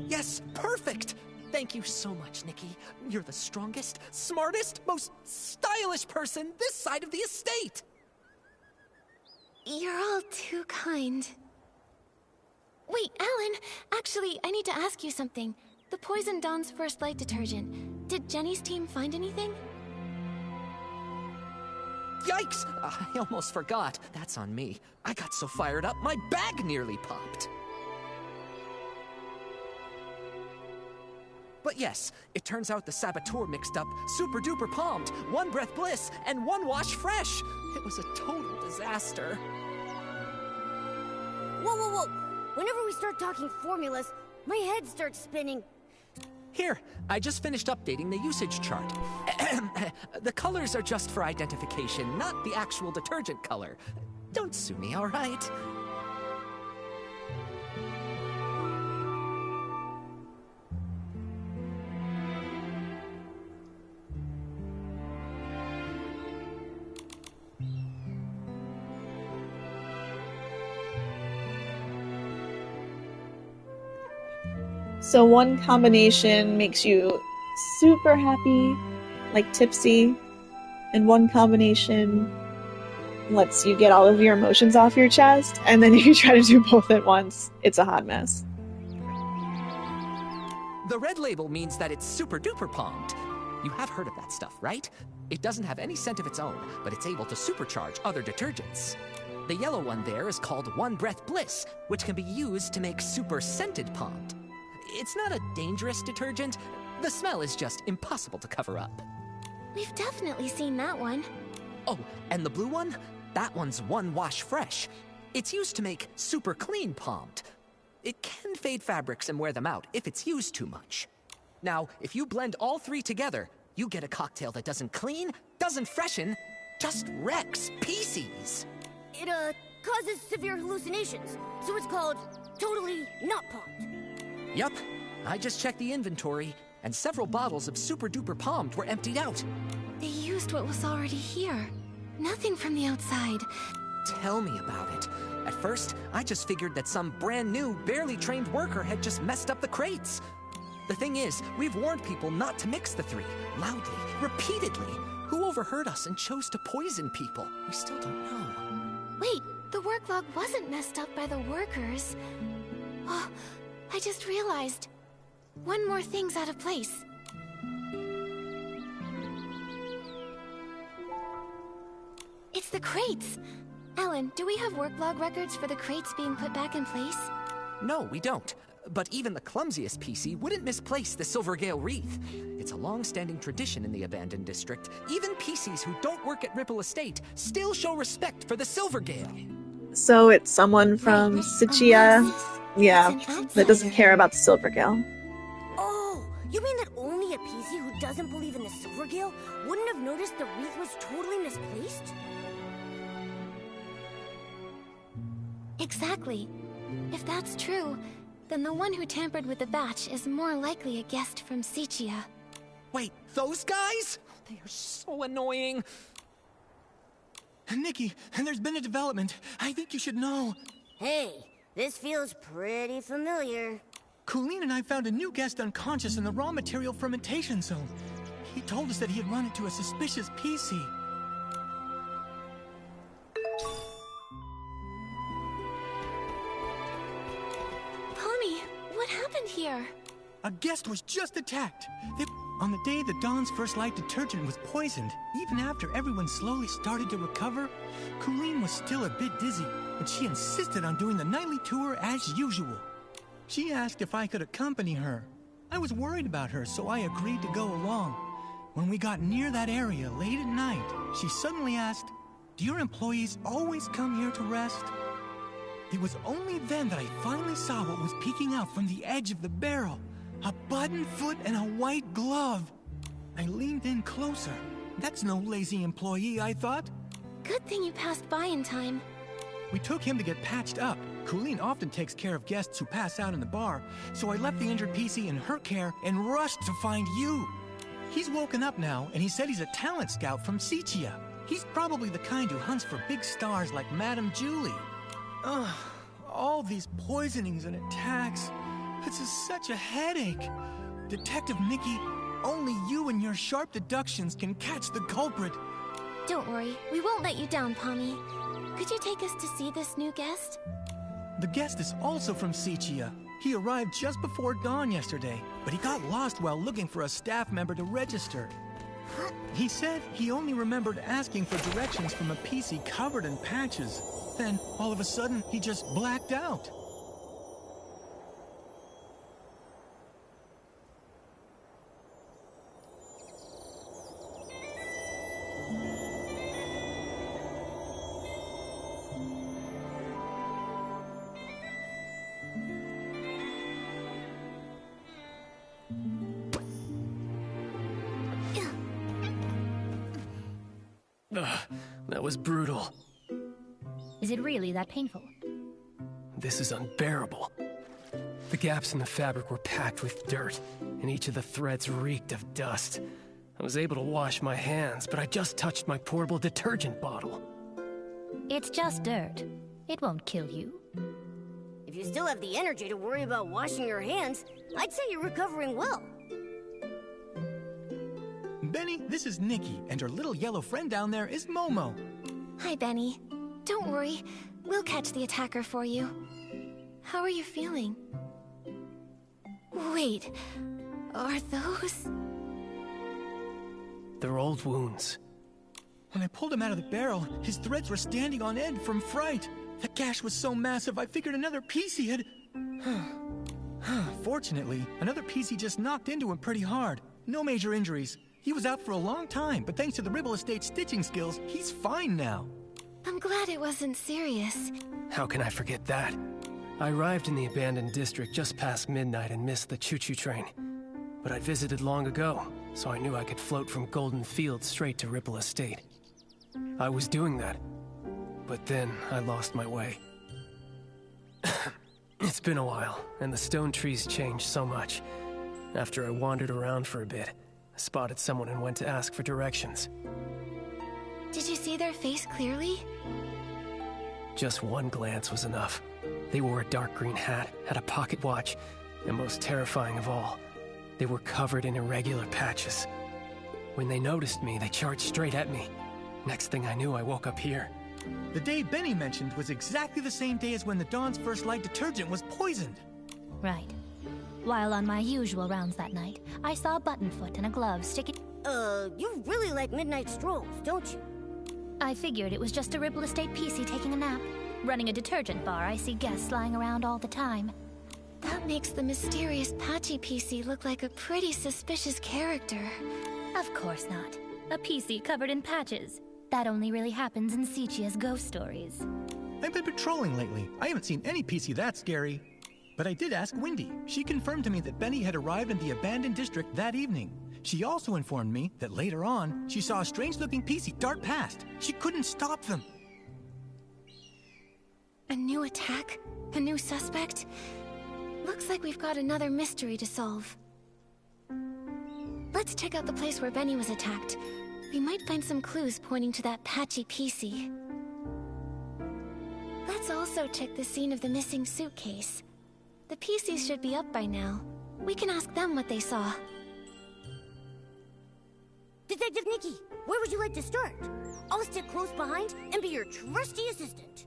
Yes, perfect! Thank you so much, Nikki. You're the strongest, smartest, most stylish person this side of the estate! You're all too kind. Wait, Alan! Actually, I need to ask you something. The poison Dawn's First Light detergent. Did Jenny's team find anything? Yikes! I almost forgot. That's on me. I got so fired up, my bag nearly popped. But yes, it turns out the saboteur mixed up Super Duper Palmed, One Breath Bliss, and One Wash Fresh. It was a total disaster. Whoa, whoa, whoa! Whenever we start talking formulas, my head starts spinning. Here, I just finished updating the usage chart. The colors are just for identification, not the actual detergent color. Don't sue me, all right? So one combination makes you super happy, like tipsy, and one combination lets you get all of your emotions off your chest, and then if you try to do both at once, it's a hot mess. The red label means that it's super duper palmed. You have heard of that stuff, right? It doesn't have any scent of its own, but it's able to supercharge other detergents. The yellow one there is called One Breath Bliss, which can be used to make super scented palmed. It's not a dangerous detergent. The smell is just impossible to cover up. We've definitely seen that one. Oh, and the blue one? That one's One Wash Fresh. It's used to make super clean palmed. It can fade fabrics and wear them out if it's used too much. Now, if you blend all three together, you get a cocktail that doesn't clean, doesn't freshen, just wrecks PCs. It, causes severe hallucinations, so it's called totally not palmed. Yup, I just checked the inventory, and several bottles of Super Duper Palmed were emptied out. They used what was already here. Nothing from the outside. Tell me about it. At first, I just figured that some brand new, barely trained worker had just messed up the crates. The thing is, we've warned people not to mix the three, loudly, repeatedly. Who overheard us and chose to poison people? We still don't know. Wait, the work log wasn't messed up by the workers. Oh, I just realized. One more thing's out of place. It's the crates! Alan, do we have work log records for the crates being put back in place? No, we don't. But even the clumsiest PC wouldn't misplace the Silvergale wreath. It's a long-standing tradition in the abandoned district. Even PCs who don't work at Ripple Estate still show respect for the Silvergale. So it's someone from Sichia, yeah, that doesn't care about the Silvergale. Oh, you mean that only a PC who doesn't believe in the Silvergale wouldn't have noticed the wreath was totally misplaced? Exactly. If that's true, then the one who tampered with the batch is more likely a guest from Sichia. Wait, those guys? They are so annoying. Nikki, there's been a development. I think you should know. Hey, this feels pretty familiar. Colleen and I found a new guest unconscious in the raw material fermentation zone. He told us that he had run into a suspicious PC. Pommy, what happened here? A guest was just attacked. On the day the Dawn's First Light detergent was poisoned, even after everyone slowly started to recover, Colleen was still a bit dizzy, but she insisted on doing the nightly tour as usual. She asked if I could accompany her. I was worried about her, so I agreed to go along. When we got near that area late at night, she suddenly asked, "Do your employees always come here to rest?" It was only then that I finally saw what was peeking out from the edge of the barrel. A button foot and a white glove. I leaned in closer. That's no lazy employee, I thought. Good thing you passed by in time. We took him to get patched up. Colleen often takes care of guests who pass out in the bar, so I left the injured PC in her care and rushed to find you. He's woken up now, and he said he's a talent scout from Sichia. He's probably the kind who hunts for big stars like Madame Julie. Ugh, all these poisonings and attacks. This is such a headache. Detective Nikki, only you and your sharp deductions can catch the culprit. Don't worry, we won't let you down, Pommy. Could you take us to see this new guest? The guest is also from Sichia. He arrived just before dawn yesterday, but he got lost while looking for a staff member to register. He said he only remembered asking for directions from a PC covered in patches. Then, all of a sudden, he just blacked out. That was brutal. Is it really that painful? This is unbearable. The gaps in the fabric were packed with dirt, and each of the threads reeked of dust. I was able to wash my hands, but I just touched my portable detergent bottle. It's just dirt. It won't kill you. If you still have the energy to worry about washing your hands, I'd say you're recovering well. Benny, this is Nikki, and her little yellow friend down there is Momo. Hi, Benny. Don't worry. We'll catch the attacker for you. How are you feeling? Wait, are those... They're old wounds. When I pulled him out of the barrel, his threads were standing on end from fright. The gash was so massive, I figured another piece he had... Fortunately, another piece he just knocked into him pretty hard. No major injuries. He was out for a long time, but thanks to the Ribble Estate stitching skills, he's fine now. I'm glad it wasn't serious. How can I forget that? I arrived in the abandoned district just past midnight and missed the choo-choo train. But I'd visited long ago, so I knew I could float from Golden Field straight to Ripple Estate. I was doing that, but then I lost my way. It's been a while, and the stone trees changed so much. After I wandered around for a bit, I spotted someone and went to ask for directions. Did you see their face clearly? Just one glance was enough. They wore a dark green hat, had a pocket watch, and most terrifying of all, they were covered in irregular patches. When they noticed me, they charged straight at me. Next thing I knew, I woke up here. The day Benny mentioned was exactly the same day as when the Dawn's First Light detergent was poisoned. Right. While on my usual rounds that night, I saw a buttonfoot and a glove sticking... You really like midnight strolls, don't you? I figured it was just a Ripple Estate PC taking a nap. Running a detergent bar, I see guests lying around all the time. That makes the mysterious Patchy PC look like a pretty suspicious character. Of course not. A PC covered in patches. That only really happens in Sichia's ghost stories. I've been patrolling lately. I haven't seen any PC that scary. But I did ask Wendy. She confirmed to me that Benny had arrived in the abandoned district that evening. She also informed me that later on, she saw a strange-looking PC dart past. She couldn't stop them. A new attack? A new suspect? Looks like we've got another mystery to solve. Let's check out the place where Benny was attacked. We might find some clues pointing to that Patchy PC. Let's also check the scene of the missing suitcase. The PCs should be up by now. We can ask them what they saw. Detective Nikki, where would you like to start? I'll stick close behind and be your trusty assistant.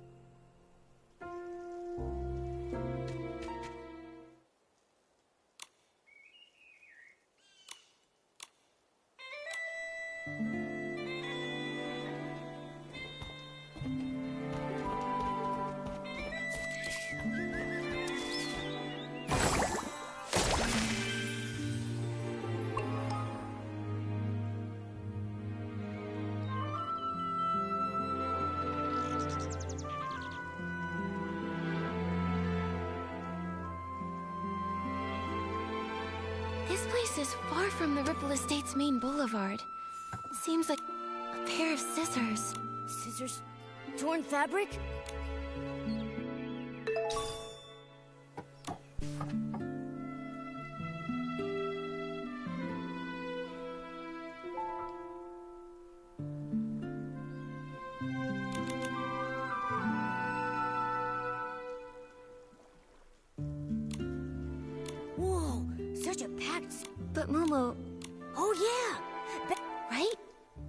This place is far from the Ripple Estate's main boulevard. Seems like a pair of scissors. Scissors? Torn fabric? Whoa, such a packed... But Momo... Oh yeah! Right?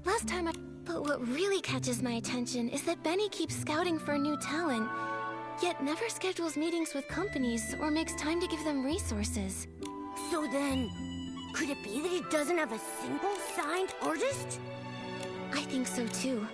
Last time I... But what really catches my attention is that Benny keeps scouting for new talent, yet never schedules meetings with companies or makes time to give them resources. So then, could it be that he doesn't have a single signed artist? I think so too.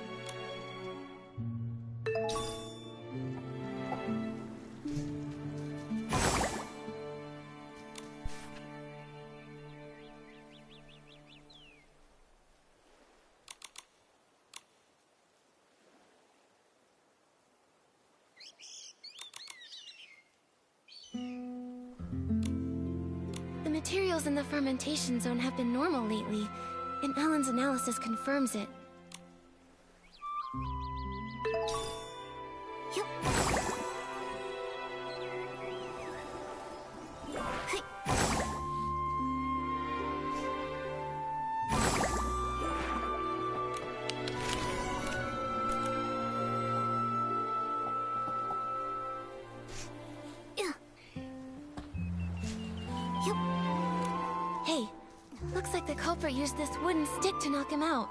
The materials in the fermentation zone have been normal lately, and Alan's analysis confirms it. Hey, looks like the culprit used this wooden stick to knock him out.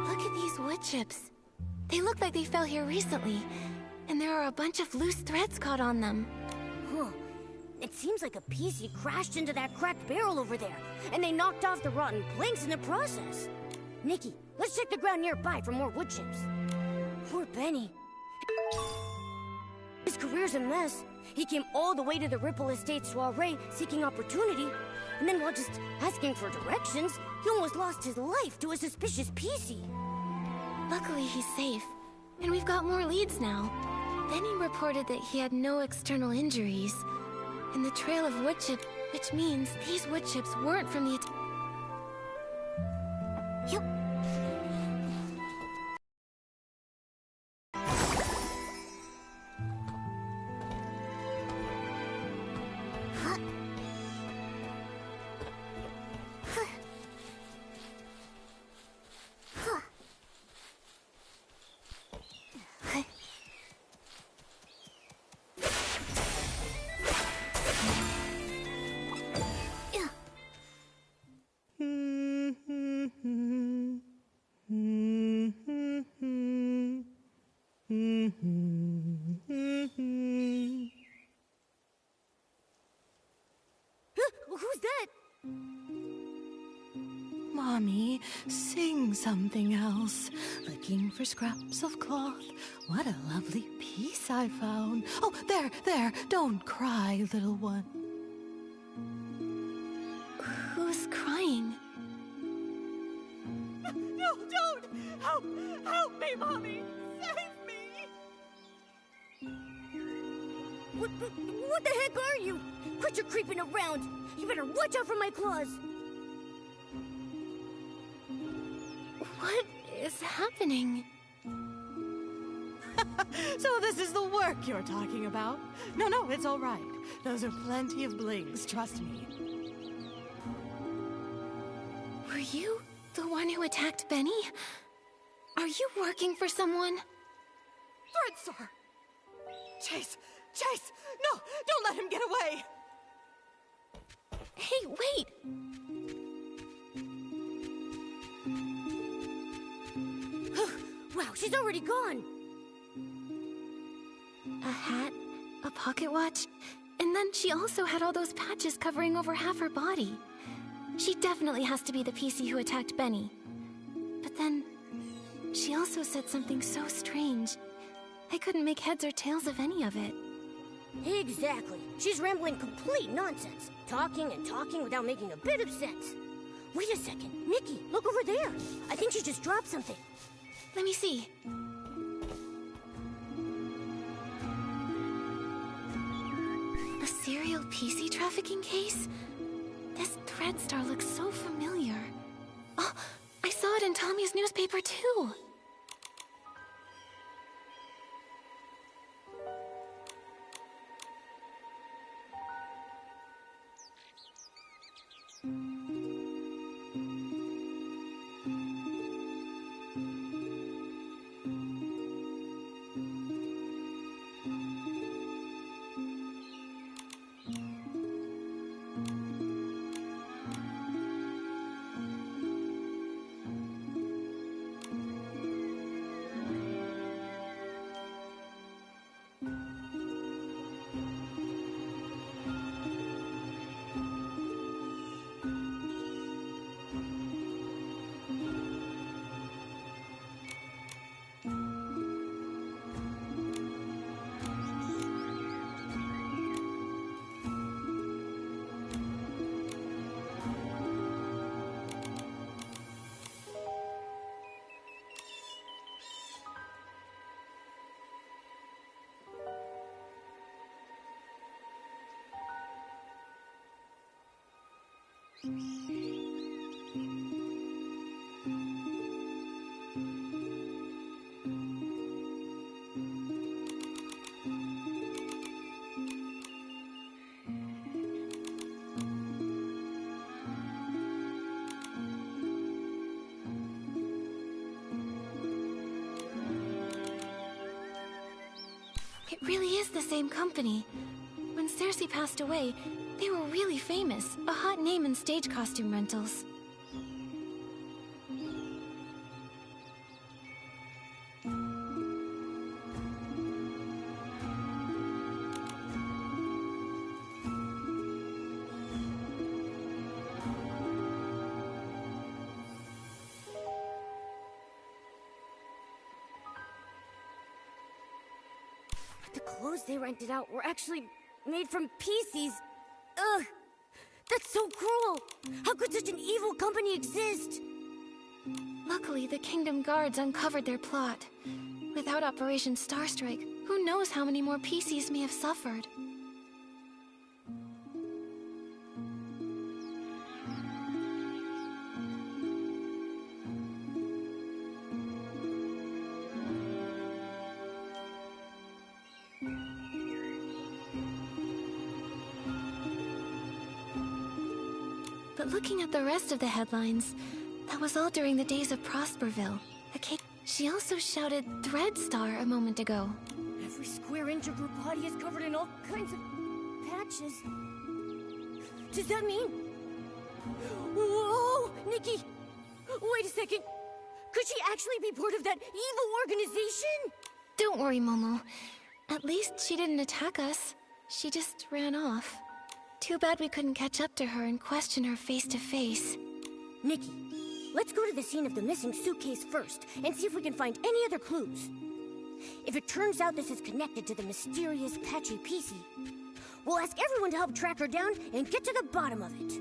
Look at these wood chips. They look like they fell here recently, and there are a bunch of loose threads caught on them. Huh. It seems like a PC crashed into that cracked barrel over there, and they knocked off the rotten planks in the process. Nikki, let's check the ground nearby for more wood chips. Poor Benny. His career's a mess. He came all the way to the Ripple Estate soiree seeking opportunity, and then while just asking for directions, he almost lost his life to a suspicious PC. Luckily, he's safe, and we've got more leads now. Benny reported that he had no external injuries, and the trail of wood chips, which means these wood chips weren't from the... Yep. Who's that? Mommy, sing something else. Looking for scraps of cloth. What a lovely piece I found. Oh, there. Don't cry, little one. Who's crying? No, don't! Help me, Mommy! Save me! What the heck are you? Quit your creeping around. You better watch out for my claws. What is happening? So this is the work you're talking about? No, it's all right. Those are plenty of blings, trust me. Were you the one who attacked Benny? Are you working for someone? Threadstar! Chase! No, don't let him get away! Hey, wait! Wow, she's already gone! A hat, a pocket watch, and then she also had all those patches covering over half her body. She definitely has to be the PC who attacked Benny. But then, she also said something so strange. I couldn't make heads or tails of any of it. Exactly. She's rambling complete nonsense. Talking and talking without making a bit of sense. Wait a second. Nikki, look over there. I think she just dropped something. Let me see. A serial PC trafficking case? This Threadstar looks so familiar. Oh, I saw it in Tommy's newspaper too. It really is the same company. When Cersei passed away, they were really famous, a hot name in stage costume rentals. The clothes they rented out were actually made from PCs. Ugh! That's so cruel! How could such an evil company exist? Luckily, the Kingdom Guards uncovered their plot. Without Operation Starstrike, who knows how many more PCs may have suffered. But looking at the rest of the headlines, that was all during the days of Prosperville. She also shouted Threadstar a moment ago. Every square inch of her body is covered in all kinds of patches. Does that mean... Whoa! Nikki! Wait a second! Could she actually be part of that evil organization? Don't worry, Momo. At least she didn't attack us. She just ran off. Too bad we couldn't catch up to her and question her face to face. Nikki, let's go to the scene of the missing suitcase first and see if we can find any other clues. If it turns out this is connected to the mysterious Patchy PC, we'll ask everyone to help track her down and get to the bottom of it.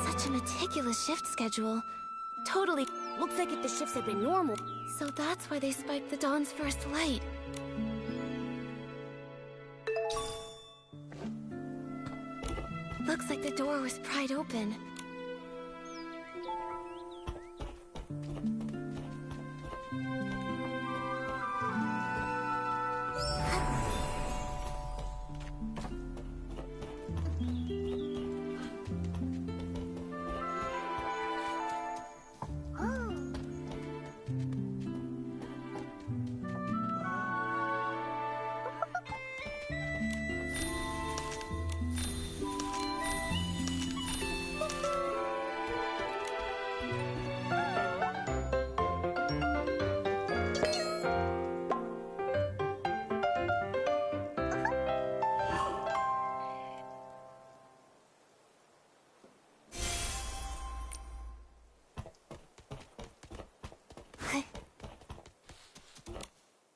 Such a meticulous shift schedule. Totally. Looks like if the shifts had been normal. So that's why they spiked the dawn's first light. Looks like the door was pried open.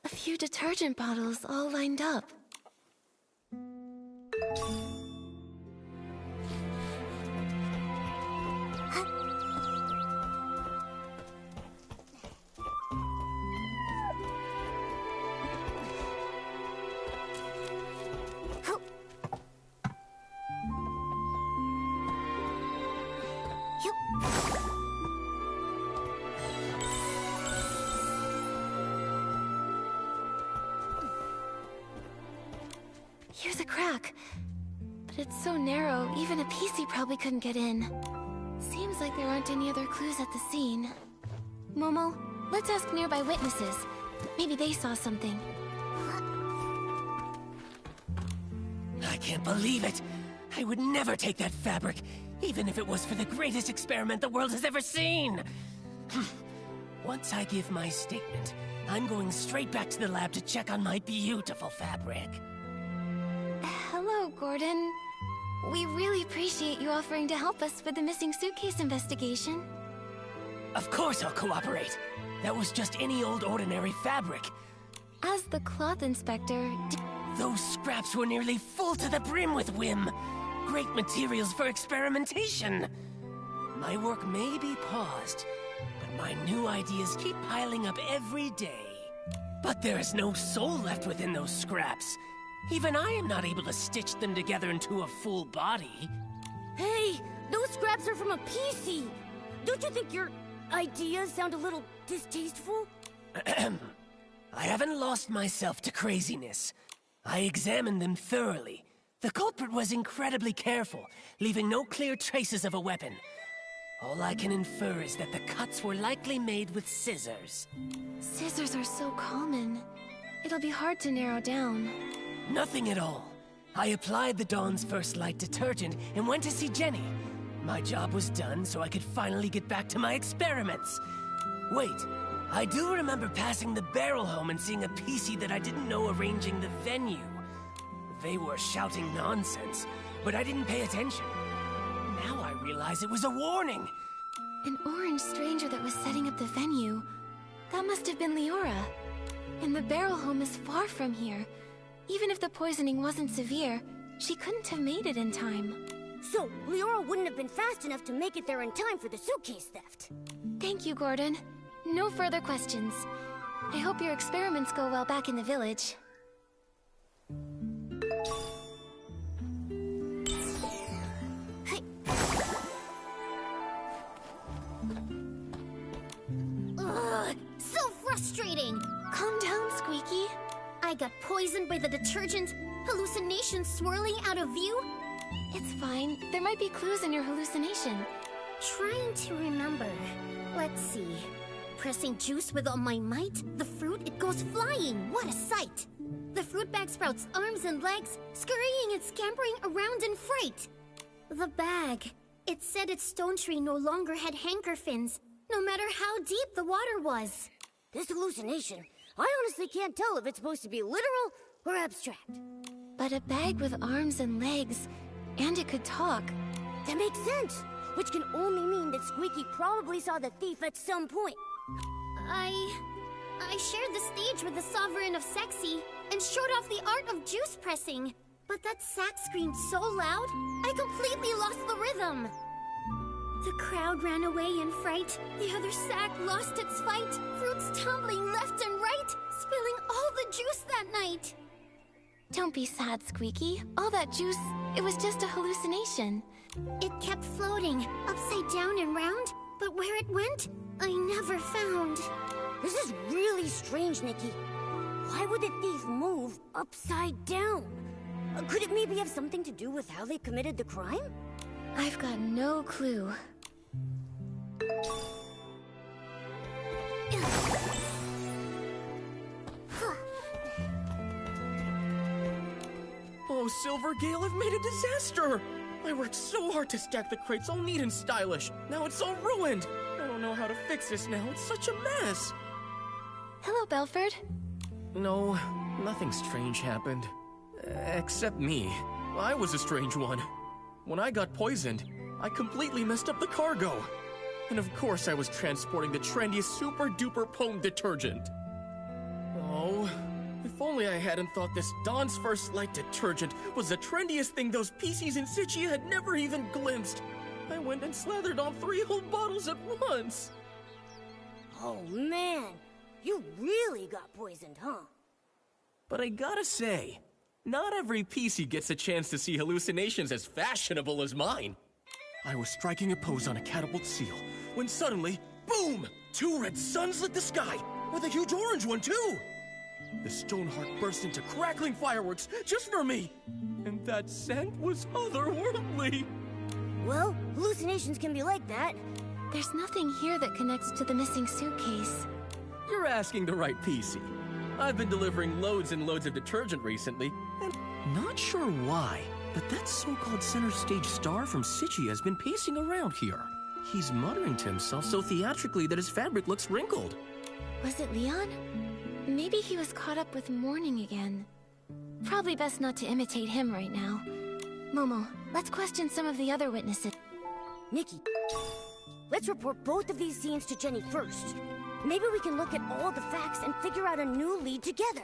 A few detergent bottles all lined up. here's a crack. But it's so narrow, even a PC probably couldn't get in. Seems like there aren't any other clues at the scene. Momo, let's ask nearby witnesses. Maybe they saw something. I can't believe it! I would never take that fabric, even if it was for the greatest experiment the world has ever seen! Once I give my statement, I'm going straight back to the lab to check on my beautiful fabric. Hello, Gordon. We really appreciate you offering to help us with the missing suitcase investigation. Of course I'll cooperate. That was just any old ordinary fabric. As the cloth inspector... Those scraps were nearly full to the brim with whim. Great materials for experimentation. My work may be paused, but my new ideas keep piling up every day. But there is no soul left within those scraps. Even I am not able to stitch them together into a full body. Hey, those scraps are from a PC. Don't you think your ideas sound a little distasteful? I haven't lost myself to craziness. I examined them thoroughly. The culprit was incredibly careful, leaving no clear traces of a weapon. All I can infer is that the cuts were likely made with scissors. Scissors are so common. It'll be hard to narrow down. Nothing at all. I applied the Dawn's First Light detergent and went to see Jenny. My job was done, so I could finally get back to my experiments. Wait, I do remember passing the barrel home and seeing a PC that I didn't know arranging the venue. They were shouting nonsense, but I didn't pay attention. Now I realize it was a warning. An orange stranger that was setting up the venue. That must have been Leora. And the barrel home is far from here. Even if the poisoning wasn't severe, she couldn't have made it in time. So, Leora wouldn't have been fast enough to make it there in time for the suitcase theft. Thank you, Gordon. No further questions. I hope your experiments go well back in the village. Ugh, so frustrating! Calm down, Squeaky. I got poisoned by the detergent, hallucinations swirling out of view. It's fine. There might be clues in your hallucination. Trying to remember. Let's see. Pressing juice with all my might, the fruit, it goes flying. What a sight! The fruit bag sprouts arms and legs, scurrying and scampering around in fright. The bag. It said its stone tree no longer had hanker fins, no matter how deep the water was. This hallucination, I honestly can't tell if it's supposed to be literal or abstract. But a bag with arms and legs, and it could talk. That makes sense, which can only mean that Squeaky probably saw the thief at some point. I shared the stage with the Sovereign of Sexy and showed off the art of juice pressing. But that sack screamed so loud, I completely lost the rhythm. The crowd ran away in fright. The other sack lost its fight. Fruits tumbling left and right, spilling all the juice that night. Don't be sad, Squeaky. All that juice, it was just a hallucination. It kept floating, upside down and round, but where it went, I never found. This is really strange, Nikki. Why would the thief move upside down? Could it maybe have something to do with how they committed the crime? I've got no clue. Oh, Silvergale, I've made a disaster! I worked so hard to stack the crates all neat and stylish. Now it's all ruined. I don't know how to fix this now. It's such a mess. Hello, Belford. No, nothing strange happened. Except me. I was a strange one. When I got poisoned, I completely messed up the cargo. And of course I was transporting the trendiest super-duper Pome detergent. Oh, if only I hadn't thought this Dawn's First Light detergent was the trendiest thing those PCs in Sichia had never even glimpsed. I went and slathered on 3 whole bottles at once. Oh man, you really got poisoned, huh? But I gotta say, not every PC gets a chance to see hallucinations as fashionable as mine. I was striking a pose on a catapult seal, when suddenly, boom! 2 red suns lit the sky, with a huge orange one too! The Stoneheart burst into crackling fireworks just for me! And that scent was otherworldly! Well, hallucinations can be like that. There's nothing here that connects to the missing suitcase. You're asking the right PC. I've been delivering loads and loads of detergent recently, and not sure why, but that so-called center stage star from Sichi has been pacing around here. He's muttering to himself so theatrically that his fabric looks wrinkled. Was it Leon? Maybe he was caught up with mourning again. Probably best not to imitate him right now. Momo, let's question some of the other witnesses. Nikki, let's report both of these scenes to Jenny first. Maybe we can look at all the facts and figure out a new lead together.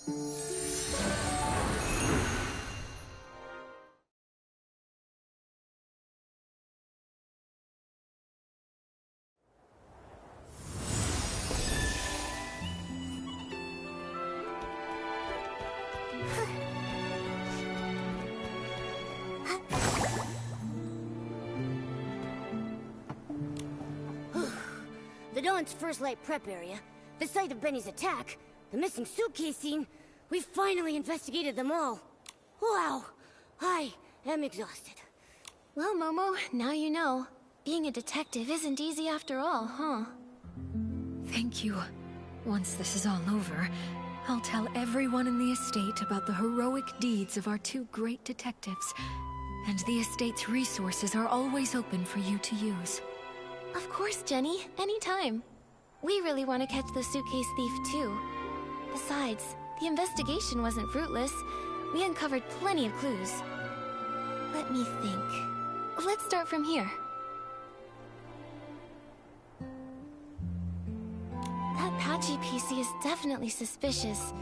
The Dawn's first light prep area, the site of Benny's attack, the missing suitcase scene. We finally investigated them all. Wow, I am exhausted. Well, Momo, now you know. Being a detective isn't easy after all, huh? Thank you. Once this is all over, I'll tell everyone in the estate about the heroic deeds of our two great detectives. And the estate's resources are always open for you to use. Of course, Jenny. Anytime. We really want to catch the suitcase thief, too. Besides, the investigation wasn't fruitless. We uncovered plenty of clues. Let me think. Let's start from here. That Patchy PC is definitely suspicious.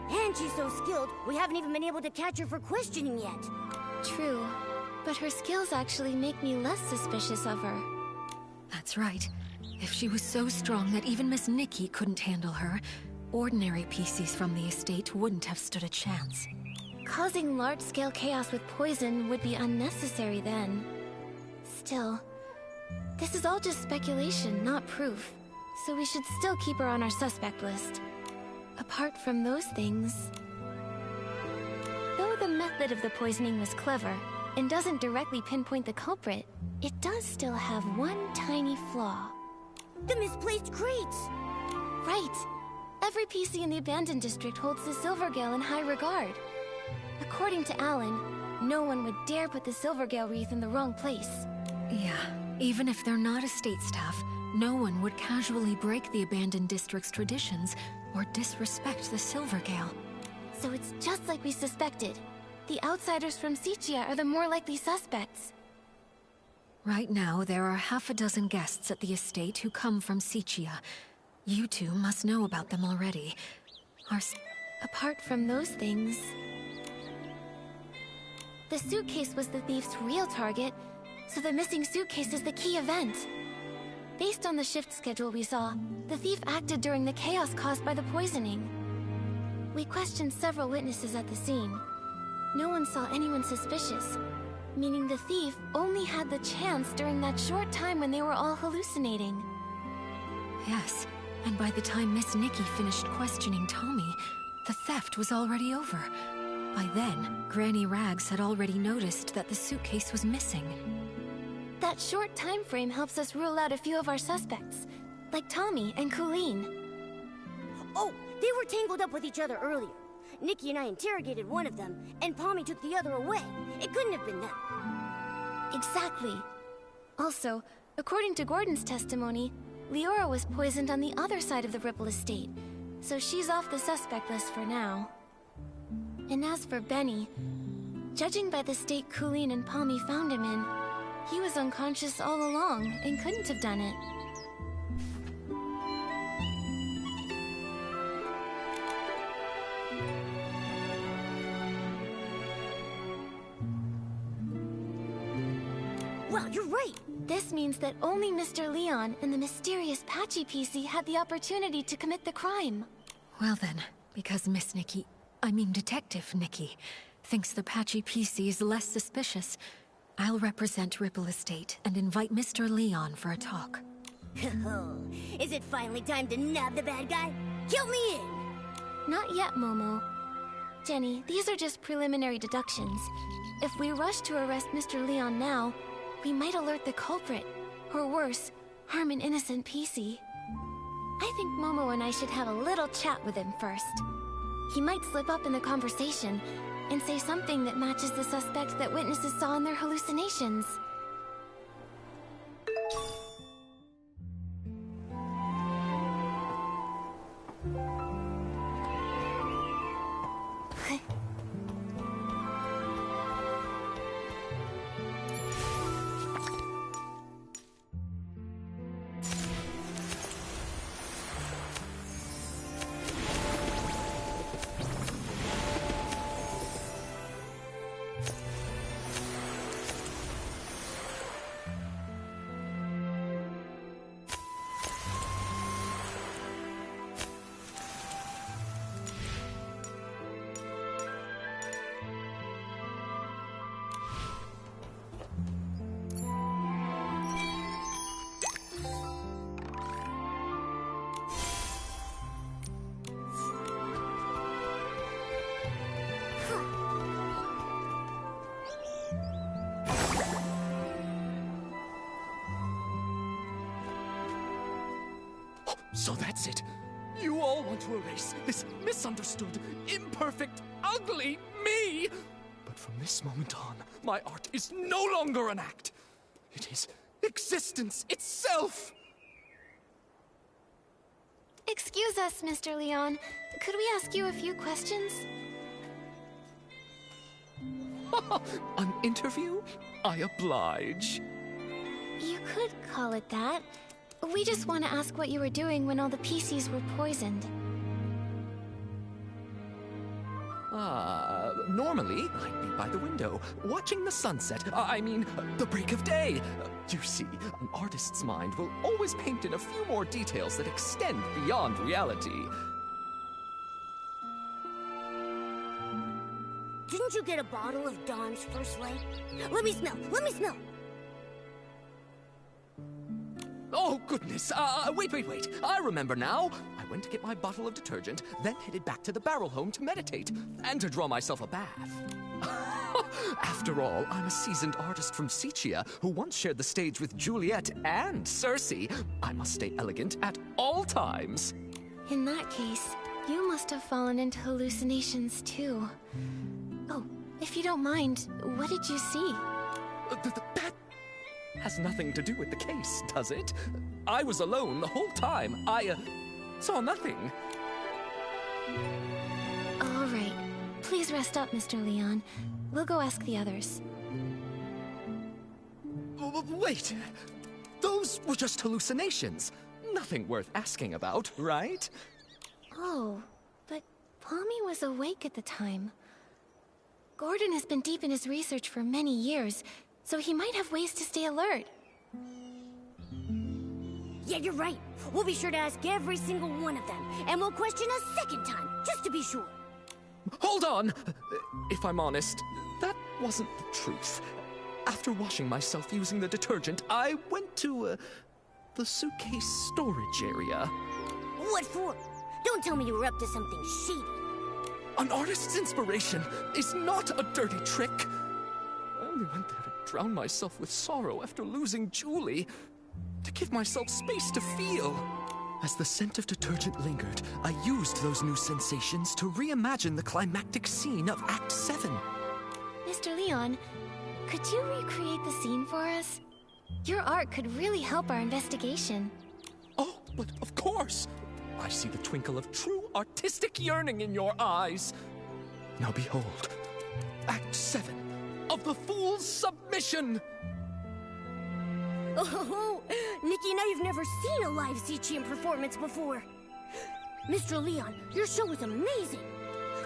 And she's so skilled, we haven't even been able to catch her for questioning yet. True, but her skills actually make me less suspicious of her. That's right. If she was so strong that even Miss Nikki couldn't handle her, ordinary PCs from the estate wouldn't have stood a chance. Causing large-scale chaos with poison would be unnecessary then. Still, this is all just speculation, not proof. So we should still keep her on our suspect list. Apart from those things... Though the method of the poisoning was clever, and doesn't directly pinpoint the culprit, it does still have one tiny flaw. The misplaced crates! Right. Every PC in the abandoned district holds the Silvergale in high regard. According to Alan, no one would dare put the Silvergale wreath in the wrong place. Yeah, even if they're not estate staff, no one would casually break the abandoned district's traditions or disrespect the Silvergale. So it's just like we suspected. The outsiders from Sichia are the more likely suspects. Right now, there are half a dozen guests at the estate who come from Sichia. You two must know about them already. Apart from those things... The suitcase was the thief's real target, so the missing suitcase is the key event. Based on the shift schedule we saw, the thief acted during the chaos caused by the poisoning. We questioned several witnesses at the scene. No one saw anyone suspicious, meaning the thief only had the chance during that short time when they were all hallucinating. Yes, and by the time Miss Nikki finished questioning Tommy, the theft was already over. By then, Granny Rags had already noticed that the suitcase was missing. That short time frame helps us rule out a few of our suspects, like Tommy and Colleen. Oh, they were tangled up with each other earlier. Nikki and I interrogated one of them, and Palmy took the other away. It couldn't have been them. Exactly. Also, according to Gordon's testimony, Leora was poisoned on the other side of the Ripple estate, so she's off the suspect list for now. And as for Benny, judging by the state Colleen and Palmy found him in, he was unconscious all along and couldn't have done it. Wow, you're right! This means that only Mr. Leon and the mysterious Patchy PC had the opportunity to commit the crime. Well then, because Miss Nikki, I mean Detective Nikki, thinks the Patchy PC is less suspicious, I'll represent Ripple Estate and invite Mr. Leon for a talk. Is it finally time to nab the bad guy? Count me in! Not yet, Momo. Jenny, these are just preliminary deductions. If we rush to arrest Mr. Leon now, we might alert the culprit, or worse, harm an innocent PC. I think Momo and I should have a little chat with him first. He might slip up in the conversation and say something that matches the suspect that witnesses saw in their hallucinations. So that's it. You all want to erase this misunderstood, imperfect, ugly me. But from this moment on, my art is no longer an act. It is existence itself. Excuse us, Mr. Leon. Could we ask you a few questions? An interview? I oblige. You could call it that. We just want to ask what you were doing when all the PCs were poisoned. Normally, I'd be by the window, watching the sunset. The break of day. You see, an artist's mind will always paint in a few more details that extend beyond reality. Didn't you get a bottle of Dawn's First Light? Let me smell! Let me smell! Oh, goodness. Wait. I remember now. I went to get my bottle of detergent, then headed back to the barrel home to meditate, and to draw myself a bath. After all, I'm a seasoned artist from Sicia who once shared the stage with Juliet and Cersei. I must stay elegant at all times. In that case, you must have fallen into hallucinations too. Oh, if you don't mind, what did you see? That has nothing to do with the case, does it? I was alone the whole time. I saw nothing. All right. Please rest up, Mr. Leon. We'll go ask the others. Wait. Those were just hallucinations. Nothing worth asking about, right? Oh, but Pommy was awake at the time. Gordon has been deep in his research for many years, so he might have ways to stay alert. Yeah, you're right. We'll be sure to ask every single one of them, and we'll question a second time, just to be sure. Hold on! If I'm honest, that wasn't the truth. After washing myself using the detergent, I went to, the suitcase storage area. What for? Don't tell me you were up to something shady. An artist's inspiration is not a dirty trick. I only went there to drown myself with sorrow after losing Julie, to give myself space to feel. As the scent of detergent lingered, I used those new sensations to reimagine the climactic scene of Act 7. Mr. Leon, could you recreate the scene for us? Your art could really help our investigation. Oh, but of course! I see the twinkle of true artistic yearning in your eyes. Now behold, Act 7 of The Fool's Submission! Oh, Nikki and I have never seen a live Sicilian performance before. Mr. Leon, your show was amazing.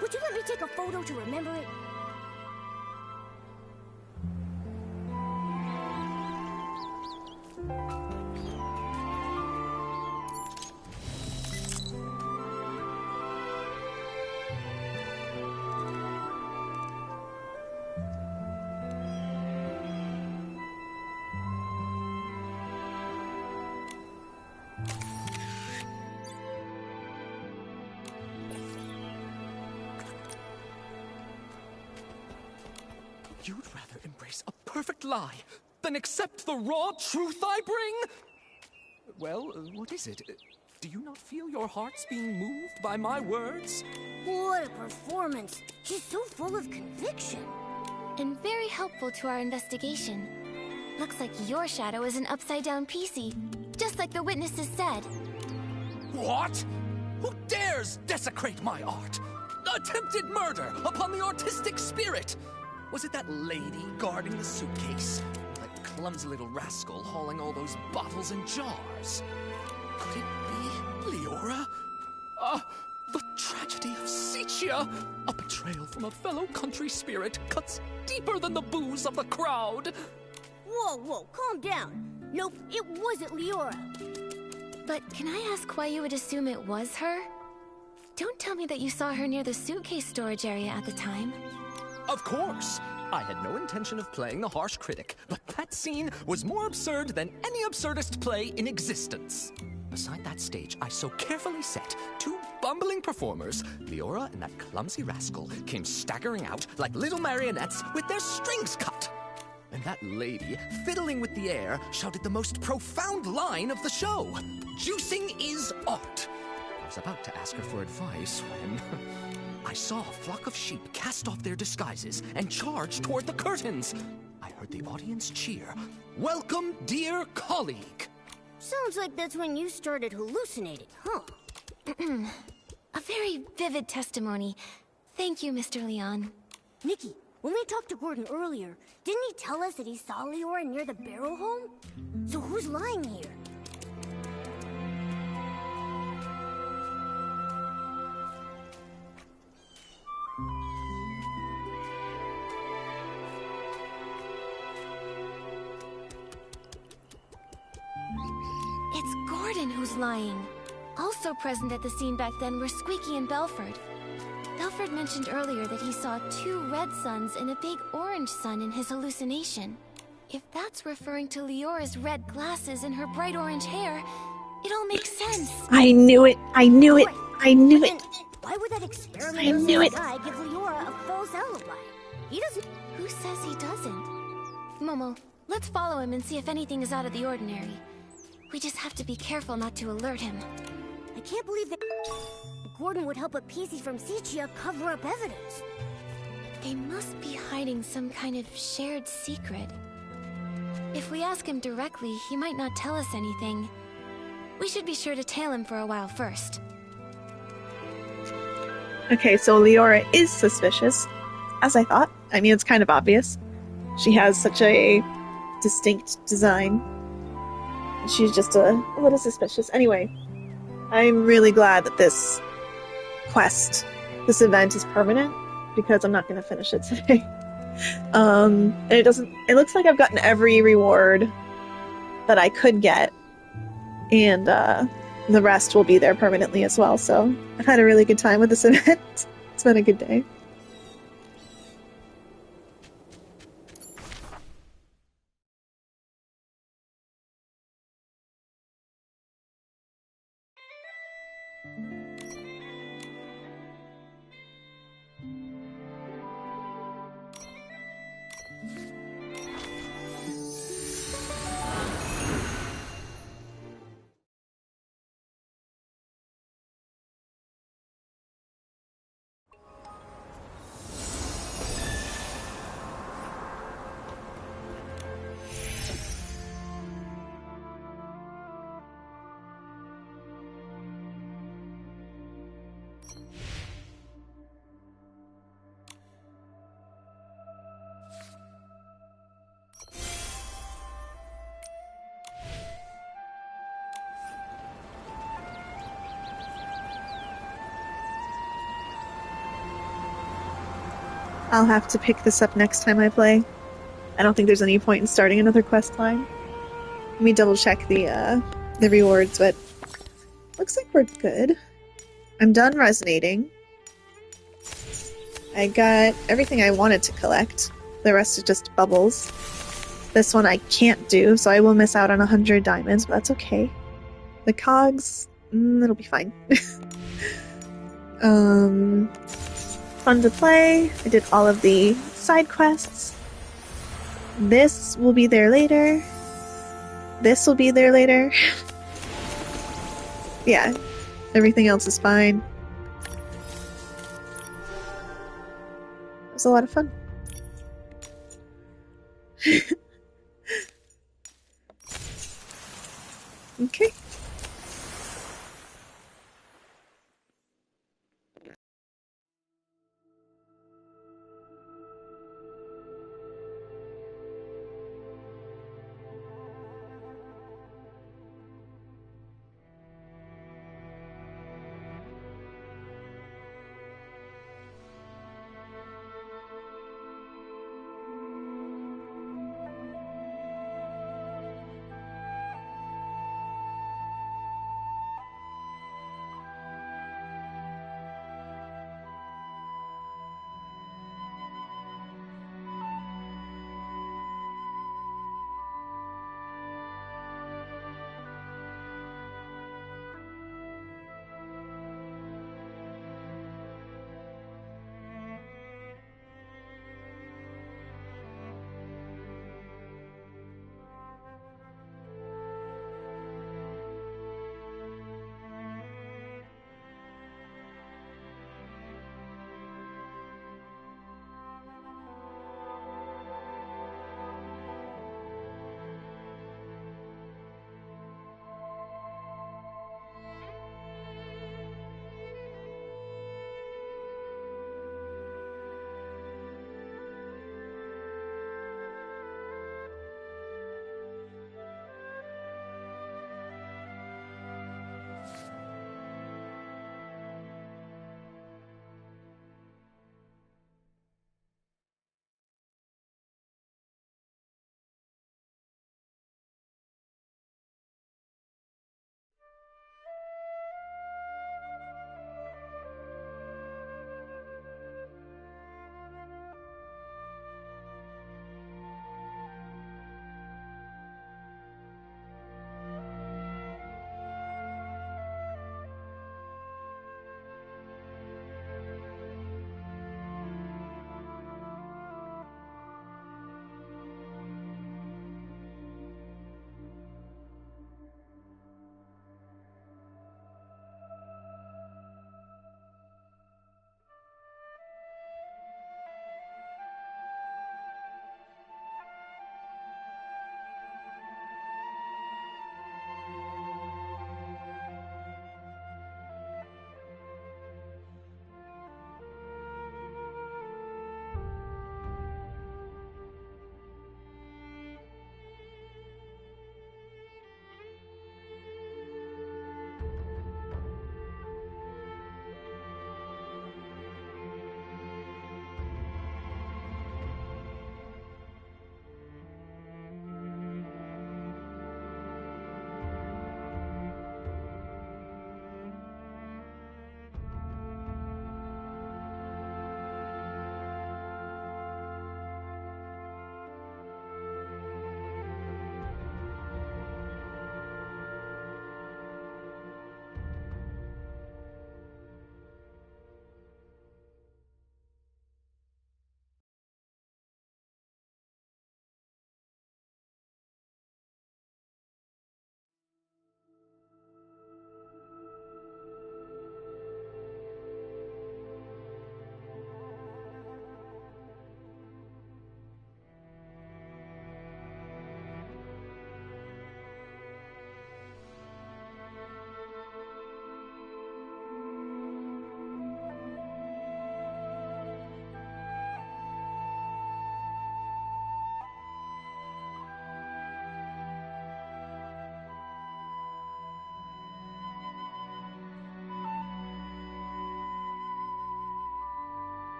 Would you let me take a photo to remember it? You'd rather embrace a perfect lie than accept the raw truth I bring? Well, what is it? Do you not feel your hearts being moved by my words? What a performance! He's so full of conviction. And very helpful to our investigation. Looks like your shadow is an upside-down PC, just like the witnesses said. What? Who dares desecrate my art? Attempted murder upon the artistic spirit! Was it that lady guarding the suitcase? Or that clumsy little rascal hauling all those bottles and jars? Could it be Leora? The tragedy of Sicia! A betrayal from a fellow country spirit cuts deeper than the booze of the crowd! Whoa, calm down. Nope, it wasn't Leora. But can I ask why you would assume it was her? Don't tell me that you saw her near the suitcase storage area at the time. Of course! I had no intention of playing the harsh critic, but that scene was more absurd than any absurdist play in existence. Beside that stage I so carefully set, two bumbling performers, Leora and that clumsy rascal, came staggering out like little marionettes with their strings cut. And that lady, fiddling with the air, shouted the most profound line of the show. juicing is art. I was about to ask her for advice when I saw a flock of sheep cast off their disguises and charge toward the curtains. I heard the audience cheer, "Welcome, dear colleague." Sounds like that's when you started hallucinating, huh? A very vivid testimony. Thank you, Mr. Leon. Nikki, when we talked to Gordon earlier, didn't he tell us that he saw Leora near the barrel home? So who's lying here? It's Gordon who's lying. Also present at the scene back then were Squeaky and Belford. Belford mentioned earlier that he saw 2 red suns and a big orange sun in his hallucination. If that's referring to Leora's red glasses and her bright orange hair, it all makes sense. I knew it! I knew it! I knew it! Why would that experiment I knew it. guy give Leora a false alibi? He doesn't. Who says he doesn't? Momo, let's follow him and see if anything is out of the ordinary. We just have to be careful not to alert him. I can't believe that Gordon would help a PC from Sichia cover up evidence. They must be hiding some kind of shared secret. If we ask him directly, he might not tell us anything. We should be sure to tail him for a while first. Okay, so Leora is suspicious, as I thought. I mean, it's kind of obvious. She has such a distinct design. She's just a little suspicious. Anyway, I'm really glad that this quest, this event is permanent, because I'm not going to finish it today. And it looks like I've gotten every reward that I could get, and the rest will be there permanently as well, so I've had a really good time with this event. It's been a good day. I'll have to pick this up next time I play. I don't think there's any point in starting another quest line. Let me double check the rewards, but looks like we're good. I'm done resonating. I got everything I wanted to collect. The rest is just bubbles. This one I can't do, so I will miss out on 100 diamonds, but that's okay. The cogs, it'll be fine. Fun to play. I did all of the side quests. This will be there later. This will be there later. Yeah, everything else is fine. It was a lot of fun. Okay.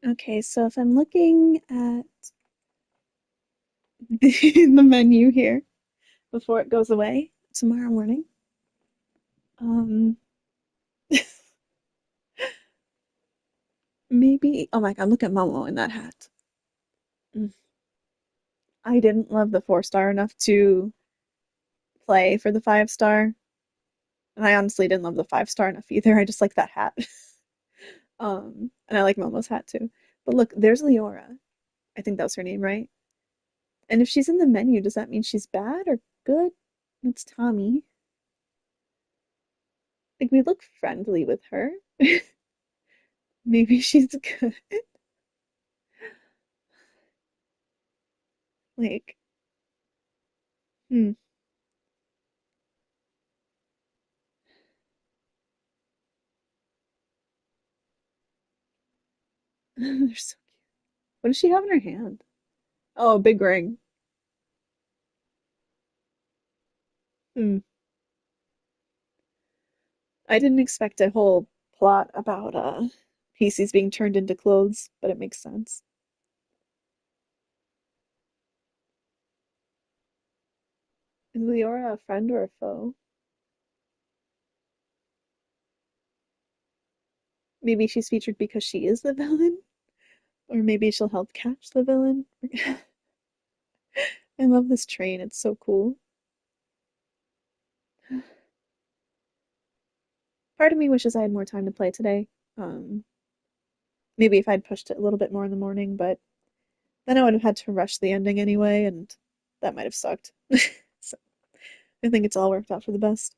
Okay, so if I'm looking at the menu here before it goes away tomorrow morning, um, maybe. Oh my God, look at Momo in that hat. Mm. I didn't love the 4-star enough to play for the 5-star, and I honestly didn't love the 5-star enough either. I just like that hat. And I like Momo's hat too. But look, there's Leora. I think that was her name, right? And if she's in the menu, does that mean she's bad or good? That's Tommy. Like, we look friendly with her. Maybe she's good. Like, hmm. They're so cute. What does she have in her hand? Oh, a big ring. Hmm. I didn't expect a whole plot about PCs being turned into clothes, but it makes sense. Is Leora a friend or a foe? Maybe she's featured because she is the villain? Or maybe she'll help catch the villain? I love this train, it's so cool. Part of me wishes I had more time to play today. Um, Maybe if I'd pushed it a little bit more in the morning, but then I would have had to rush the ending anyway, and that might have sucked. So I think it's all worked out for the best.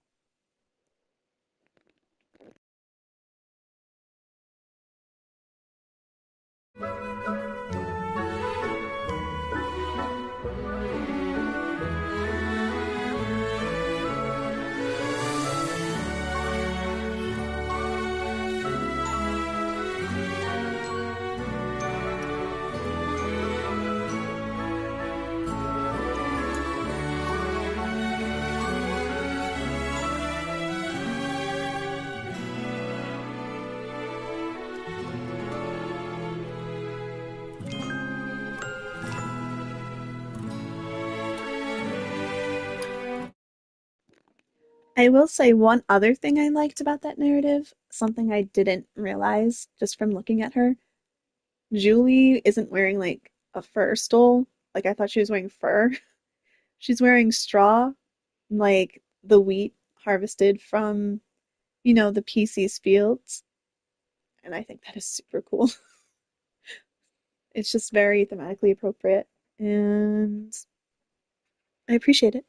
I will say one other thing I liked about that narrative, something I didn't realize just from looking at her. Julie isn't wearing like a fur stole. Like I thought she was wearing fur. She's wearing straw, like the wheat harvested from, the PC's fields. And I think that is super cool. It's just very thematically appropriate, and I appreciate it.